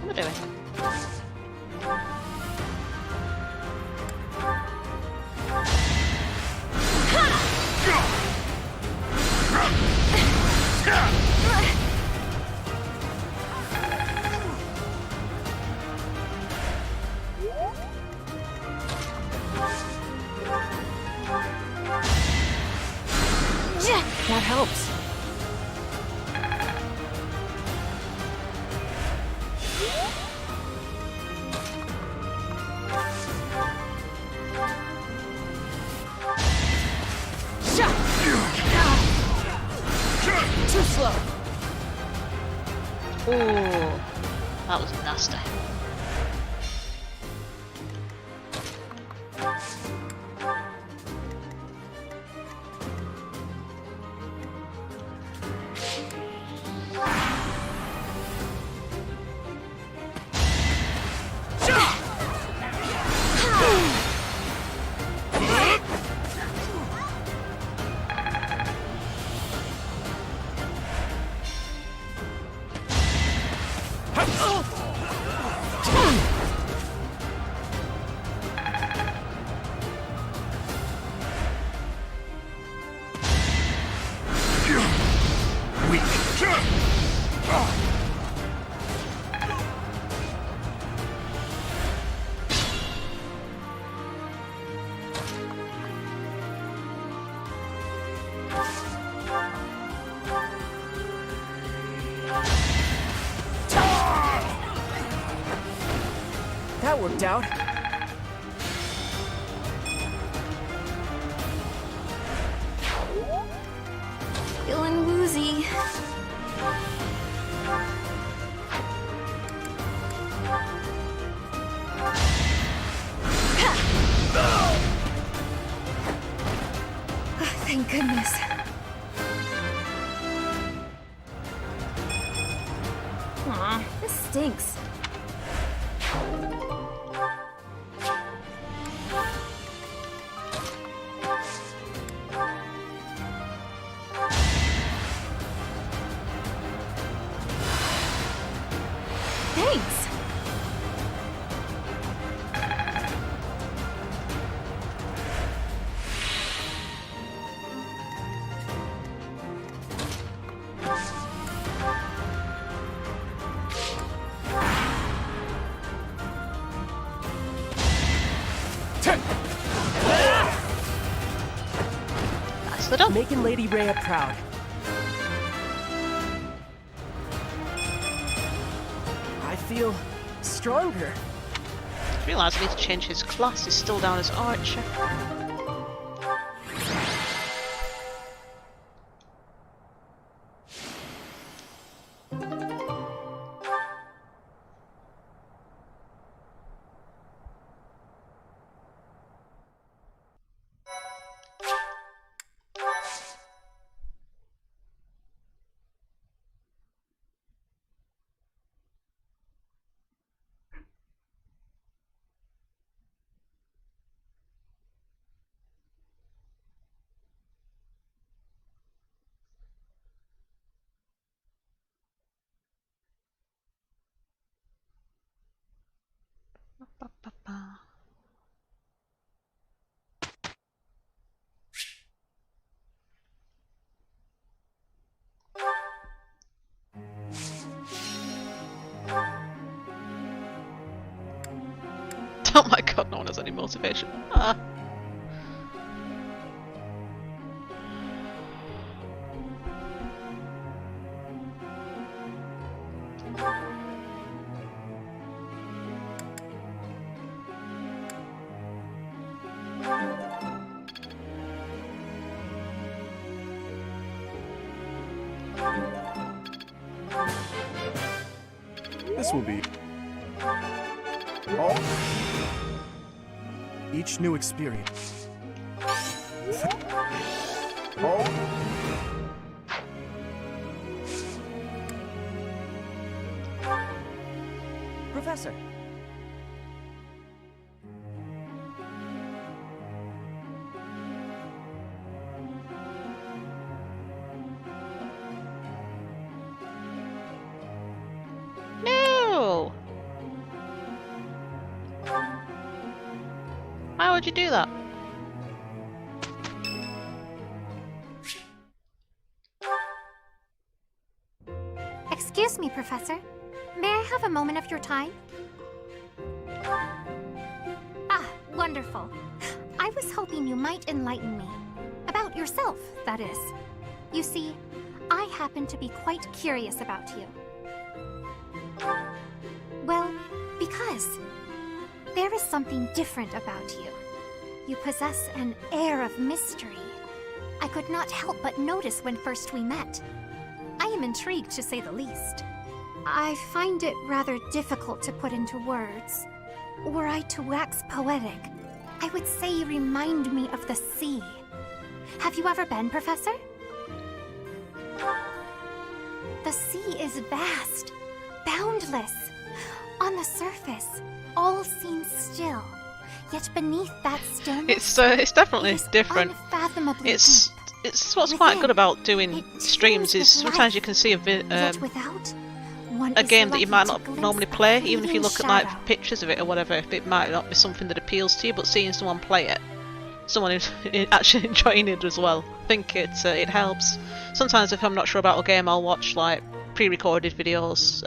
What am I doing? That helps. Too slow. Ooh, that was nasty. That worked out. Feeling woozy. Thank goodness. Aw, this stinks. Thanks. making Lady Rhea proud. I feel stronger. I realise I need to change his class. He's still down as archer. Oh my god, no one has any motivation. Ah. This will be... Oh. Each new experience. Oh. Professor. No! Why would you do that? Excuse me, Professor. May I have a moment of your time? Ah, wonderful. I was hoping you might enlighten me. About yourself, that is. You see, I happen to be quite curious about you. Well, because there is something different about you. You possess an air of mystery. I could not help but notice when first we met. I am intrigued, to say the least. I find it rather difficult to put into words. Were I to wax poetic, I would say you remind me of the sea. Have you ever been, Professor? The sea is vast, boundless. On the surface, all seems still. Yet beneath that stillness, it's definitely different. Unfathomably It's what's quite good about doing streams is sometimes you can see a game that you might not normally play, even if you look at like pictures of it or whatever. It might not be something that appeals to you, but seeing someone play it, someone who's actually enjoying it as well, I think it helps. Sometimes if I'm not sure about a game, I'll watch like pre-recorded videos.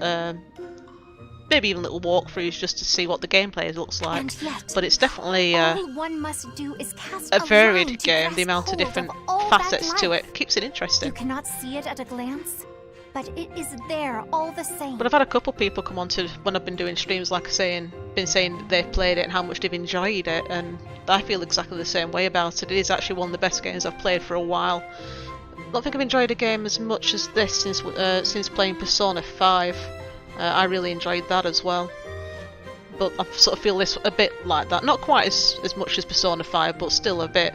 Maybe even little walkthroughs just to see what the gameplay looks like. But it's definitely all one must do is cast a varied line to game. The grasp amount of hold different all facets that to life. it keeps it interesting. You cannot see it at a glance, but it is there all the same. But I've had a couple people come on to when I've been doing streams, like been saying that they've played it and how much they've enjoyed it, and I feel exactly the same way about it. It is actually one of the best games I've played for a while. I don't think I've enjoyed a game as much as this since playing Persona 5. I really enjoyed that as well. But I sort of feel this a bit like that. Not quite as much as Persona 5, but still a bit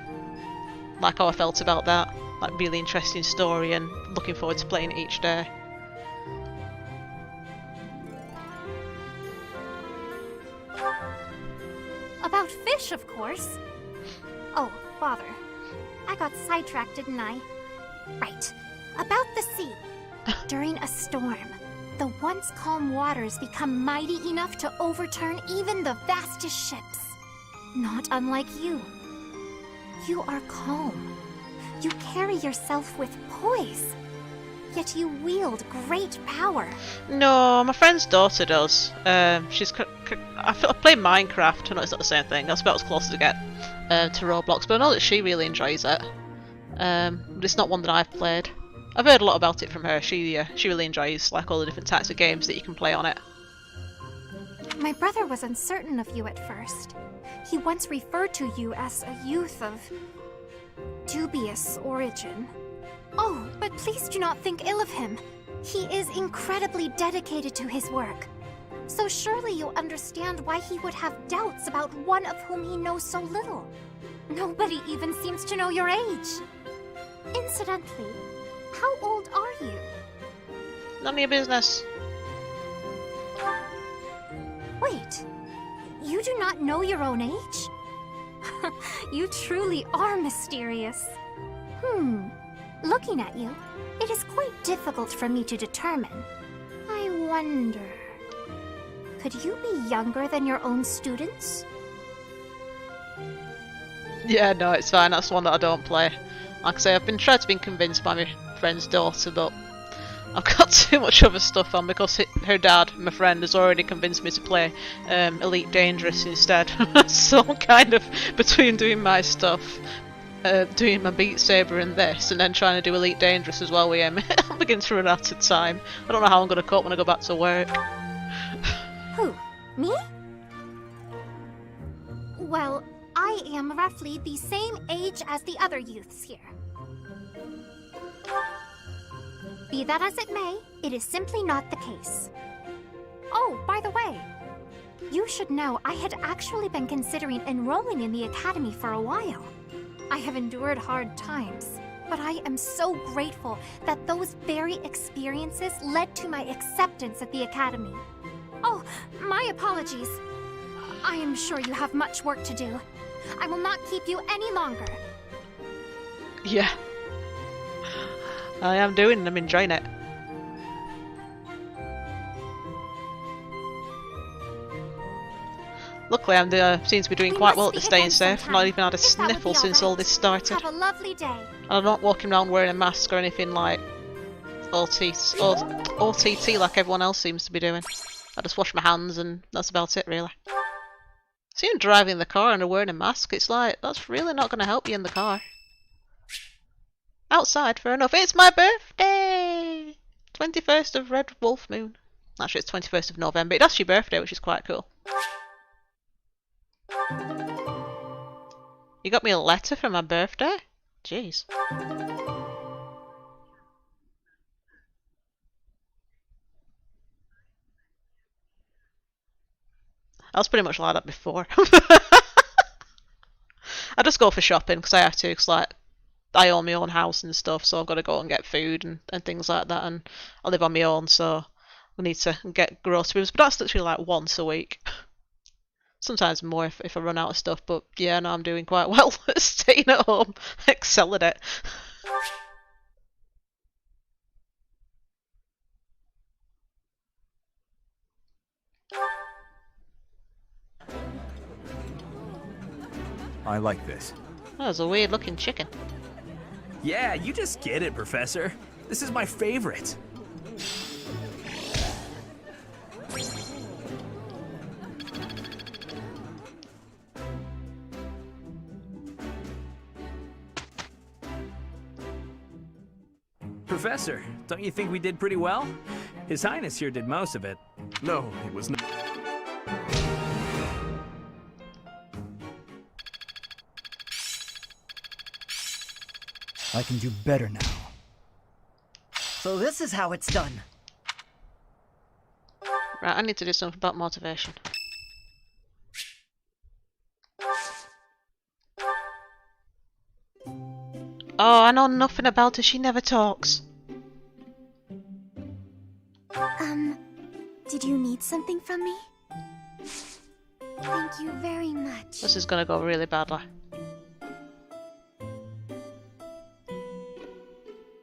like how I felt about that. Like really interesting story and looking forward to playing it each day. About fish, of course. Oh, bother. I got sidetracked, didn't I? Right. About the sea. During a storm, the once calm waters become mighty enough to overturn even the vastest ships. Not unlike you. You are calm. You carry yourself with poise. Yet you wield great power. No, my friend's daughter does. I play Minecraft. I know it's not the same thing. That's about as close as I get to Roblox, but I know that she really enjoys it. But it's not one that I've played. I've heard a lot about it from her. She really enjoys like all the different types of games that you can play on it. My brother was uncertain of you at first. He once referred to you as a youth of dubious origin. Oh, but please do not think ill of him. He is incredibly dedicated to his work. So surely you'll understand why he would have doubts about one of whom he knows so little. Nobody even seems to know your age. Incidentally, how old are you? None of your business. Wait, you do not know your own age? You truly are mysterious. Looking at you, it is quite difficult for me to determine. I wonder... Could you be younger than your own students? Yeah, no, it's fine. That's the one that I don't play. Like I say, I've been trying to be convinced by my friend's daughter, but I've got too much other stuff on because her dad, my friend, has already convinced me to play Elite Dangerous instead. So I'm kind of between doing my stuff, doing my Beat Saber and this, and then trying to do Elite Dangerous as well with him. I'm beginning to run out of time. I don't know how I'm going to cope when I go back to work. Who? Me? Well, I am roughly the same age as the other youths here. Be that as it may, it is simply not the case. Oh, by the way, you should know I had actually been considering enrolling in the academy for a while. I have endured hard times, but I am so grateful that those very experiences led to my acceptance at the academy. Oh, my apologies. I am sure you have much work to do. I will not keep you any longer. Yeah. I am doing and I'm enjoying it. Luckily, I seem to be doing quite well at staying safe. I've not even had a sniffle since all this started. Have a lovely day. I'm not walking around wearing a mask or anything like OTT like everyone else seems to be doing. I just wash my hands and that's about it, really. See him driving the car and wearing a mask, it's like, that's really not going to help you in the car. Outside, fair enough. It's my birthday! 21st of Red Wolf Moon. Actually, it's 21st of November. That's your birthday, which is quite cool. You got me a letter for my birthday? Jeez. I was pretty much like that before. I just go for shopping because I have to, because like, I own my own house and stuff, so I've got to go and get food and things like that, and I live on my own, so we need to get groceries, but that's literally like once a week. Sometimes more if I run out of stuff, but yeah, no, I'm doing quite well staying at home, excel at it. I like this. That was a weird looking chicken. Yeah, you just get it, Professor. This is my favorite. Professor, don't you think we did pretty well? His Highness here did most of it. No, it was not. I can do better now. So this is how it's done. Right, I need to do something about motivation. Oh, I know nothing about her. She never talks. Did you need something from me? Thank you very much. This is gonna go really badly.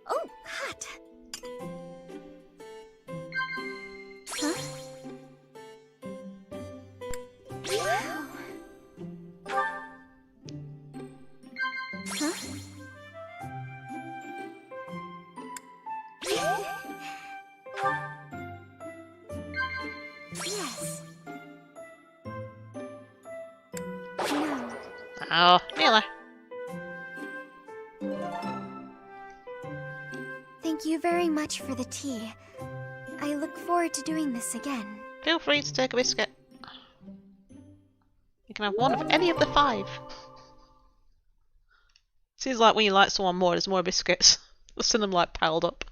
Oh, hot. Huh? Wow. Huh? Yes. No. Oh, really? Thank you very much for the tea. I look forward to doing this again. Feel free to take a biscuit. You can have one of any of the 5. Seems like when you like someone more, there's more biscuits. I've seen them like piled up.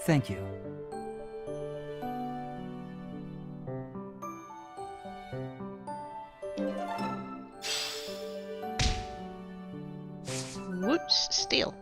Thank you. Whoops, steal.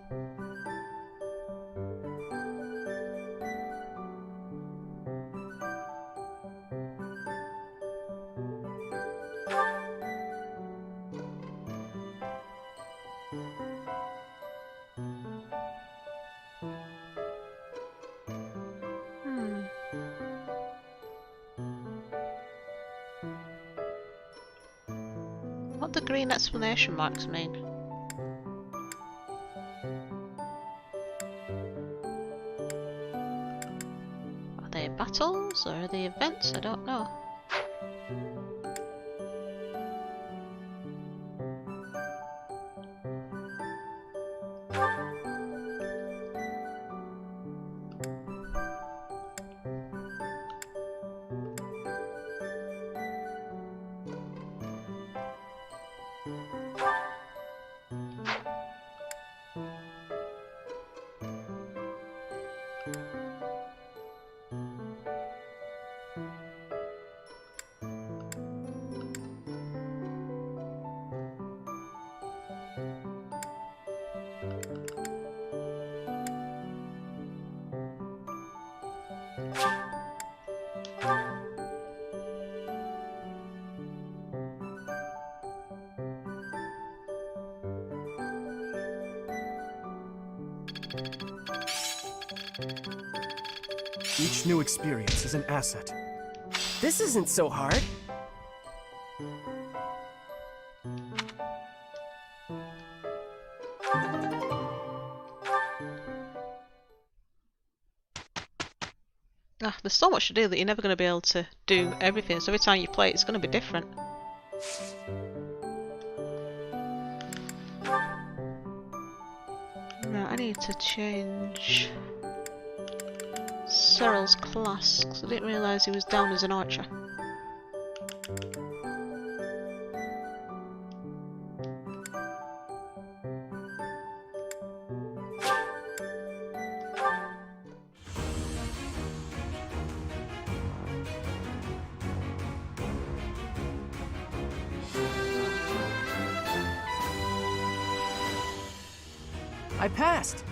What do green exclamation marks mean? Are they battles or are they events? I don't know. Each new experience is an asset. This isn't so hard. There's so much to do that you're never going to be able to do everything, so every time you play it's going to be different. Right, I need to change Cyril's class, because I didn't realise he was down as an archer. I passed.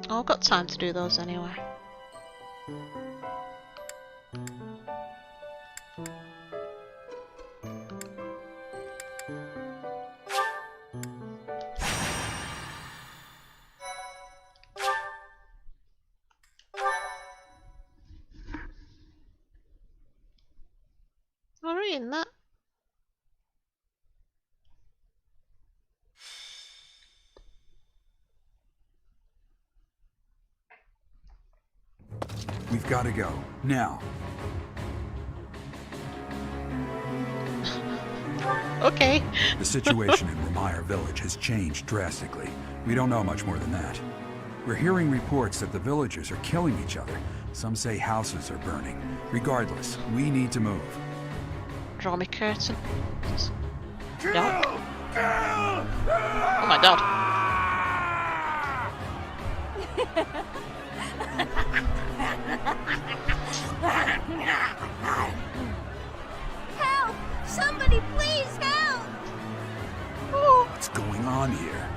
Oh, I've got time to do those anyway. Am I reading that? We've got to go. Now. Okay. The situation in Remire Village has changed drastically. We don't know much more than that. We're hearing reports that the villagers are killing each other. Some say houses are burning. Regardless, we need to move. Draw me curtain. No. Oh my god. Help! Somebody please help! What's going on here?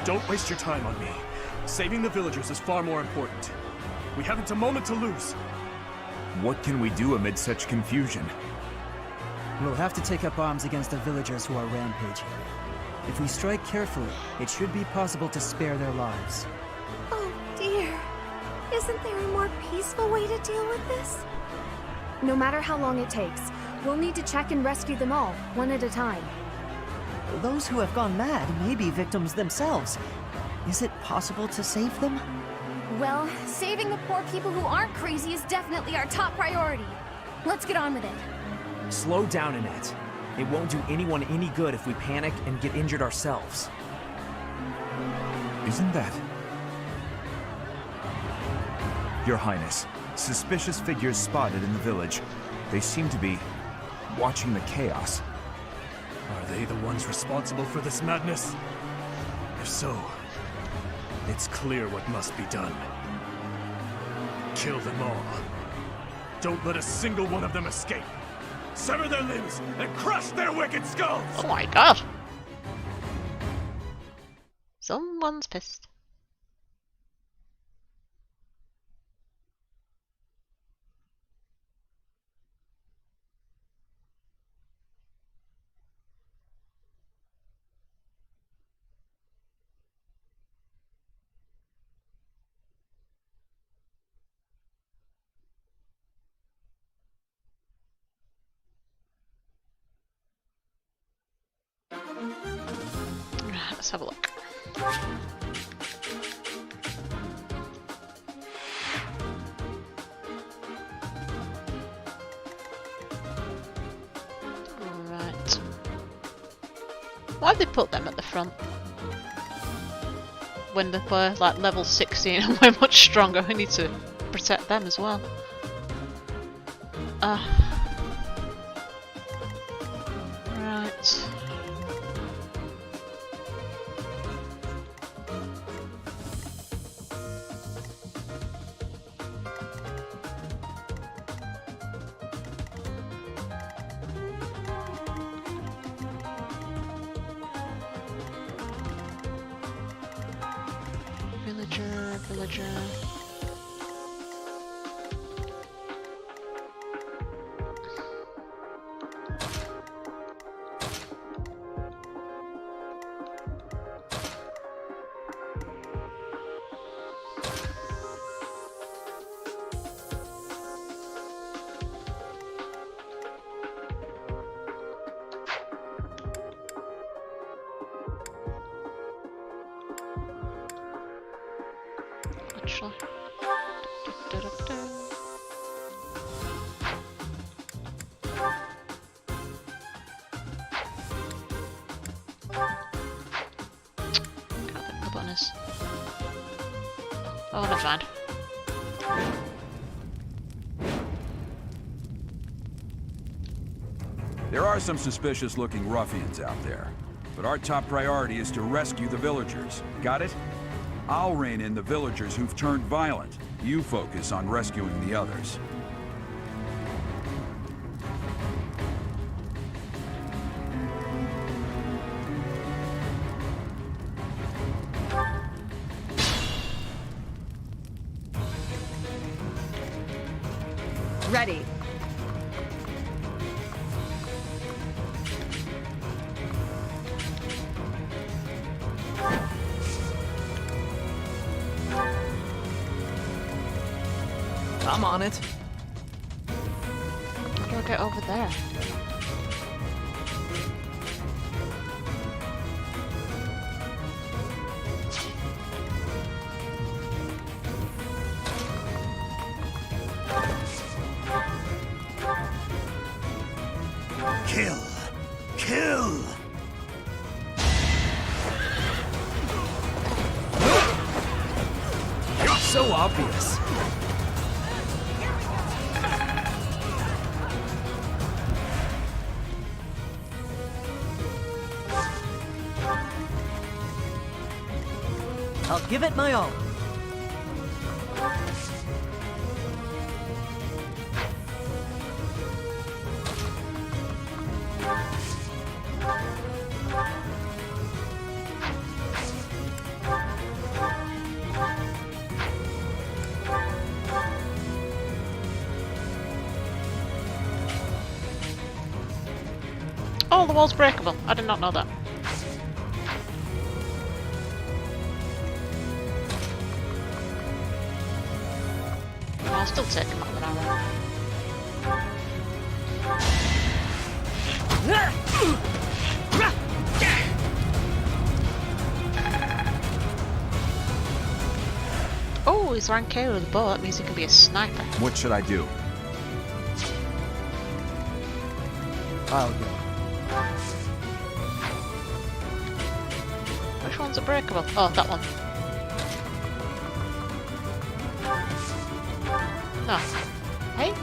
Don't waste your time on me. Saving the villagers is far more important. We haven't a moment to lose. What can we do amid such confusion? We'll have to take up arms against the villagers who are rampaging. If we strike carefully, it should be possible to spare their lives. Oh dear. Isn't there a more peaceful way to deal with this? No matter how long it takes, we'll need to check and rescue them all, one at a time. Those who have gone mad may be victims themselves. Is it possible to save them? Well, saving the poor people who aren't crazy is definitely our top priority. Let's get on with it. Slow down, Annette. It won't do anyone any good if we panic and get injured ourselves. Isn't that... Your Highness, suspicious figures spotted in the village. They seem to be watching the chaos. Are they the ones responsible for this madness? If so, it's clear what must be done. Kill them all. Don't let a single one of them escape. Sever their limbs and crush their wicked skulls! Oh my god! Someone's pissed. Let's have a look. Right. Why have they put them at the front? When they're like level 16 and we're much stronger, we need to protect them as well. Right. Villager. Actually. Can't think the button is. Oh, never mind. There are some suspicious-looking ruffians out there, but our top priority is to rescue the villagers. Got it? I'll rein in the villagers who've turned violent. You focus on rescuing the others. Ready. I'm on it. I get over there? Kill! Kill! So obvious. I'll give it my all. Oh, the wall's breakable. I did not know that. I'll still take him out of an Oh, he's rank KO with a bow. That means he can be a sniper. What should I do? I'll go. Which one's a breakable? Oh, that one. No. Hey?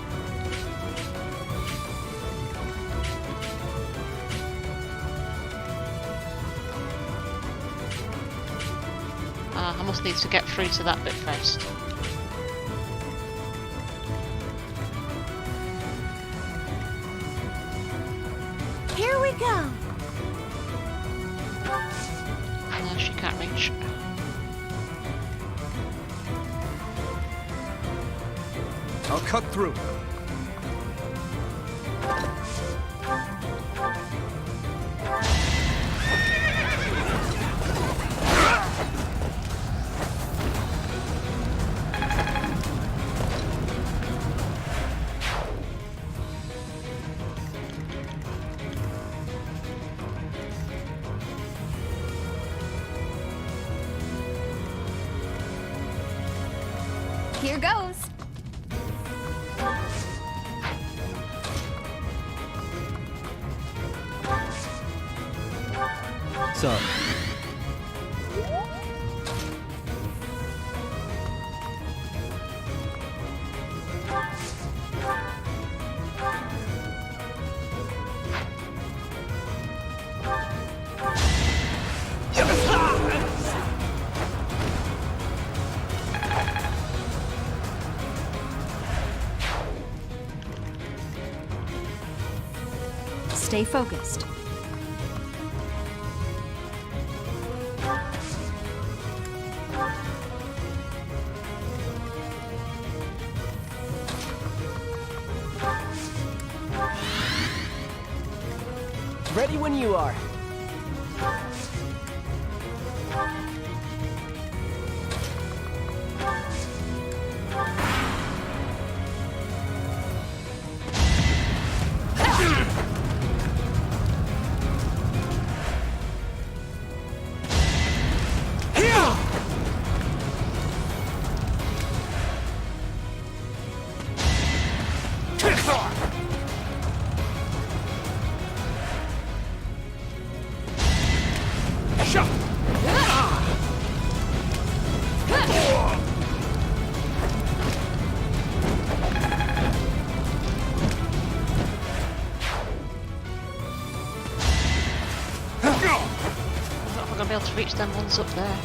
I must need to get through to that bit first. Here we go. No, she can't reach. I'll cut through. Here goes. So, Stay focused. Ready when you are. I'm gonna be able to reach them ones up there.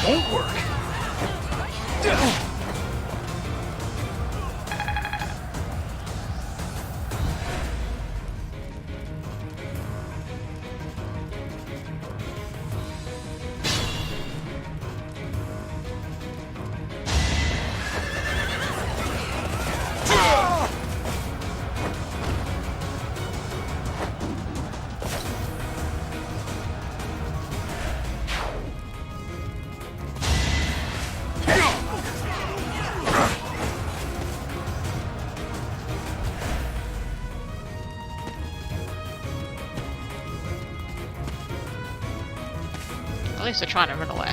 won't work. At least they're trying to run away.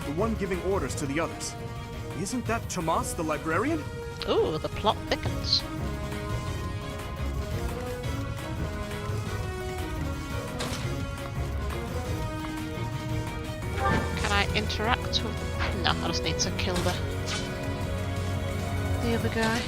The one giving orders to the others. Isn't that Tomas, the librarian? Ooh, the plot thickens. Can I interact with... No, I just need to kill the other guy.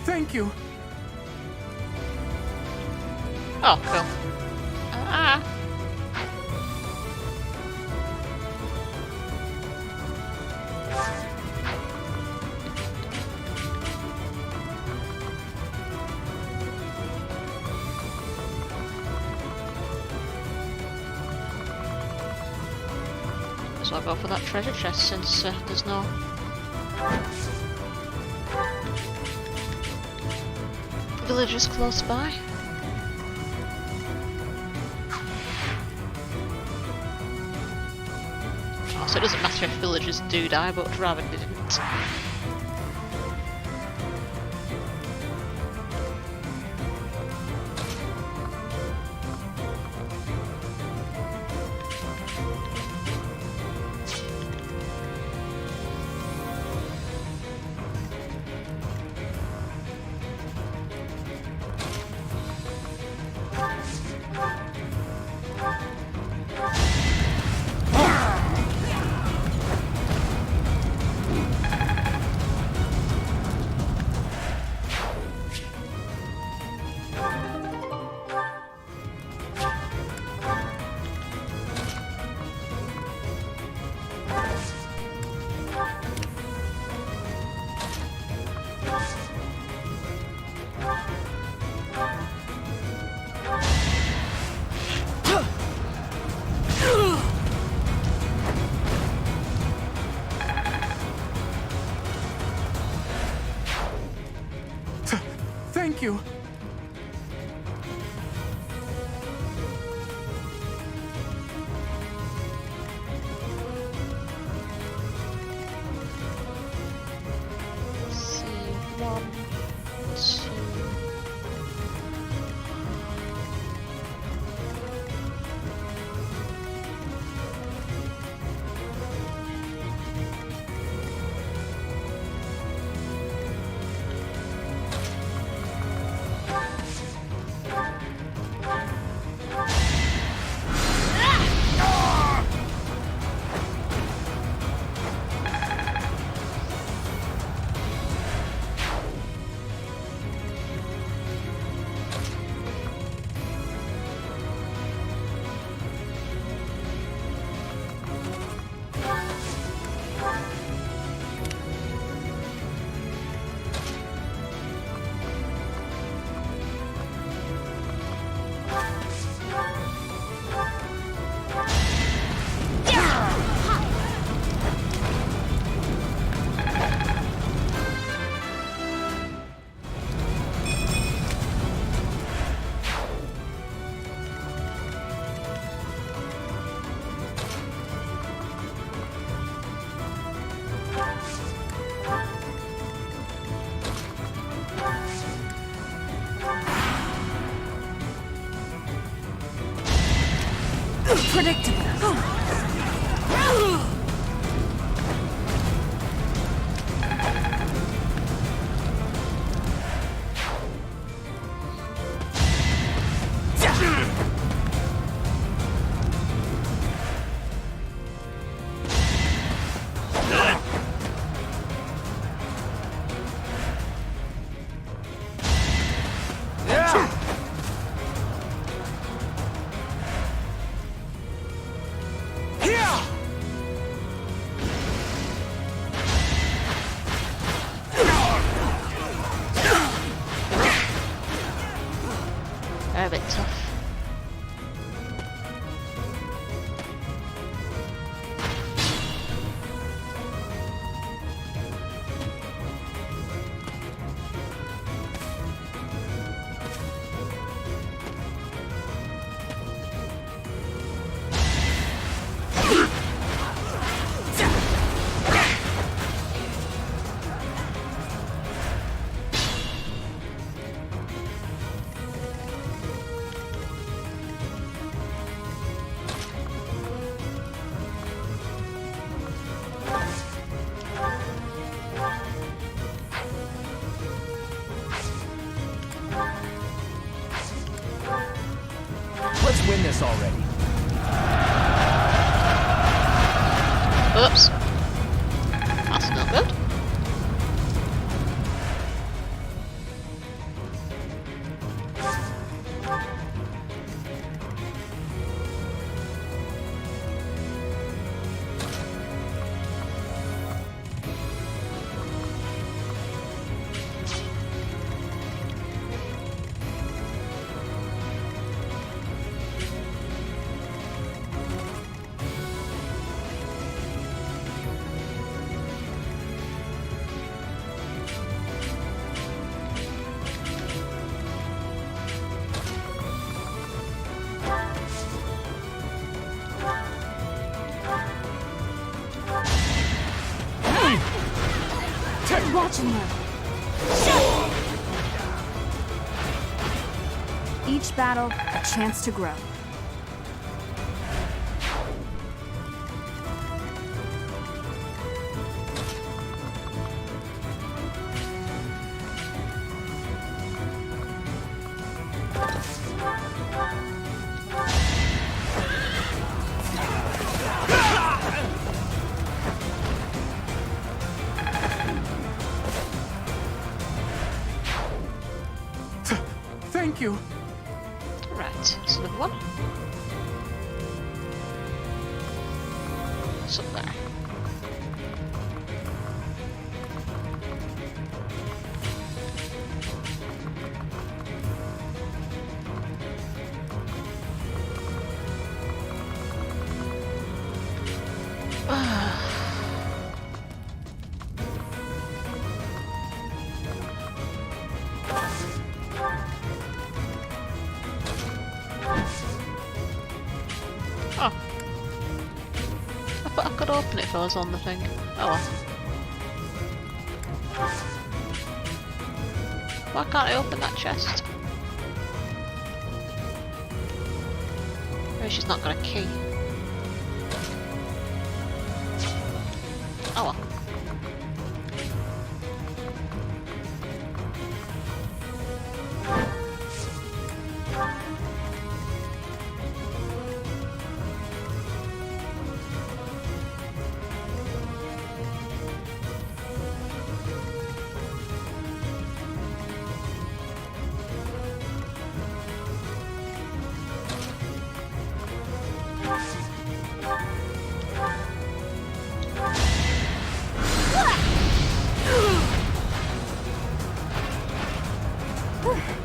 Thank you. Oh, cool. Ah. So I'll go for that treasure chest since there's no... villagers close by. Oh, so it doesn't matter if villagers do die, but I'd rather they didn't. Thank you. Predictable. They're a bit tough. Let's win this already. Oops. That's not good. Watching her. Each battle, a chance to grow. Thank you. Right, that's another one. What's up there? Oh. I thought I could open it if I was on the thing. Oh well. Why can't I open that chest? Maybe she's not got a key. Oh well.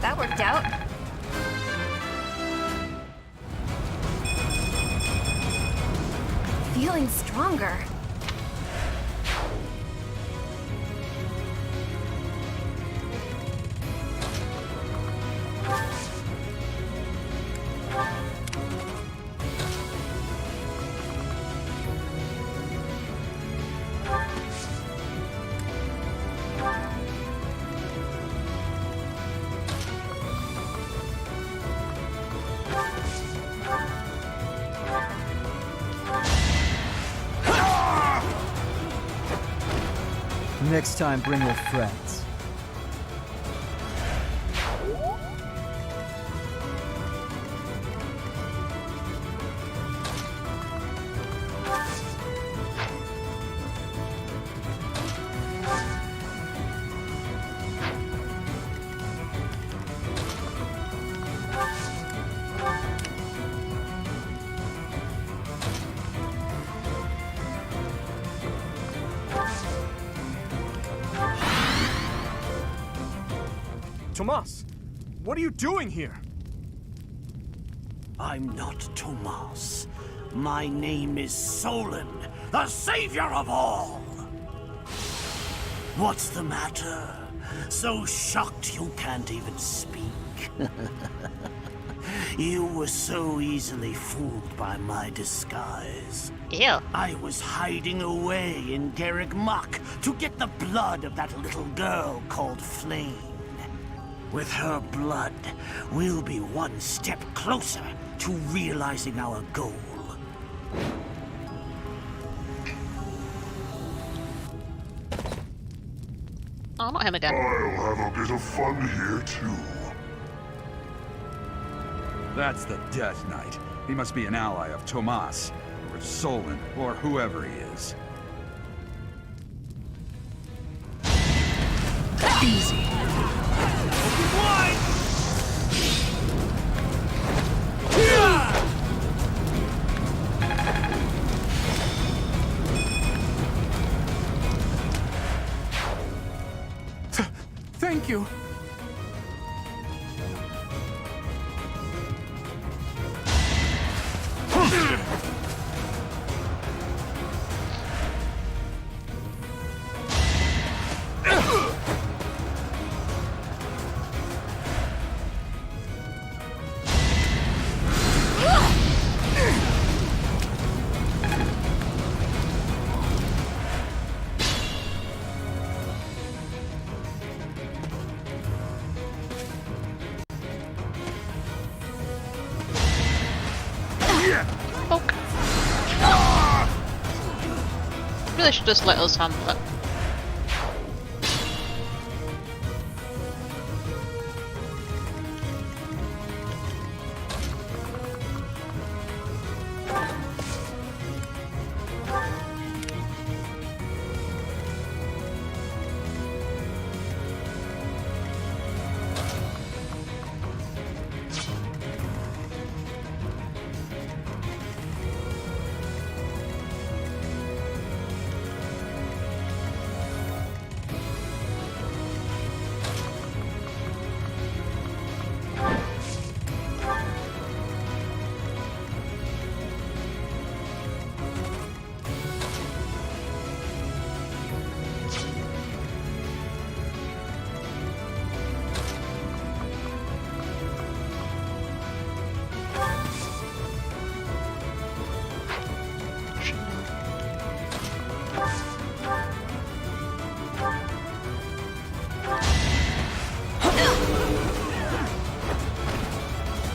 That worked out. Feeling stronger. Next time, bring your friends. Tomas, what are you doing here? I'm not Tomas. My name is Solon, the savior of all. What's the matter? So shocked you can't even speak? You were so easily fooled by my disguise. Yeah. I was hiding away in Garrick Mach to get the blood of that little girl called Flame. With her blood, we'll be one step closer to realizing our goal. Oh, not him again. I'll have a bit of fun here, too. That's the Death Knight. He must be an ally of Tomas, or Solon, or whoever he is. Easy. Open wide! Thank you. Really should just let us handle it.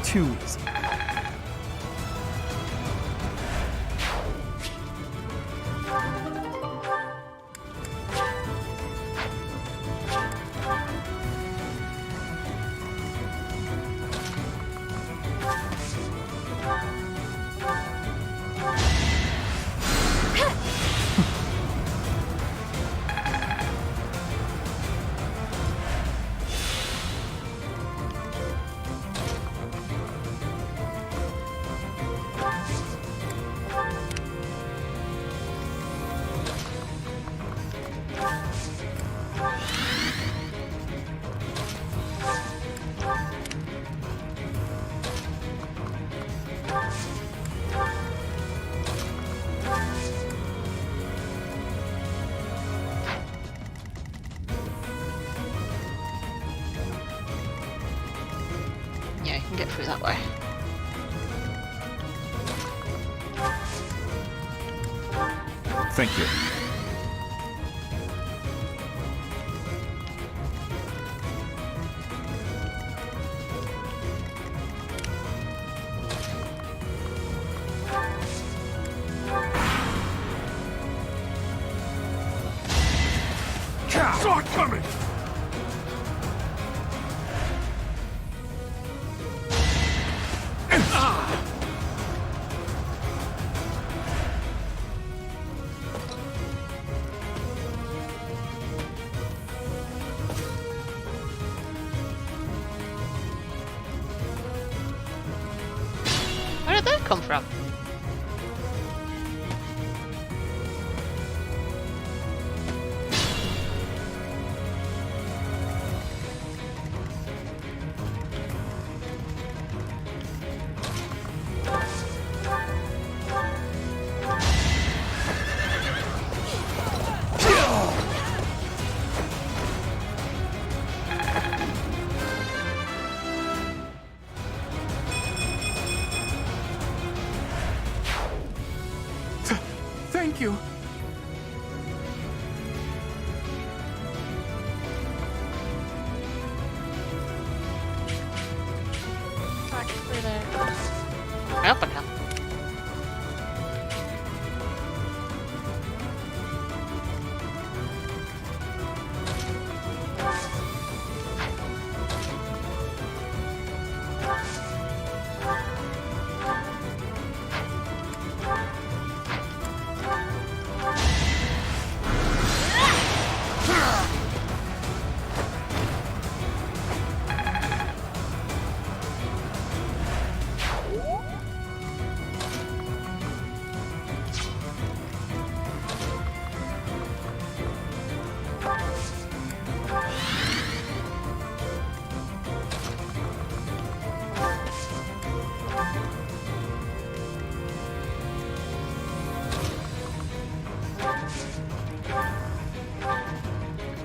Too easy. Yeah, you can get through that way. Thank you. Saw it coming! Where did that come from? Thank you. Open now.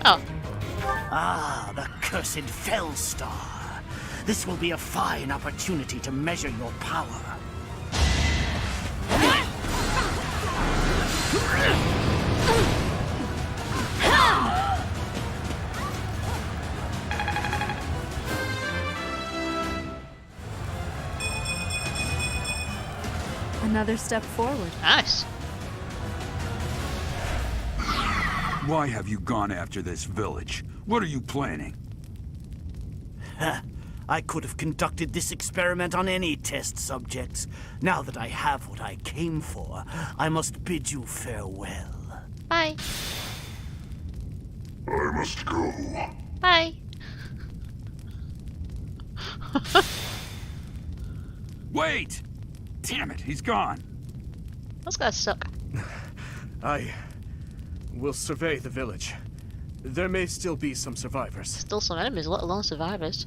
Oh. Ah, the cursed Fellstar. This will be a fine opportunity to measure your power. Another step forward. Nice. Why have you gone after this village? What are you planning? I could have conducted this experiment on any test subjects. Now that I have what I came for, I must bid you farewell. Bye. I must go. Bye. Wait! Damn it, he's gone. Those guys suck. I will survey the village. There may still be some survivors. Still some enemies, let alone survivors.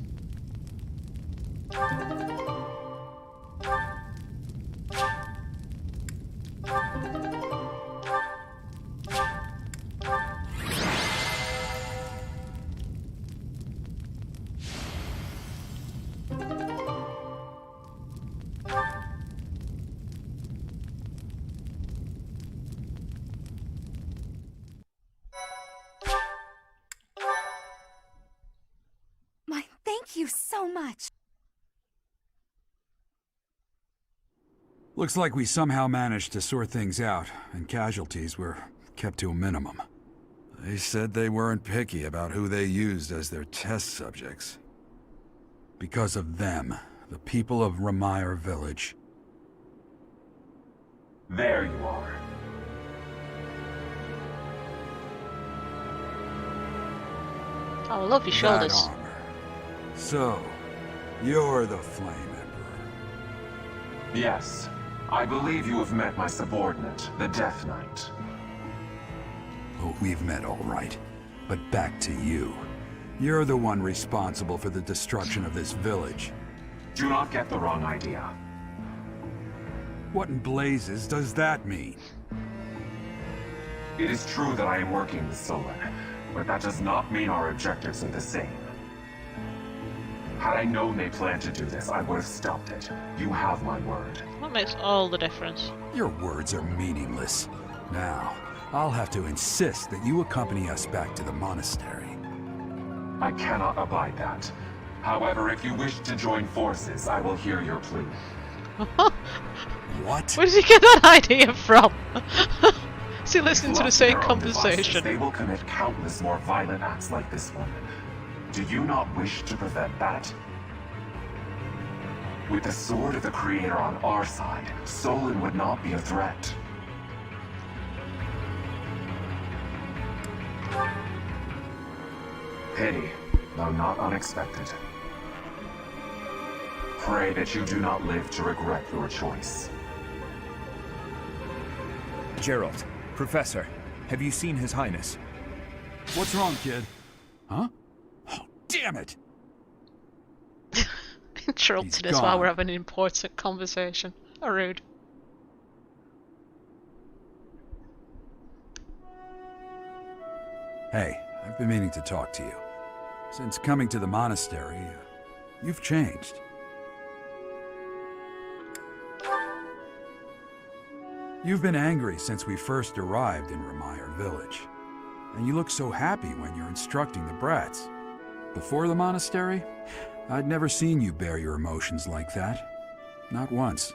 Thank you so much. Looks like we somehow managed to sort things out, and casualties were kept to a minimum. They said they weren't picky about who they used as their test subjects. Because of them, the people of Remire Village. There you are. Oh, I love your shoulders. That armor. So, you're the Flame Emperor. Yes. I believe you have met my subordinate, the Death Knight. Oh, we've met all right. But back to you. You're the one responsible for the destruction of this village. Do not get the wrong idea. What in blazes does that mean? It is true that I am working with Solon, but that does not mean our objectives are the same. Had I known they planned to do this, I would have stopped it. You have my word. That makes all the difference. Your words are meaningless. Now, I'll have to insist that you accompany us back to the monastery. I cannot abide that. However, if you wish to join forces, I will hear your plea. What? Where did he get that idea from? Is he listening to the same conversation? They will commit countless more violent acts like this one. Do you not wish to prevent that? With the sword of the Creator on our side, Solon would not be a threat. Pity, though not unexpected. Pray that you do not live to regret your choice. Gerald, Professor, have you seen His Highness? What's wrong, kid? Huh? Oh, damn it! Interrupted us while we're having an important conversation. How rude. Hey, I've been meaning to talk to you. Since coming to the monastery, you've changed. You've been angry since we first arrived in Remire Village. And you look so happy when you're instructing the brats. Before the monastery, I'd never seen you bear your emotions like that. Not once.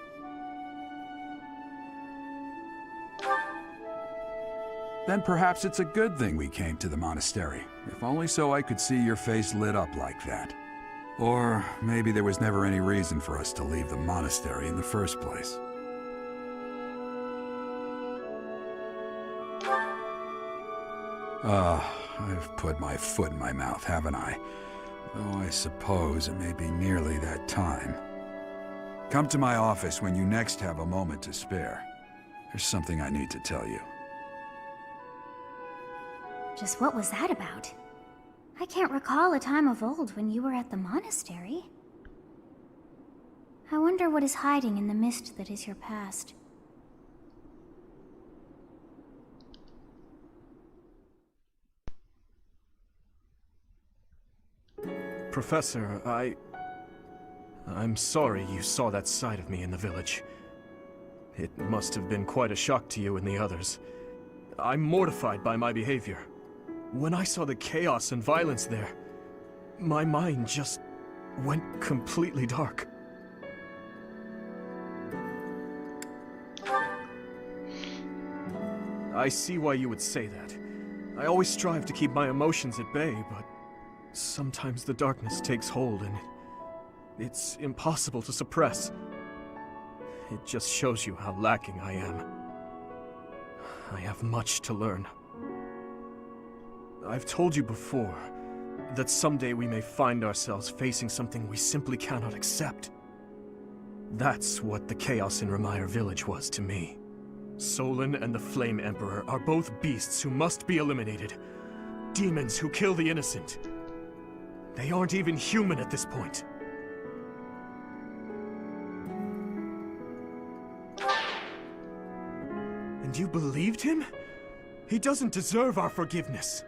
Then perhaps it's a good thing we came to the monastery, if only so I could see your face lit up like that. Or maybe there was never any reason for us to leave the monastery in the first place. I've put my foot in my mouth, haven't I? Though I suppose it may be nearly that time. Come to my office when you next have a moment to spare. There's something I need to tell you. Just what was that about? I can't recall a time of old when you were at the monastery. I wonder what is hiding in the mist that is your past. Professor, I'm sorry you saw that side of me in the village. It must have been quite a shock to you and the others. I'm mortified by my behavior. When I saw the chaos and violence there, my mind just went completely dark. I see why you would say that. I always strive to keep my emotions at bay, but sometimes the darkness takes hold and it's impossible to suppress. It just shows you how lacking I am. I have much to learn. I've told you before that someday we may find ourselves facing something we simply cannot accept. That's what the chaos in Remire Village was to me. Solon and the Flame Emperor are both beasts who must be eliminated. Demons who kill the innocent. They aren't even human at this point. And you believed him? He doesn't deserve our forgiveness.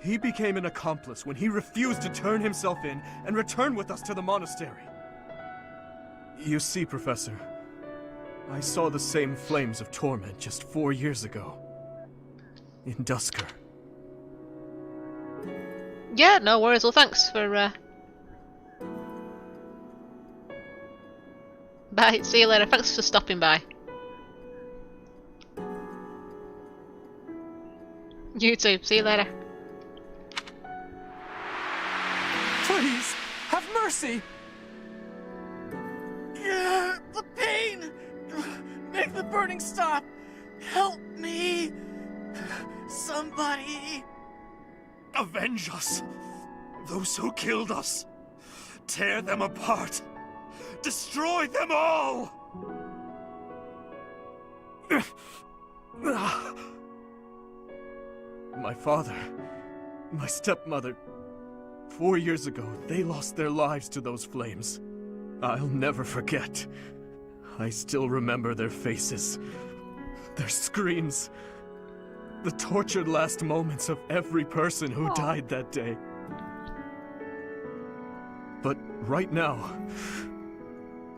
He became an accomplice when he refused to turn himself in and return with us to the monastery. You see, Professor, I saw the same flames of torment just 4 years ago. In Dusker. Yeah, no worries. Well, thanks for... Bye. See you later. Thanks for stopping by. You too. See you later. Please, have mercy! The pain! Make the burning stop! Help me! Somebody! Avenge us! Those who killed us! Tear them apart! Destroy them all! My father, my stepmother, 4 years ago, they lost their lives to those flames. I'll never forget. I still remember their faces, their screams, the tortured last moments of every person who died that day. But right now,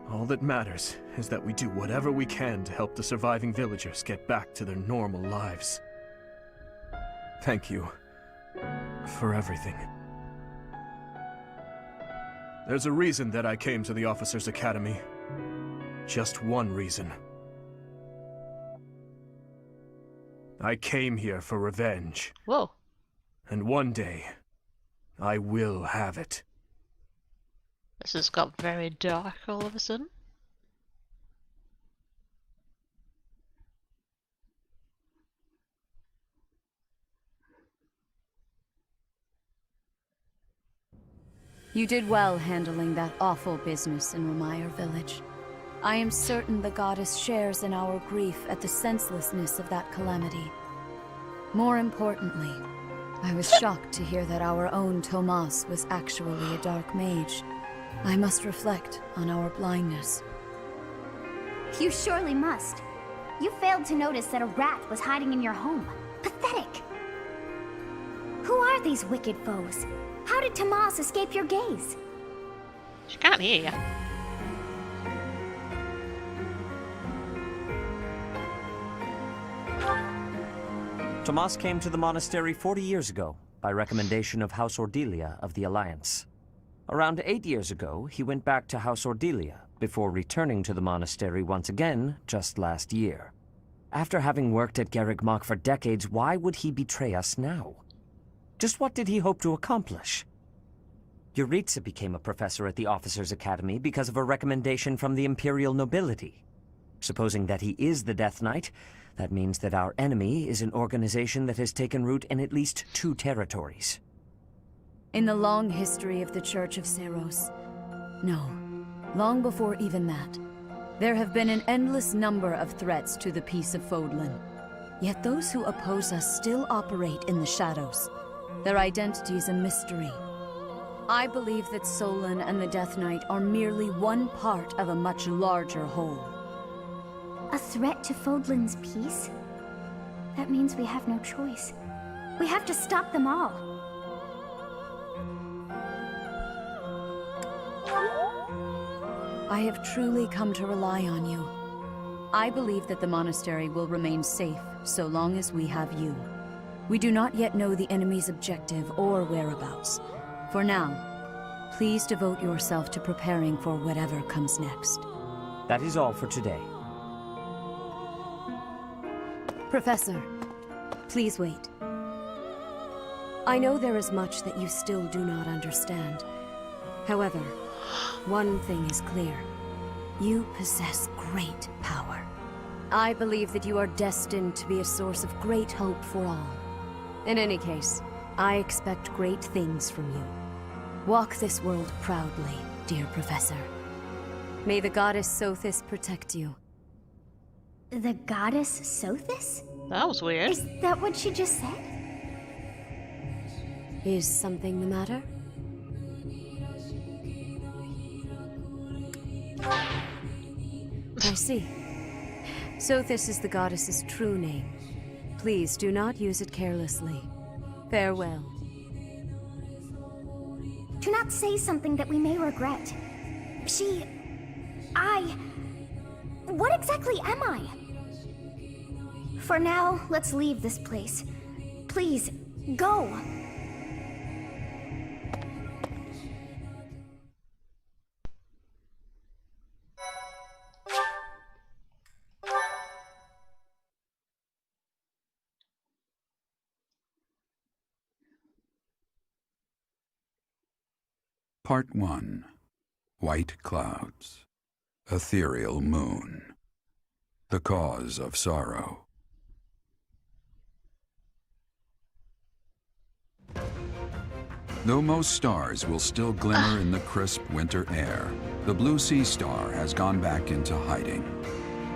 all that matters is that we do whatever we can to help the surviving villagers get back to their normal lives. Thank you for everything. There's a reason that I came to the Officers' Academy. Just one reason. I came here for revenge. Whoa. And one day, I will have it. This has got very dark all of a sudden. You did well handling that awful business in Remire Village. I am certain the goddess shares in our grief at the senselessness of that calamity. More importantly, I was shocked to hear that our own Tomas was actually a dark mage. I must reflect on our blindness. You surely must. You failed to notice that a rat was hiding in your home. Pathetic! Who are these wicked foes? How did Tomas escape your gaze? She can't hear you. Tomas came to the monastery 40 years ago, by recommendation of House Ordelia of the Alliance. Around 8 years ago, he went back to House Ordelia, before returning to the monastery once again just last year. After having worked at Garreg Mach for decades, why would he betray us now? Just what did he hope to accomplish? Yuritsa became a professor at the Officers' Academy because of a recommendation from the Imperial nobility. Supposing that he is the Death Knight, that means that our enemy is an organization that has taken root in at least 2 territories. In the long history of the Church of Seros, no, long before even that, there have been an endless number of threats to the peace of Fodlan. Yet those who oppose us still operate in the shadows. Their identity is a mystery. I believe that Solon and the Death Knight are merely one part of a much larger whole. A threat to Fodlan's peace? That means we have no choice. We have to stop them all. I have truly come to rely on you. I believe that the monastery will remain safe so long as we have you. We do not yet know the enemy's objective or whereabouts. For now, please devote yourself to preparing for whatever comes next. That is all for today. Professor, please wait. I know there is much that you still do not understand. However, one thing is clear. You possess great power. I believe that you are destined to be a source of great hope for all. In any case, I expect great things from you. Walk this world proudly, dear Professor. May the goddess Sothis protect you. The goddess Sothis? That was weird. Is that what she just said? Is something the matter? I see. Sothis is the goddess's true name. Please do not use it carelessly. Farewell. Do not say something that we may regret. What exactly am I? For now, let's leave this place. Please, go! Part 1. White Clouds. Ethereal Moon. The Cause of Sorrow. Though most stars will still glimmer in the crisp winter air, the blue sea star has gone back into hiding.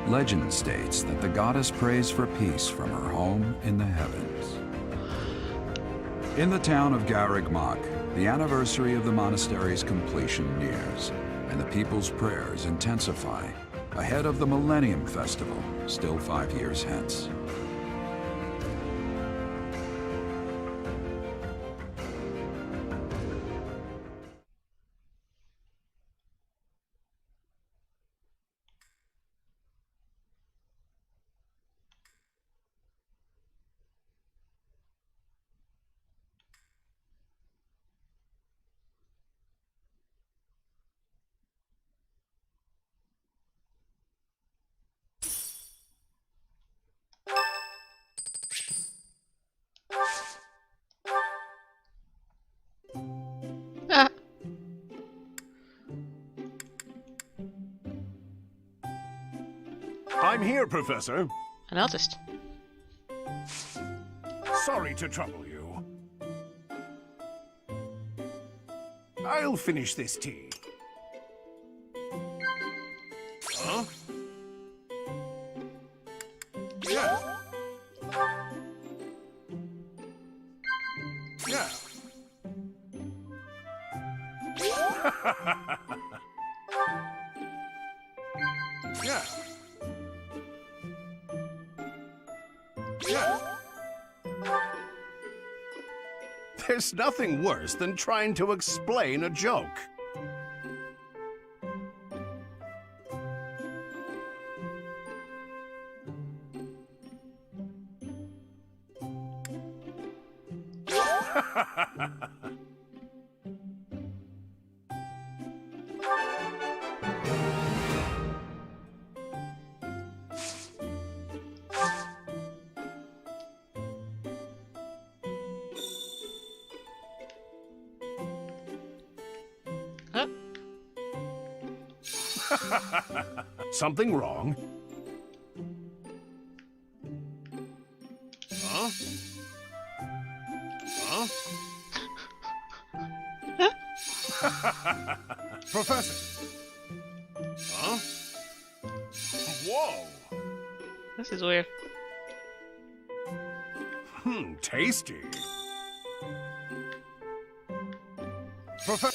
Legend states that the goddess prays for peace from her home in the heavens. In the town of Garreg Mach, the anniversary of the monastery's completion nears, and the people's prayers intensify ahead of the Millennium Festival, still 5 years hence. I'm here, Professor. I noticed. Sorry to trouble you. I'll finish this tea. Huh? Yeah. Yeah. Yeah. Yeah. There's nothing worse than trying to explain a joke. Something wrong? Huh? Huh? Professor? Huh? Whoa! This is weird. Tasty.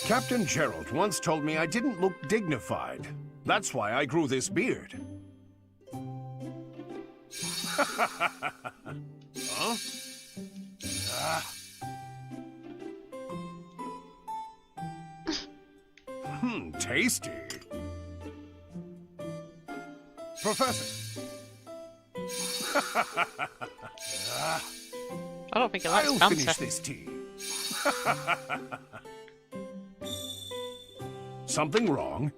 Captain Gerald once told me I didn't look dignified. That's why I grew this beard. Huh? Tasty. Professor. I don't think it likes I'll fancy. finish this tea. Something wrong?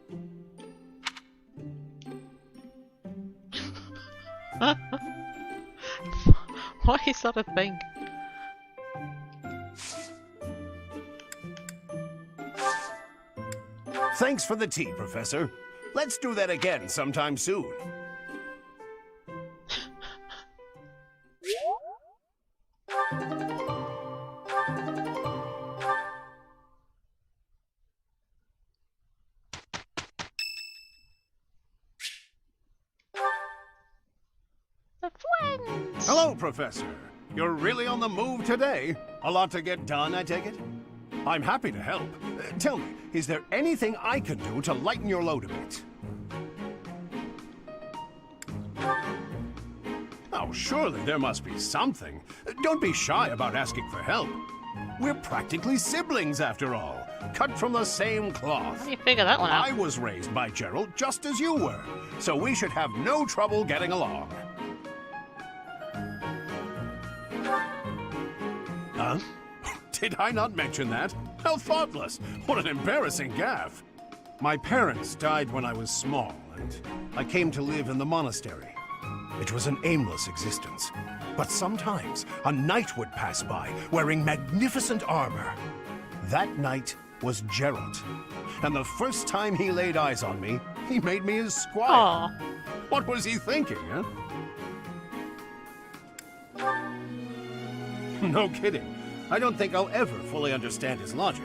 Why is that a thing? Thanks for the tea, Professor. Let's do that again sometime soon. Hello, Professor. You're really on the move today. A lot to get done, I take it? I'm happy to help. Tell me, is there anything I can do to lighten your load a bit? Oh, surely there must be something. Don't be shy about asking for help. We're practically siblings, after all. Cut from the same cloth. How do you figure that one out? I was raised by Gerald just as you were, so we should have no trouble getting along. Huh? Did I not mention that? How thoughtless! What an embarrassing gaffe! My parents died when I was small, and I came to live in the monastery. It was an aimless existence. But sometimes a knight would pass by, wearing magnificent armor. That knight was Gerald. And the first time he laid eyes on me, he made me his squire. Aww. What was he thinking, huh? No kidding. I don't think I'll ever fully understand his logic.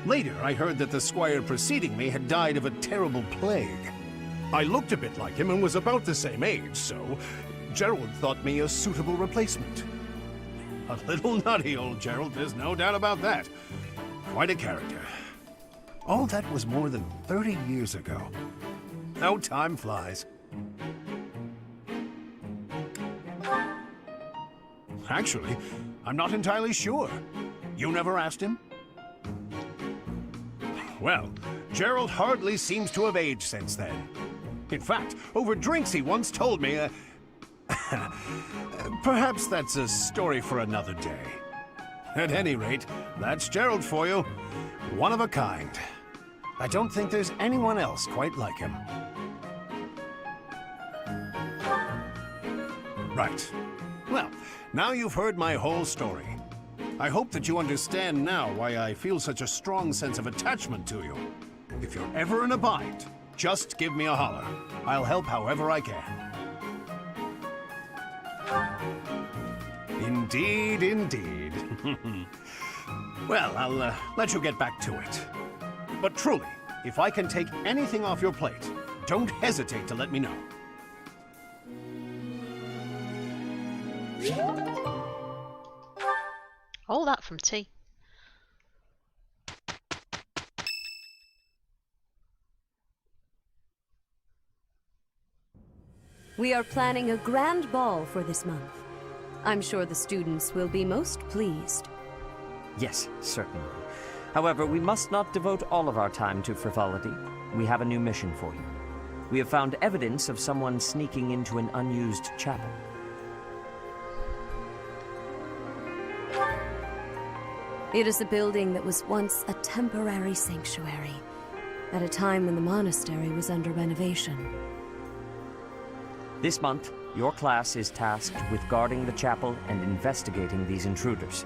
Later, I heard that the squire preceding me had died of a terrible plague. I looked a bit like him and was about the same age, so Gerald thought me a suitable replacement. A little nutty, old Gerald, there's no doubt about that. Quite a character. All that was more than 30 years ago. How time flies. Actually, I'm not entirely sure. You never asked him? Well, Gerald hardly seems to have aged since then. In fact, over drinks he once told me, perhaps that's a story for another day. At any rate, that's Gerald for you. One of a kind. I don't think there's anyone else quite like him. Right. Well, now you've heard my whole story. I hope that you understand now why I feel such a strong sense of attachment to you. If you're ever in a bind, just give me a holler. I'll help however I can. Indeed, indeed. Well, I'll let you get back to it. But truly, if I can take anything off your plate, don't hesitate to let me know. All that from tea. We are planning a grand ball for this month. I'm sure the students will be most pleased. Yes, certainly. However, we must not devote all of our time to frivolity. We have a new mission for you. We have found evidence of someone sneaking into an unused chapel. It is a building that was once a temporary sanctuary, at a time when the monastery was under renovation. This month, your class is tasked with guarding the chapel and investigating these intruders.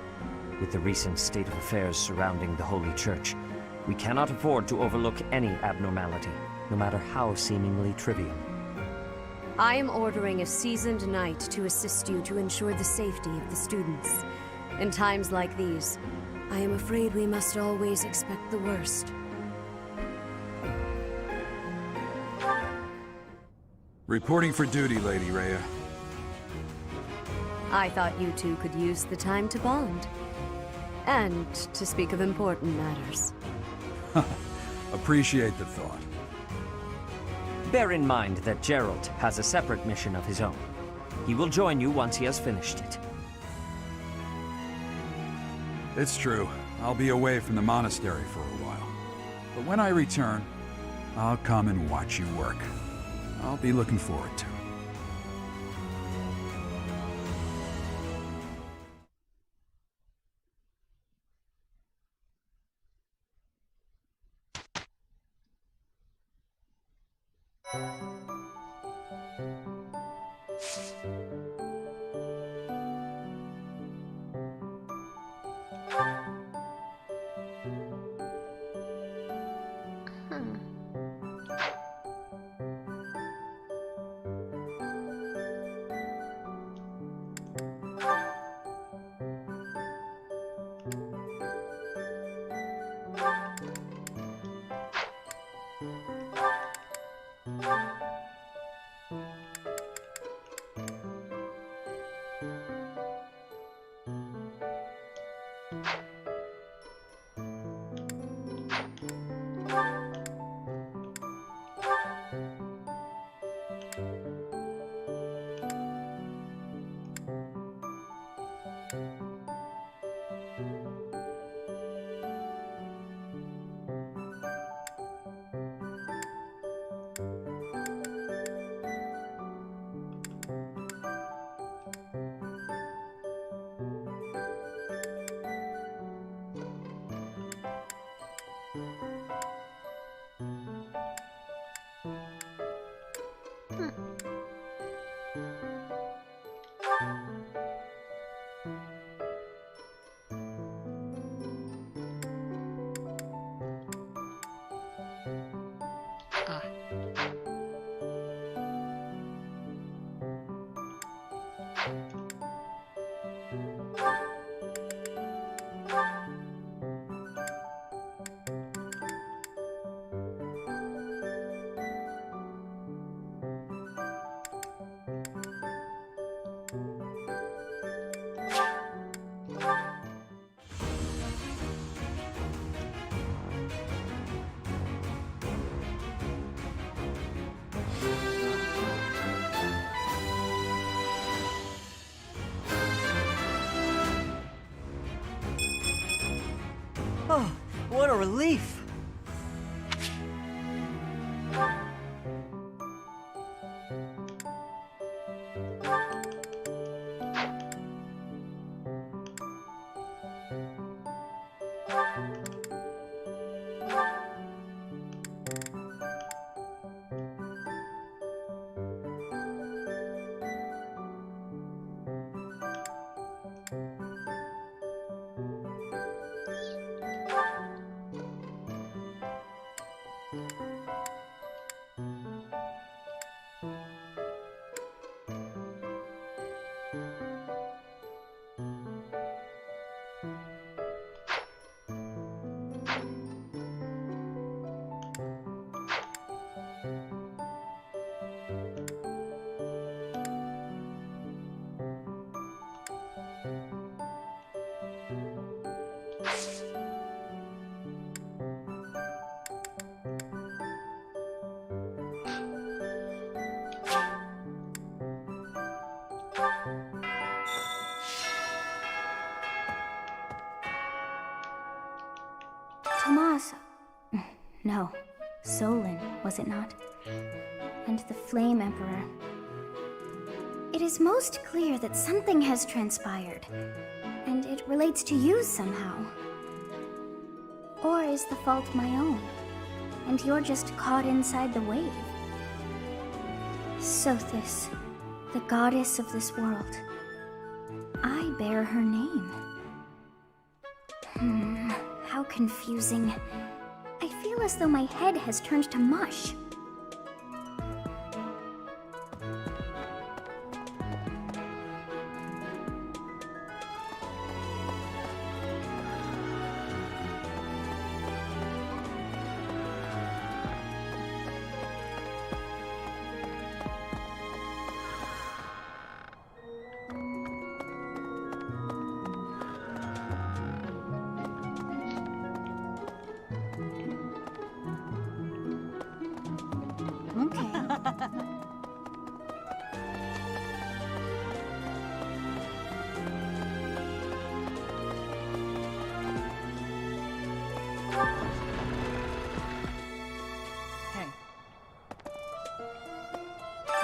With the recent state of affairs surrounding the Holy Church, we cannot afford to overlook any abnormality, no matter how seemingly trivial. I am ordering a seasoned knight to assist you to ensure the safety of the students. In times like these, I am afraid we must always expect the worst. Reporting for duty, Lady Rhea. I thought you two could use the time to bond. And to speak of important matters. Appreciate the thought. Bear in mind that Gerald has a separate mission of his own. He will join you once he has finished it. It's true. I'll be away from the monastery for a while. But when I return, I'll come and watch you work. I'll be looking forward to it. Oh, what a relief! Tomas... No, Solon, was it not? And the Flame Emperor. It is most clear that something has transpired, and it relates to you somehow. Or is the fault my own, and you're just caught inside the wave? Sothis, the goddess of this world. I bear her name. How confusing. I feel as though my head has turned to mush.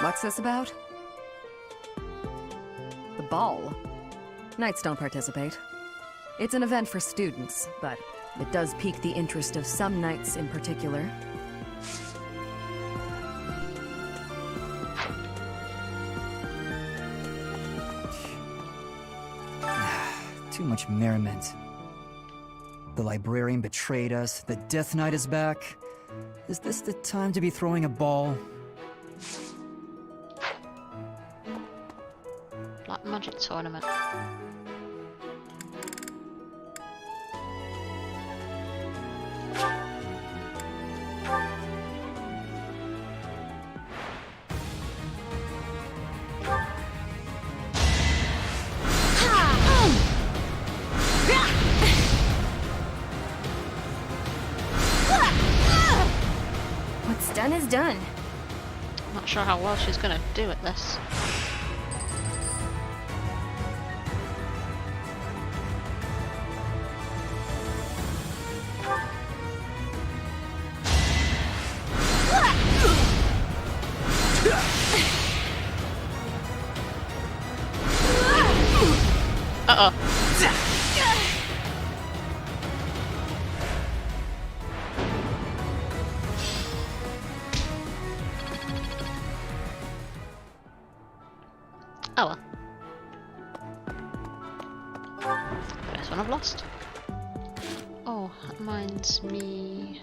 What's this about? The ball. Knights don't participate. It's an event for students, but it does pique the interest of some knights in particular. Too much merriment. The librarian betrayed us, the Death Knight is back. Is this the time to be throwing a ball? Black Magic Tournament. What's done is done. Not sure how well she's gonna do at this. Uh-oh. Oh well. First one I've lost. Oh, that reminds me.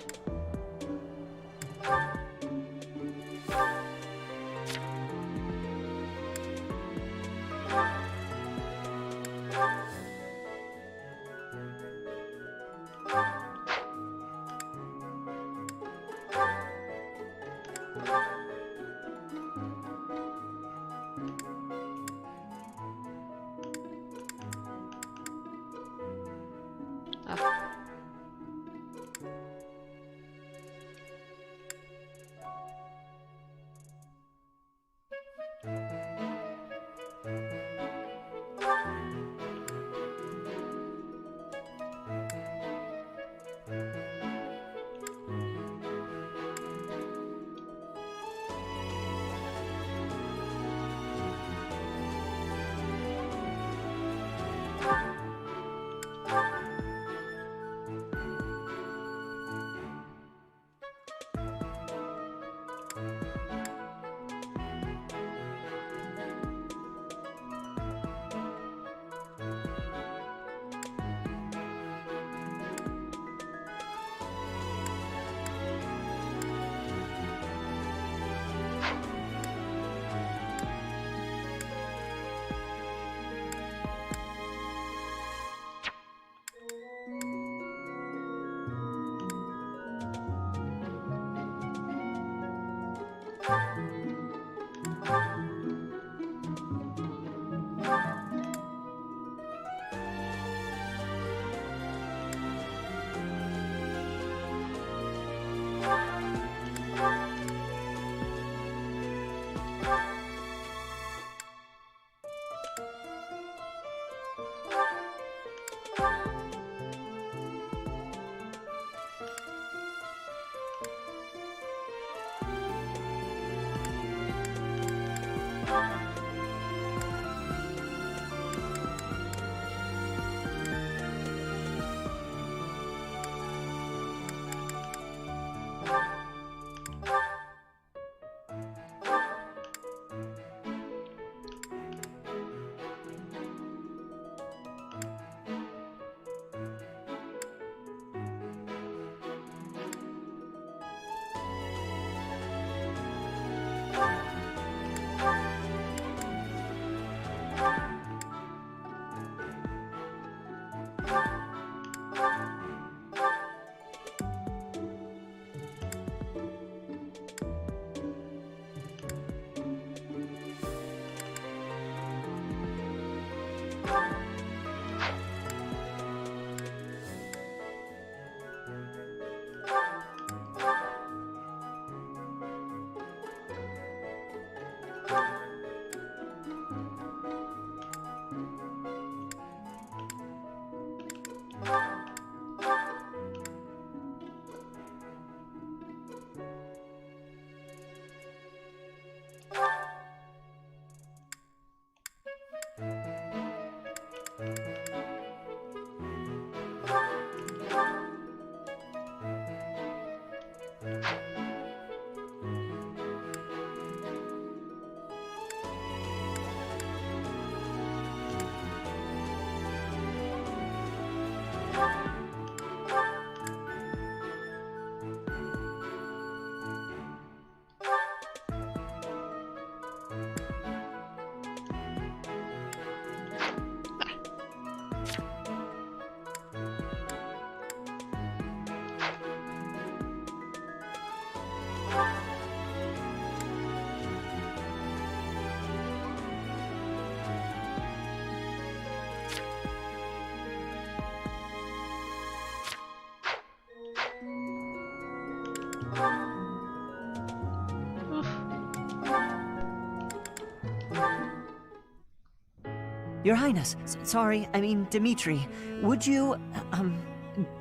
Your Highness, sorry, I mean Dimitri, would you,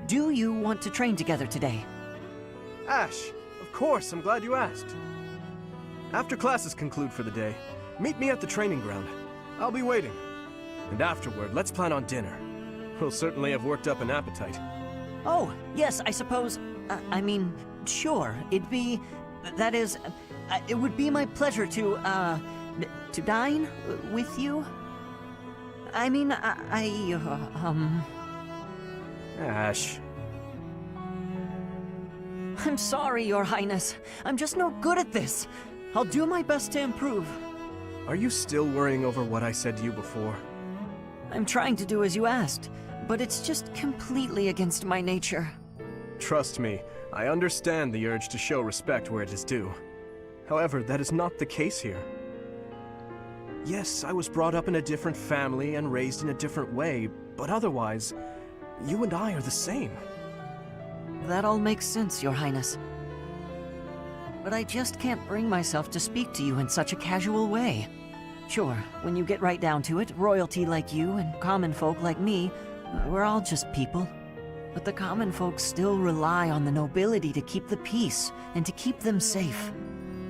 do you want to train together today? Ash, of course, I'm glad you asked. After classes conclude for the day, meet me at the training ground. I'll be waiting. And afterward, let's plan on dinner. We'll certainly have worked up an appetite. Oh, yes, I suppose, I mean, sure, that is, it would be my pleasure to dine with you. I mean, Ash. I'm sorry, Your Highness. I'm just no good at this. I'll do my best to improve. Are you still worrying over what I said to you before? I'm trying to do as you asked, but it's just completely against my nature. Trust me, I understand the urge to show respect where it is due. However, that is not the case here. Yes, I was brought up in a different family and raised in a different way, but otherwise, you and I are the same. That all makes sense, Your Highness. But I just can't bring myself to speak to you in such a casual way. Sure, when you get right down to it, royalty like you and common folk like me, we're all just people. But the common folk still rely on the nobility to keep the peace and to keep them safe.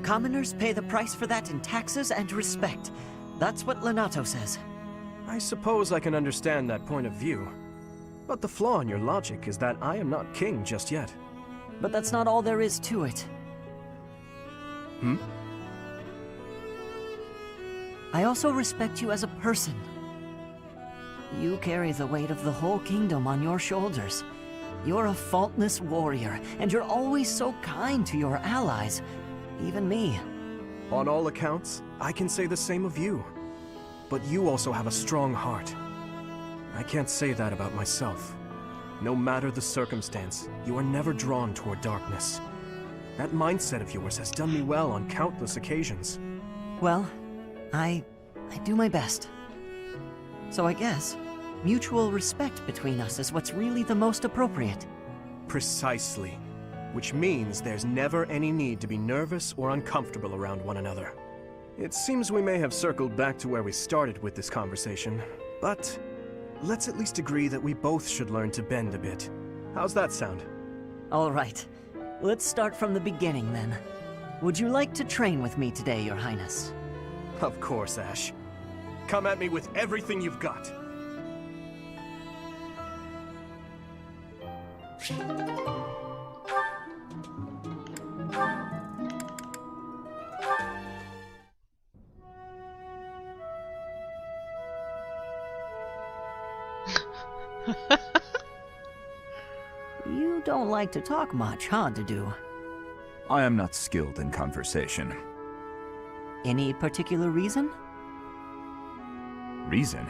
Commoners pay the price for that in taxes and respect. That's what Lenato says. I suppose I can understand that point of view. But the flaw in your logic is that I am not king just yet. But that's not all there is to it. I also respect you as a person. You carry the weight of the whole kingdom on your shoulders. You're a faultless warrior, and you're always so kind to your allies, even me. On all accounts, I can say the same of you. But you also have a strong heart. I can't say that about myself. No matter the circumstance, you are never drawn toward darkness. That mindset of yours has done me well on countless occasions. Well, I do my best. So I guess mutual respect between us is what's really the most appropriate. Precisely. Which means there's never any need to be nervous or uncomfortable around one another. It seems we may have circled back to where we started with this conversation, but let's at least agree that we both should learn to bend a bit. How's that sound? All right. Let's start from the beginning, then. Would you like to train with me today, Your Highness? Of course, Ash. Come at me with everything you've got. You don't like to talk much, huh, Dedu? I am not skilled in conversation. Any particular reason? Reason?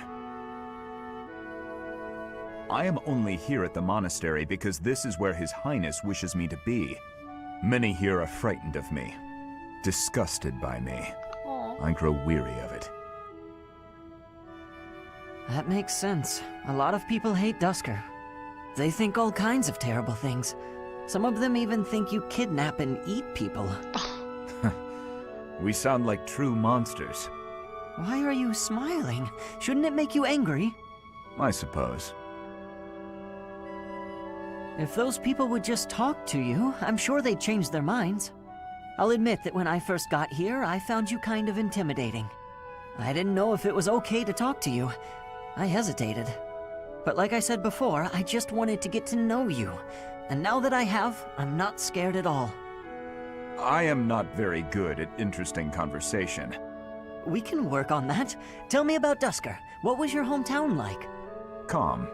I am only here at the monastery because this is where His Highness wishes me to be. Many here are frightened of me, disgusted by me. Aww. I grow weary of it. That makes sense. A lot of people hate Dusker. They think all kinds of terrible things. Some of them even think you kidnap and eat people. We sound like true monsters. Why are you smiling? Shouldn't it make you angry? I suppose. If those people would just talk to you, I'm sure they'd change their minds. I'll admit that when I first got here, I found you kind of intimidating. I didn't know if it was okay to talk to you. I hesitated. But like I said before, I just wanted to get to know you. And now that I have, I'm not scared at all. I am not very good at interesting conversation. We can work on that. Tell me about Dusker. What was your hometown like? Calm.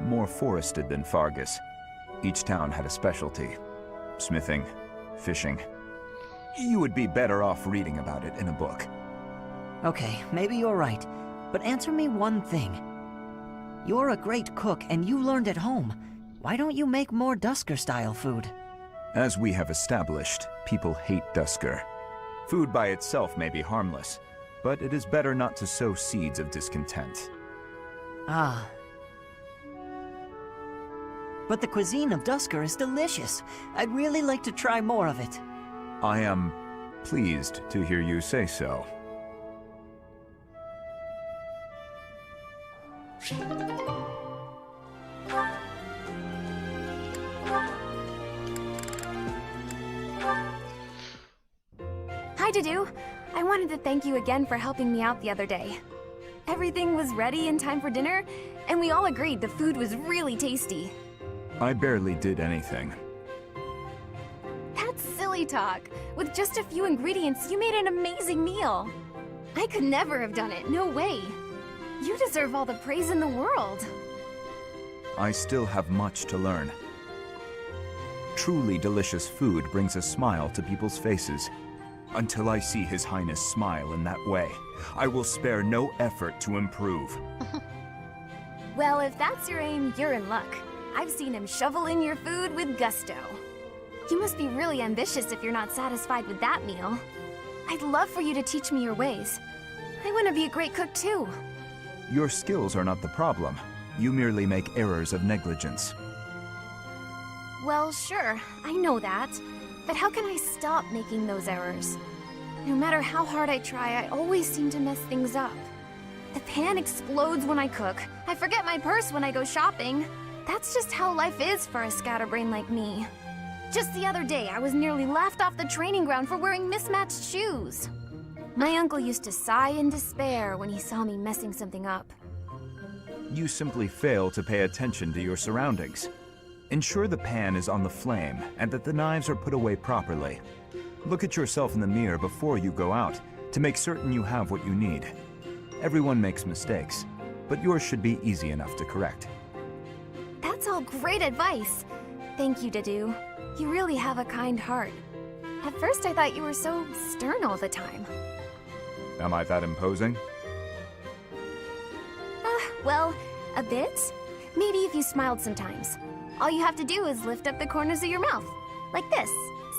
More forested than Fargus. Each town had a specialty. Smithing, fishing. You would be better off reading about it in a book. Okay, maybe you're right. But answer me one thing. You're a great cook and you learned at home. Why don't you make more Dusker-style food? As we have established, people hate Dusker. Food by itself may be harmless, but it is better not to sow seeds of discontent. Ah. But the cuisine of Dusker is delicious. I'd really like to try more of it. I am pleased to hear you say so. Hi, Dudu. I wanted to thank you again for helping me out the other day. Everything was ready in time for dinner, and we all agreed the food was really tasty. I barely did anything. That's silly talk. With just a few ingredients, you made an amazing meal. I could never have done it, no way. You deserve all the praise in the world. I still have much to learn. Truly delicious food brings a smile to people's faces. Until I see His Highness smile in that way, I will spare no effort to improve. Well, if that's your aim, you're in luck. I've seen him shovel in your food with gusto. You must be really ambitious if you're not satisfied with that meal. I'd love for you to teach me your ways. I want to be a great cook too. Your skills are not the problem. You merely make errors of negligence. Well, sure, I know that. But how can I stop making those errors? No matter how hard I try, I always seem to mess things up. The pan explodes when I cook. I forget my purse when I go shopping. That's just how life is for a scatterbrain like me. Just the other day, I was nearly laughed off the training ground for wearing mismatched shoes. My uncle used to sigh in despair when he saw me messing something up. You simply fail to pay attention to your surroundings. Ensure the pan is on the flame and that the knives are put away properly. Look at yourself in the mirror before you go out to make certain you have what you need. Everyone makes mistakes, but yours should be easy enough to correct. That's all great advice. Thank you, Dudu. You really have a kind heart. At first I thought you were so stern all the time. Am I that imposing? Well, a bit. Maybe if you smiled sometimes. All you have to do is lift up the corners of your mouth. Like this.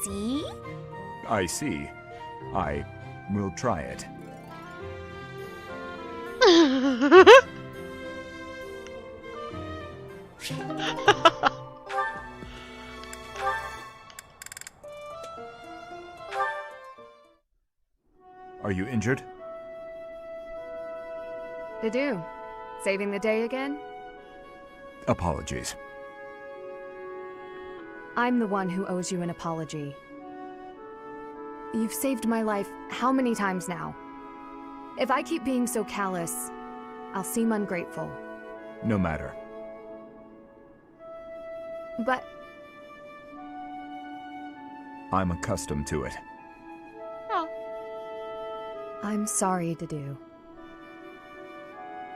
See? I see. I will try it. Are you injured? Dudu, saving the day again? Apologies. I'm the one who owes you an apology. You've saved my life how many times now? If I keep being so callous, I'll seem ungrateful. No matter. But I'm accustomed to it. I'm sorry, Dudu.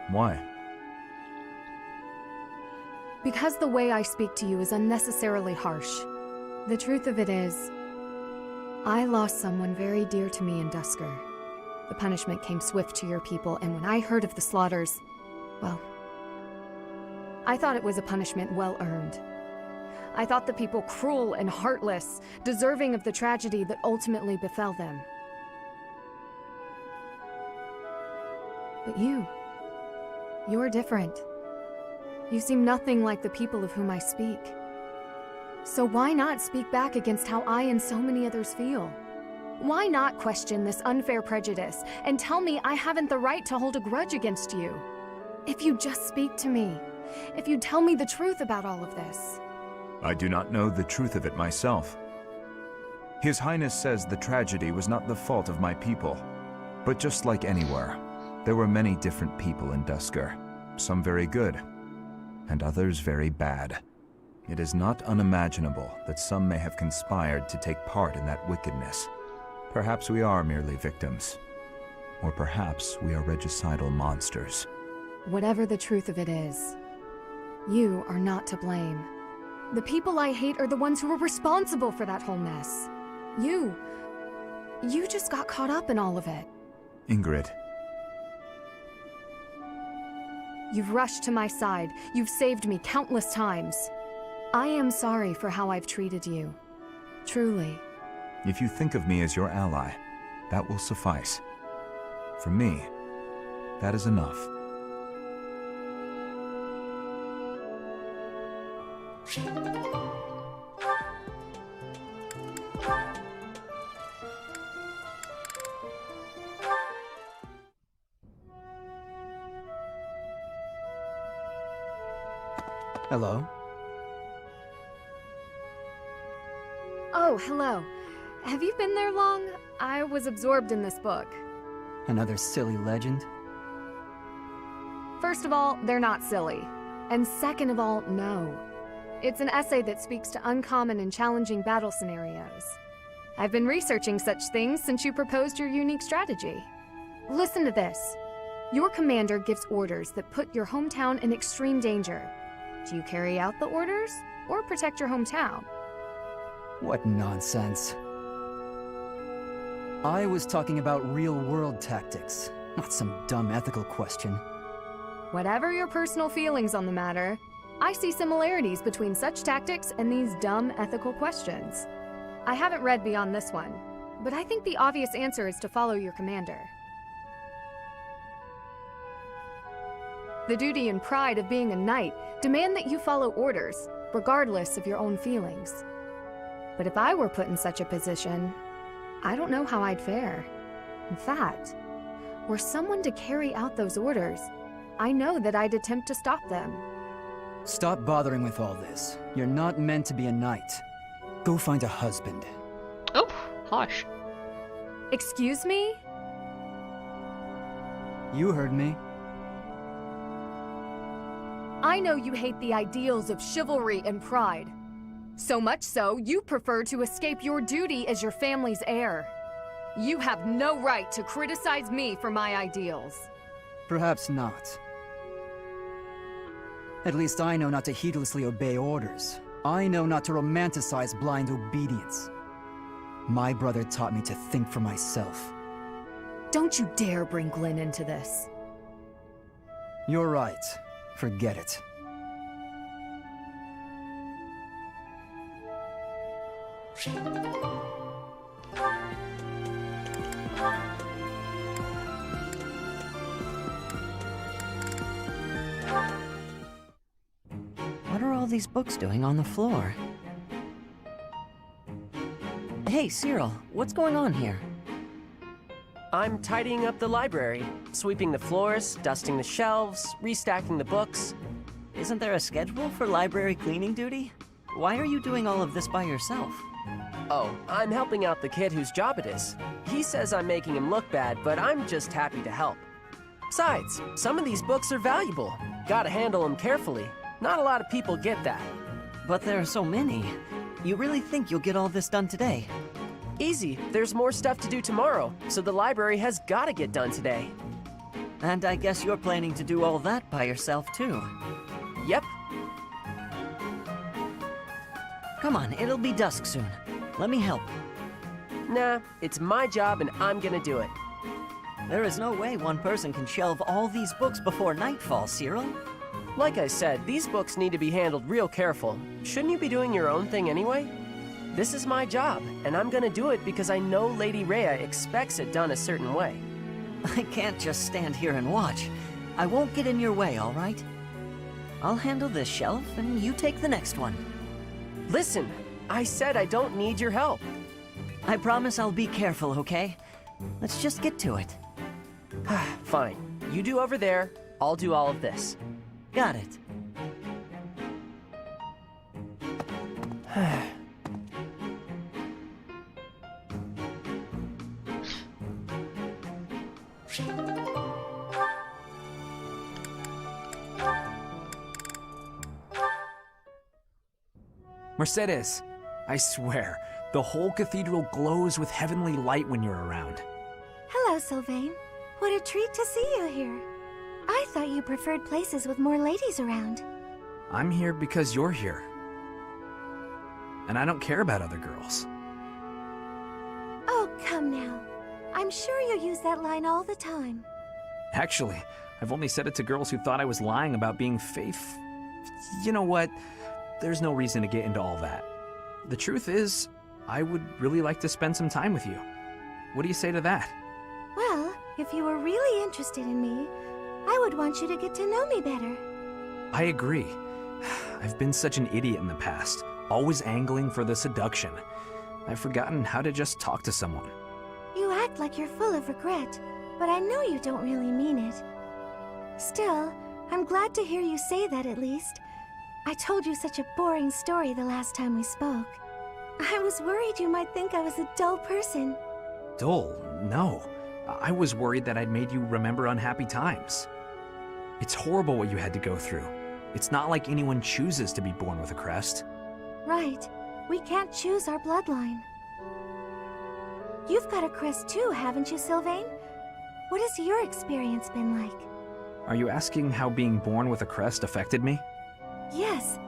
Why? Because the way I speak to you is unnecessarily harsh. The truth of it is, I lost someone very dear to me in Dusker. The punishment came swift to your people, and when I heard of the slaughters, well, I thought it was a punishment well earned. I thought the people cruel and heartless, deserving of the tragedy that ultimately befell them. But you're different. You seem nothing like the people of whom I speak. So why not speak back against how I and so many others feel? Why not question this unfair prejudice and tell me I haven't the right to hold a grudge against you? If you just speak to me, if you tell me the truth about all of this. I do not know the truth of it myself. His Highness says the tragedy was not the fault of my people. But just like anywhere, there were many different people in Dusker, some very good, and others very bad. It is not unimaginable that some may have conspired to take part in that wickedness. Perhaps we are merely victims, or perhaps we are regicidal monsters. Whatever the truth of it is, you are not to blame. The people I hate are the ones who are responsible for that whole mess. You just got caught up in all of it. Ingrid. You've rushed to my side. You've saved me countless times. I am sorry for how I've treated you. Truly. If you think of me as your ally, that will suffice. For me, that is enough. Hello? Oh, hello. Have you been there long? I was absorbed in this book. Another silly legend? First of all, they're not silly. And second of all, no. It's an essay that speaks to uncommon and challenging battle scenarios. I've been researching such things since you proposed your unique strategy. Listen to this. Your commander gives orders that put your hometown in extreme danger. Do you carry out the orders, or protect your hometown? What nonsense. I was talking about real-world tactics, not some dumb ethical question. Whatever your personal feelings on the matter, I see similarities between such tactics and these dumb ethical questions. I haven't read beyond this one, but I think the obvious answer is to follow your commander. The duty and pride of being a knight demand that you follow orders, regardless of your own feelings. But if I were put in such a position, I don't know how I'd fare. In fact, were someone to carry out those orders, I know that I'd attempt to stop them. Stop bothering with all this. You're not meant to be a knight. Go find a husband. Oh, harsh. Excuse me? You heard me. I know you hate the ideals of chivalry and pride. So much so, you prefer to escape your duty as your family's heir. You have no right to criticize me for my ideals. Perhaps not. At least I know not to heedlessly obey orders. I know not to romanticize blind obedience. My brother taught me to think for myself. Don't you dare bring Glenn into this. You're right. Forget it. What are all these books doing on the floor? Hey, Cyril, what's going on here? I'm tidying up the library, sweeping the floors, dusting the shelves, restacking the books. Isn't there a schedule for library cleaning duty? Why are you doing all of this by yourself? Oh, I'm helping out the kid whose job it is. He says I'm making him look bad, but I'm just happy to help. Besides, some of these books are valuable. Gotta handle them carefully. Not a lot of people get that. But there are so many. You really think you'll get all this done today? Easy. There's more stuff to do tomorrow, so the library has gotta get done today. And I guess you're planning to do all that by yourself, too. Yep. Come on, it'll be dusk soon. Let me help. Nah, it's my job and I'm gonna do it. There is no way one person can shelve all these books before nightfall, Cyril. Like I said, these books need to be handled real careful. Shouldn't you be doing your own thing anyway? This is my job, and I'm gonna do it because I know Lady Rhea expects it done a certain way. I can't just stand here and watch. I won't get in your way, all right? I'll handle this shelf, and you take the next one. Listen, I said I don't need your help. I promise I'll be careful, okay? Let's just get to it. Fine. You do over there, I'll do all of this. Got it. Mercedes, I swear, the whole cathedral glows with heavenly light when you're around. Hello, Sylvain. What a treat to see you here. I thought you preferred places with more ladies around. I'm here because you're here. And I don't care about other girls. Oh, come now. I'm sure you use that line all the time. Actually, I've only said it to girls who thought I was lying about being You know what? There's no reason to get into all that. The truth is, I would really like to spend some time with you. What do you say to that? Well, if you were really interested in me, I would want you to get to know me better. I agree. I've been such an idiot in the past, always angling for the seduction. I've forgotten how to just talk to someone. You act like you're full of regret, but I know you don't really mean it. Still, I'm glad to hear you say that at least. I told you such a boring story the last time we spoke. I was worried you might think I was a dull person. Dull? No. I was worried that I'd made you remember unhappy times. It's horrible what you had to go through. It's not like anyone chooses to be born with a crest. Right. We can't choose our bloodline. You've got a crest too, haven't you, Sylvain? What has your experience been like? Are you asking how being born with a crest affected me? Yes.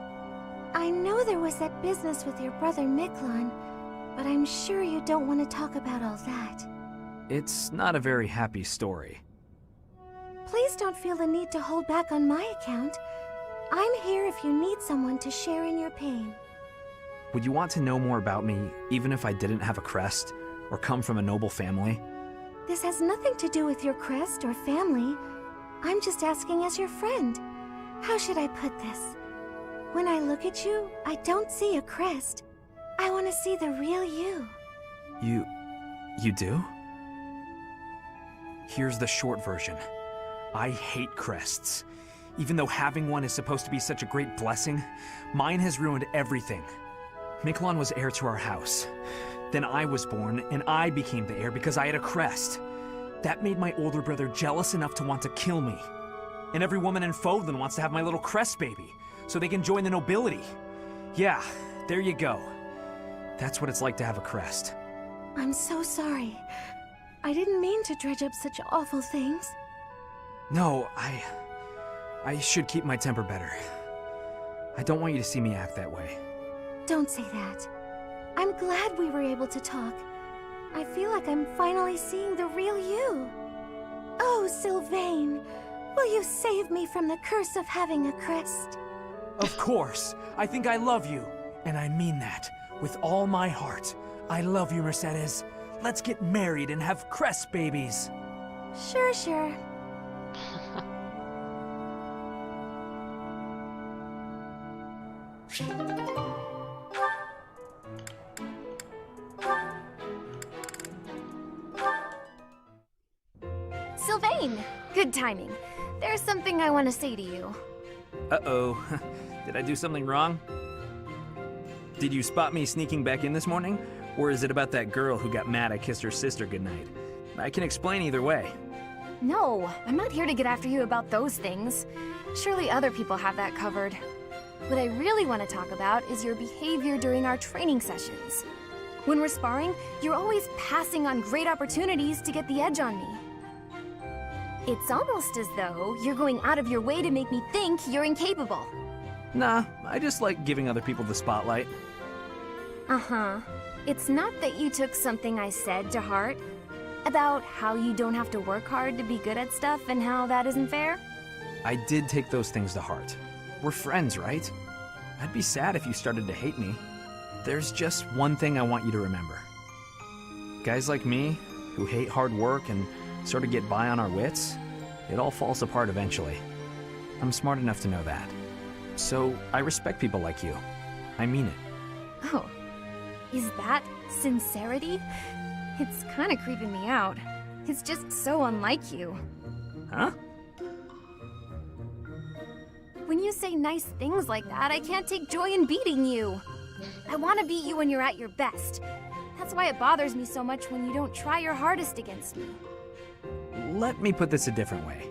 I know there was that business with your brother Miklon, but I'm sure you don't want to talk about all that. It's not a very happy story. Please don't feel the need to hold back on my account. I'm here if you need someone to share in your pain. Would you want to know more about me, even if I didn't have a crest, or come from a noble family? This has nothing to do with your crest or family. I'm just asking as your friend. How should I put this? When I look at you, I don't see a crest. I want to see the real you. You do? Here's the short version. I hate crests. Even though having one is supposed to be such a great blessing, mine has ruined everything. Miklon was heir to our house. Then I was born, and I became the heir because I had a crest. That made my older brother jealous enough to want to kill me. And every woman in Fodlan wants to have my little crest baby, so they can join the nobility. Yeah, there you go. That's what it's like to have a crest. I'm so sorry. I didn't mean to dredge up such awful things. No, I should keep my temper better. I don't want you to see me act that way. Don't say that. I'm glad we were able to talk. I feel like I'm finally seeing the real you. Oh, Sylvain, will you save me from the curse of having a crest? Of course. I think I love you. And I mean that. With all my heart. I love you, Mercedes. Let's get married and have crest babies. Sure. Sylvain! Good timing. There's something I want to say to you. Uh-oh. Did I do something wrong? Did you spot me sneaking back in this morning? Or is it about that girl who got mad I kissed her sister goodnight? I can explain either way. No, I'm not here to get after you about those things. Surely other people have that covered. What I really want to talk about is your behavior during our training sessions. When we're sparring, you're always passing on great opportunities to get the edge on me. It's almost as though you're going out of your way to make me think you're incapable. Nah, I just like giving other people the spotlight. Uh-huh. It's not that you took something I said to heart, about how you don't have to work hard to be good at stuff and how that isn't fair? I did take those things to heart. We're friends, right? I'd be sad if you started to hate me. There's just one thing I want you to remember. Guys like me, who hate hard work and sort of get by on our wits, it all falls apart eventually. I'm smart enough to know that. So I respect people like you. I mean it. Oh, is that sincerity? It's kind of creeping me out. It's just so unlike you. Huh? When you say nice things like that, I can't take joy in beating you. I want to beat you when you're at your best. That's why it bothers me so much when you don't try your hardest against me. Let me put this a different way.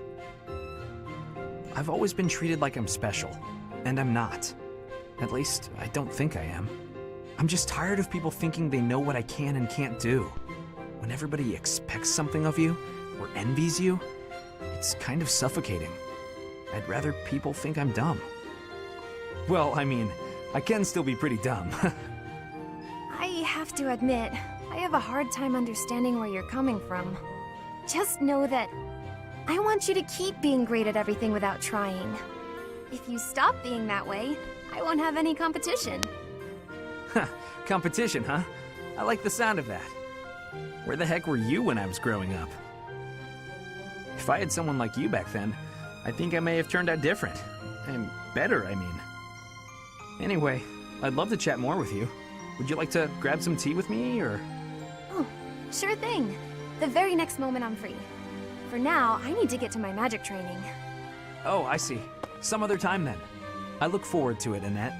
I've always been treated like I'm special, and I'm not. At least, I don't think I am. I'm just tired of people thinking they know what I can and can't do. When everybody expects something of you, or envies you, it's kind of suffocating. I'd rather people think I'm dumb. Well, I mean, I can still be pretty dumb. I have to admit, I have a hard time understanding where you're coming from. Just know that I want you to keep being great at everything without trying. If you stop being that way, I won't have any competition. Competition, huh? I like the sound of that. Where the heck were you when I was growing up? If I had someone like you back then, I think I may have turned out different. And better, I mean. Anyway, I'd love to chat more with you. Would you like to grab some tea with me, or...? Oh, sure thing. The very next moment I'm free. For now, I need to get to my magic training. Oh, I see. Some other time then. I look forward to it, Annette.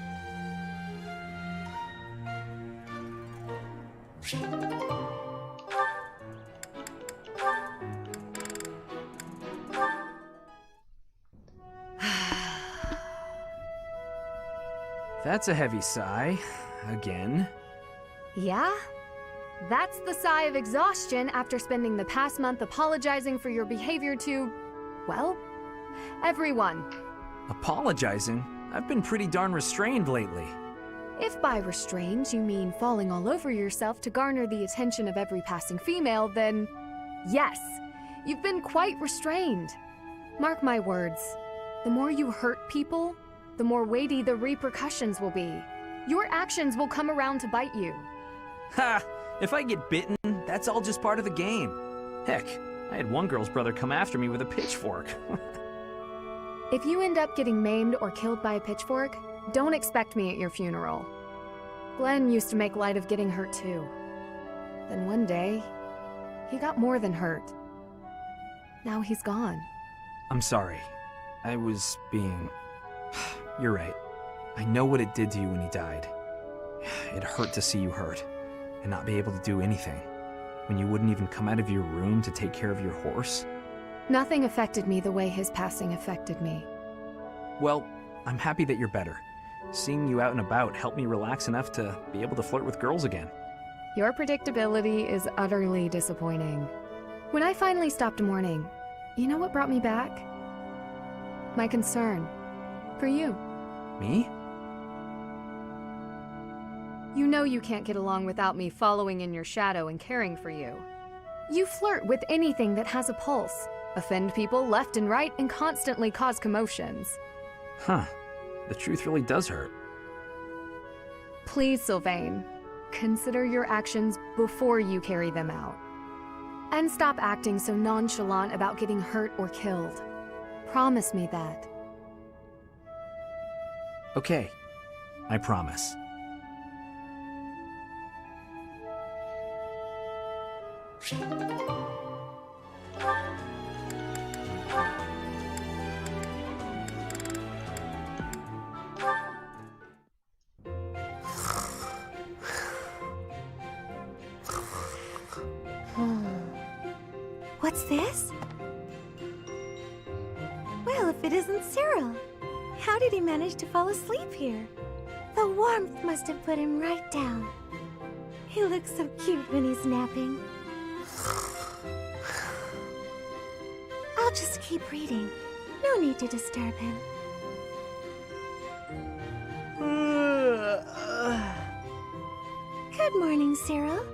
That's a heavy sigh. Again. Yeah? That's the sigh of exhaustion after spending the past month apologizing for your behavior to, well, everyone. Apologizing? I've been pretty darn restrained lately. If by restrained you mean falling all over yourself to garner the attention of every passing female, then yes, you've been quite restrained. Mark my words, the more you hurt people, the more weighty the repercussions will be. Your actions will come around to bite you. Ha! If I get bitten, that's all just part of the game. Heck, I had one girl's brother come after me with a pitchfork. If you end up getting maimed or killed by a pitchfork, don't expect me at your funeral. Glenn used to make light of getting hurt too. Then one day, he got more than hurt. Now he's gone. I'm sorry. I was being... You're right. I know what it did to you when he died. It hurt to see you hurt, and not be able to do anything. When you wouldn't even come out of your room to take care of your horse. Nothing affected me the way his passing affected me. Well, I'm happy that you're better. Seeing you out and about helped me relax enough to be able to flirt with girls again. Your predictability is utterly disappointing. When I finally stopped mourning, you know what brought me back? My concern. For you. Me? You know you can't get along without me following in your shadow and caring for you. You flirt with anything that has a pulse, offend people left and right, and constantly cause commotions. Huh. The truth really does hurt. Please, Sylvain, consider your actions before you carry them out. And stop acting so nonchalant about getting hurt or killed. Promise me that. Okay. I promise. What's this? Well, if it isn't Cyril. How did he manage to fall asleep here? The warmth must have put him right down. He looks so cute when he's napping. I'll just keep reading. No need to disturb him. Good morning, Cyril.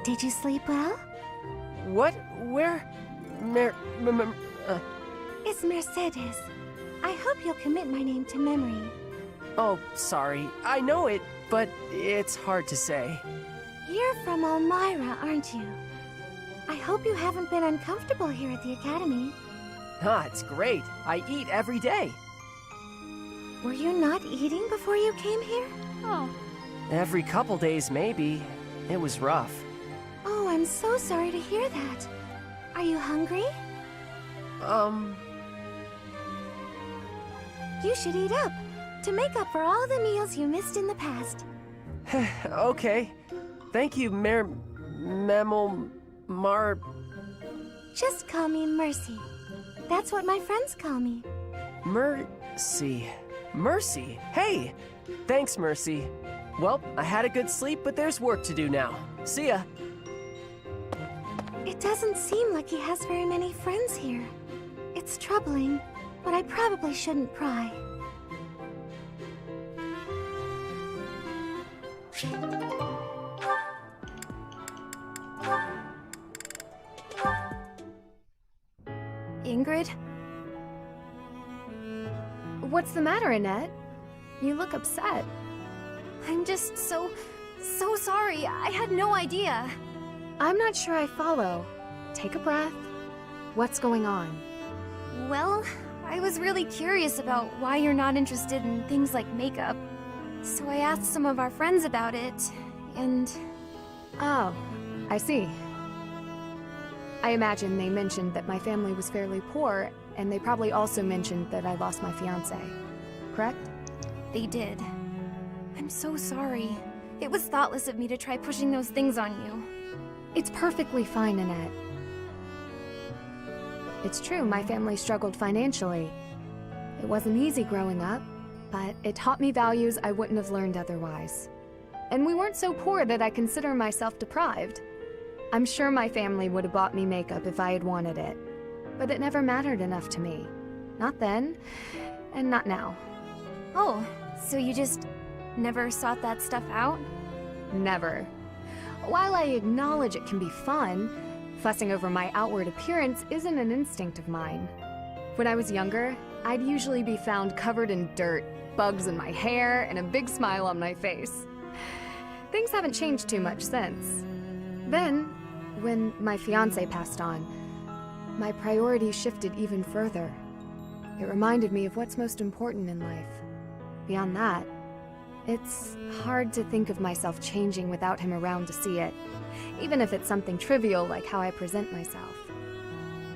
Did you sleep well? What? Where? It's Mercedes. I hope you'll commit my name to memory. Oh, sorry. I know it, but it's hard to say. You're from Elmira, aren't you? I hope you haven't been uncomfortable here at the Academy. Ah, it's great. I eat every day. Were you not eating before you came here? Oh. Every couple days, maybe. It was rough. Oh, I'm so sorry to hear that. Are you hungry? You should eat up, to make up for all the meals you missed in the past. Okay. Thank you, Just call me Mercy. That's what my friends call me. Mercy. Mercy. Hey! Thanks, Mercy. Well, I had a good sleep, but there's work to do now. See ya. It doesn't seem like he has very many friends here. It's troubling, but I probably shouldn't pry. Ingrid? What's the matter, Annette? You look upset. I'm just so sorry. I had no idea. I'm not sure I follow. Take a breath. What's going on? Well, I was really curious about why you're not interested in things like makeup. So I asked some of our friends about it, and... Oh, I see. I imagine they mentioned that my family was fairly poor, and they probably also mentioned that I lost my fiancé. Correct? They did. I'm so sorry. It was thoughtless of me to try pushing those things on you. It's perfectly fine, Annette. It's true, my family struggled financially. It wasn't easy growing up, but it taught me values I wouldn't have learned otherwise. And we weren't so poor that I consider myself deprived. I'm sure my family would have bought me makeup if I had wanted it, but it never mattered enough to me. Not then, and not now. Oh, so you just never sought that stuff out? Never. While I acknowledge it can be fun, fussing over my outward appearance isn't an instinct of mine. When I was younger, I'd usually be found covered in dirt, bugs in my hair, and a big smile on my face. Things haven't changed too much since. Then, when my fiancé passed on, my priorities shifted even further. It reminded me of what's most important in life. Beyond that, it's hard to think of myself changing without him around to see it, even if it's something trivial like how I present myself.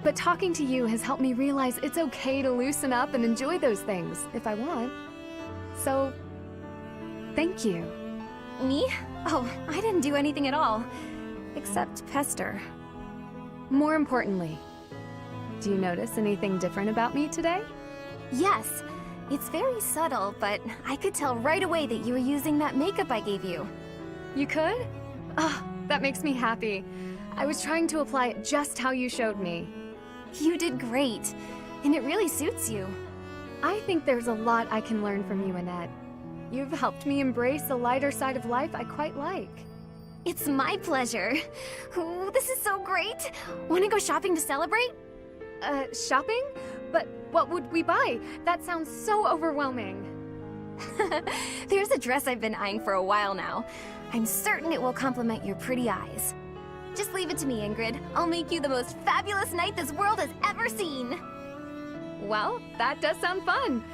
But talking to you has helped me realize it's okay to loosen up and enjoy those things, if I want. So, thank you. Me? Oh, I didn't do anything at all. Except pester. More importantly, do you notice anything different about me today? Yes. It's very subtle, but I could tell right away that you were using that makeup I gave you. You could? Oh, that makes me happy. I was trying to apply it just how you showed me. You did great, and it really suits you. I think there's a lot I can learn from you, Annette. You've helped me embrace a lighter side of life I quite like. It's my pleasure. Ooh, this is so great. Want to go shopping to celebrate? Shopping? But what would we buy? That sounds so overwhelming. There's a dress I've been eyeing for a while now. I'm certain it will complement your pretty eyes. Just leave it to me, Ingrid. I'll make you the most fabulous knight this world has ever seen. Well, that does sound fun.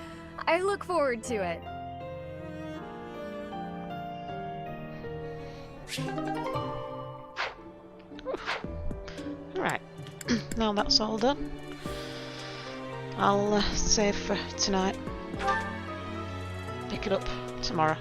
I look forward to it. Right, now that's all done. I'll save for tonight. Pick it up tomorrow.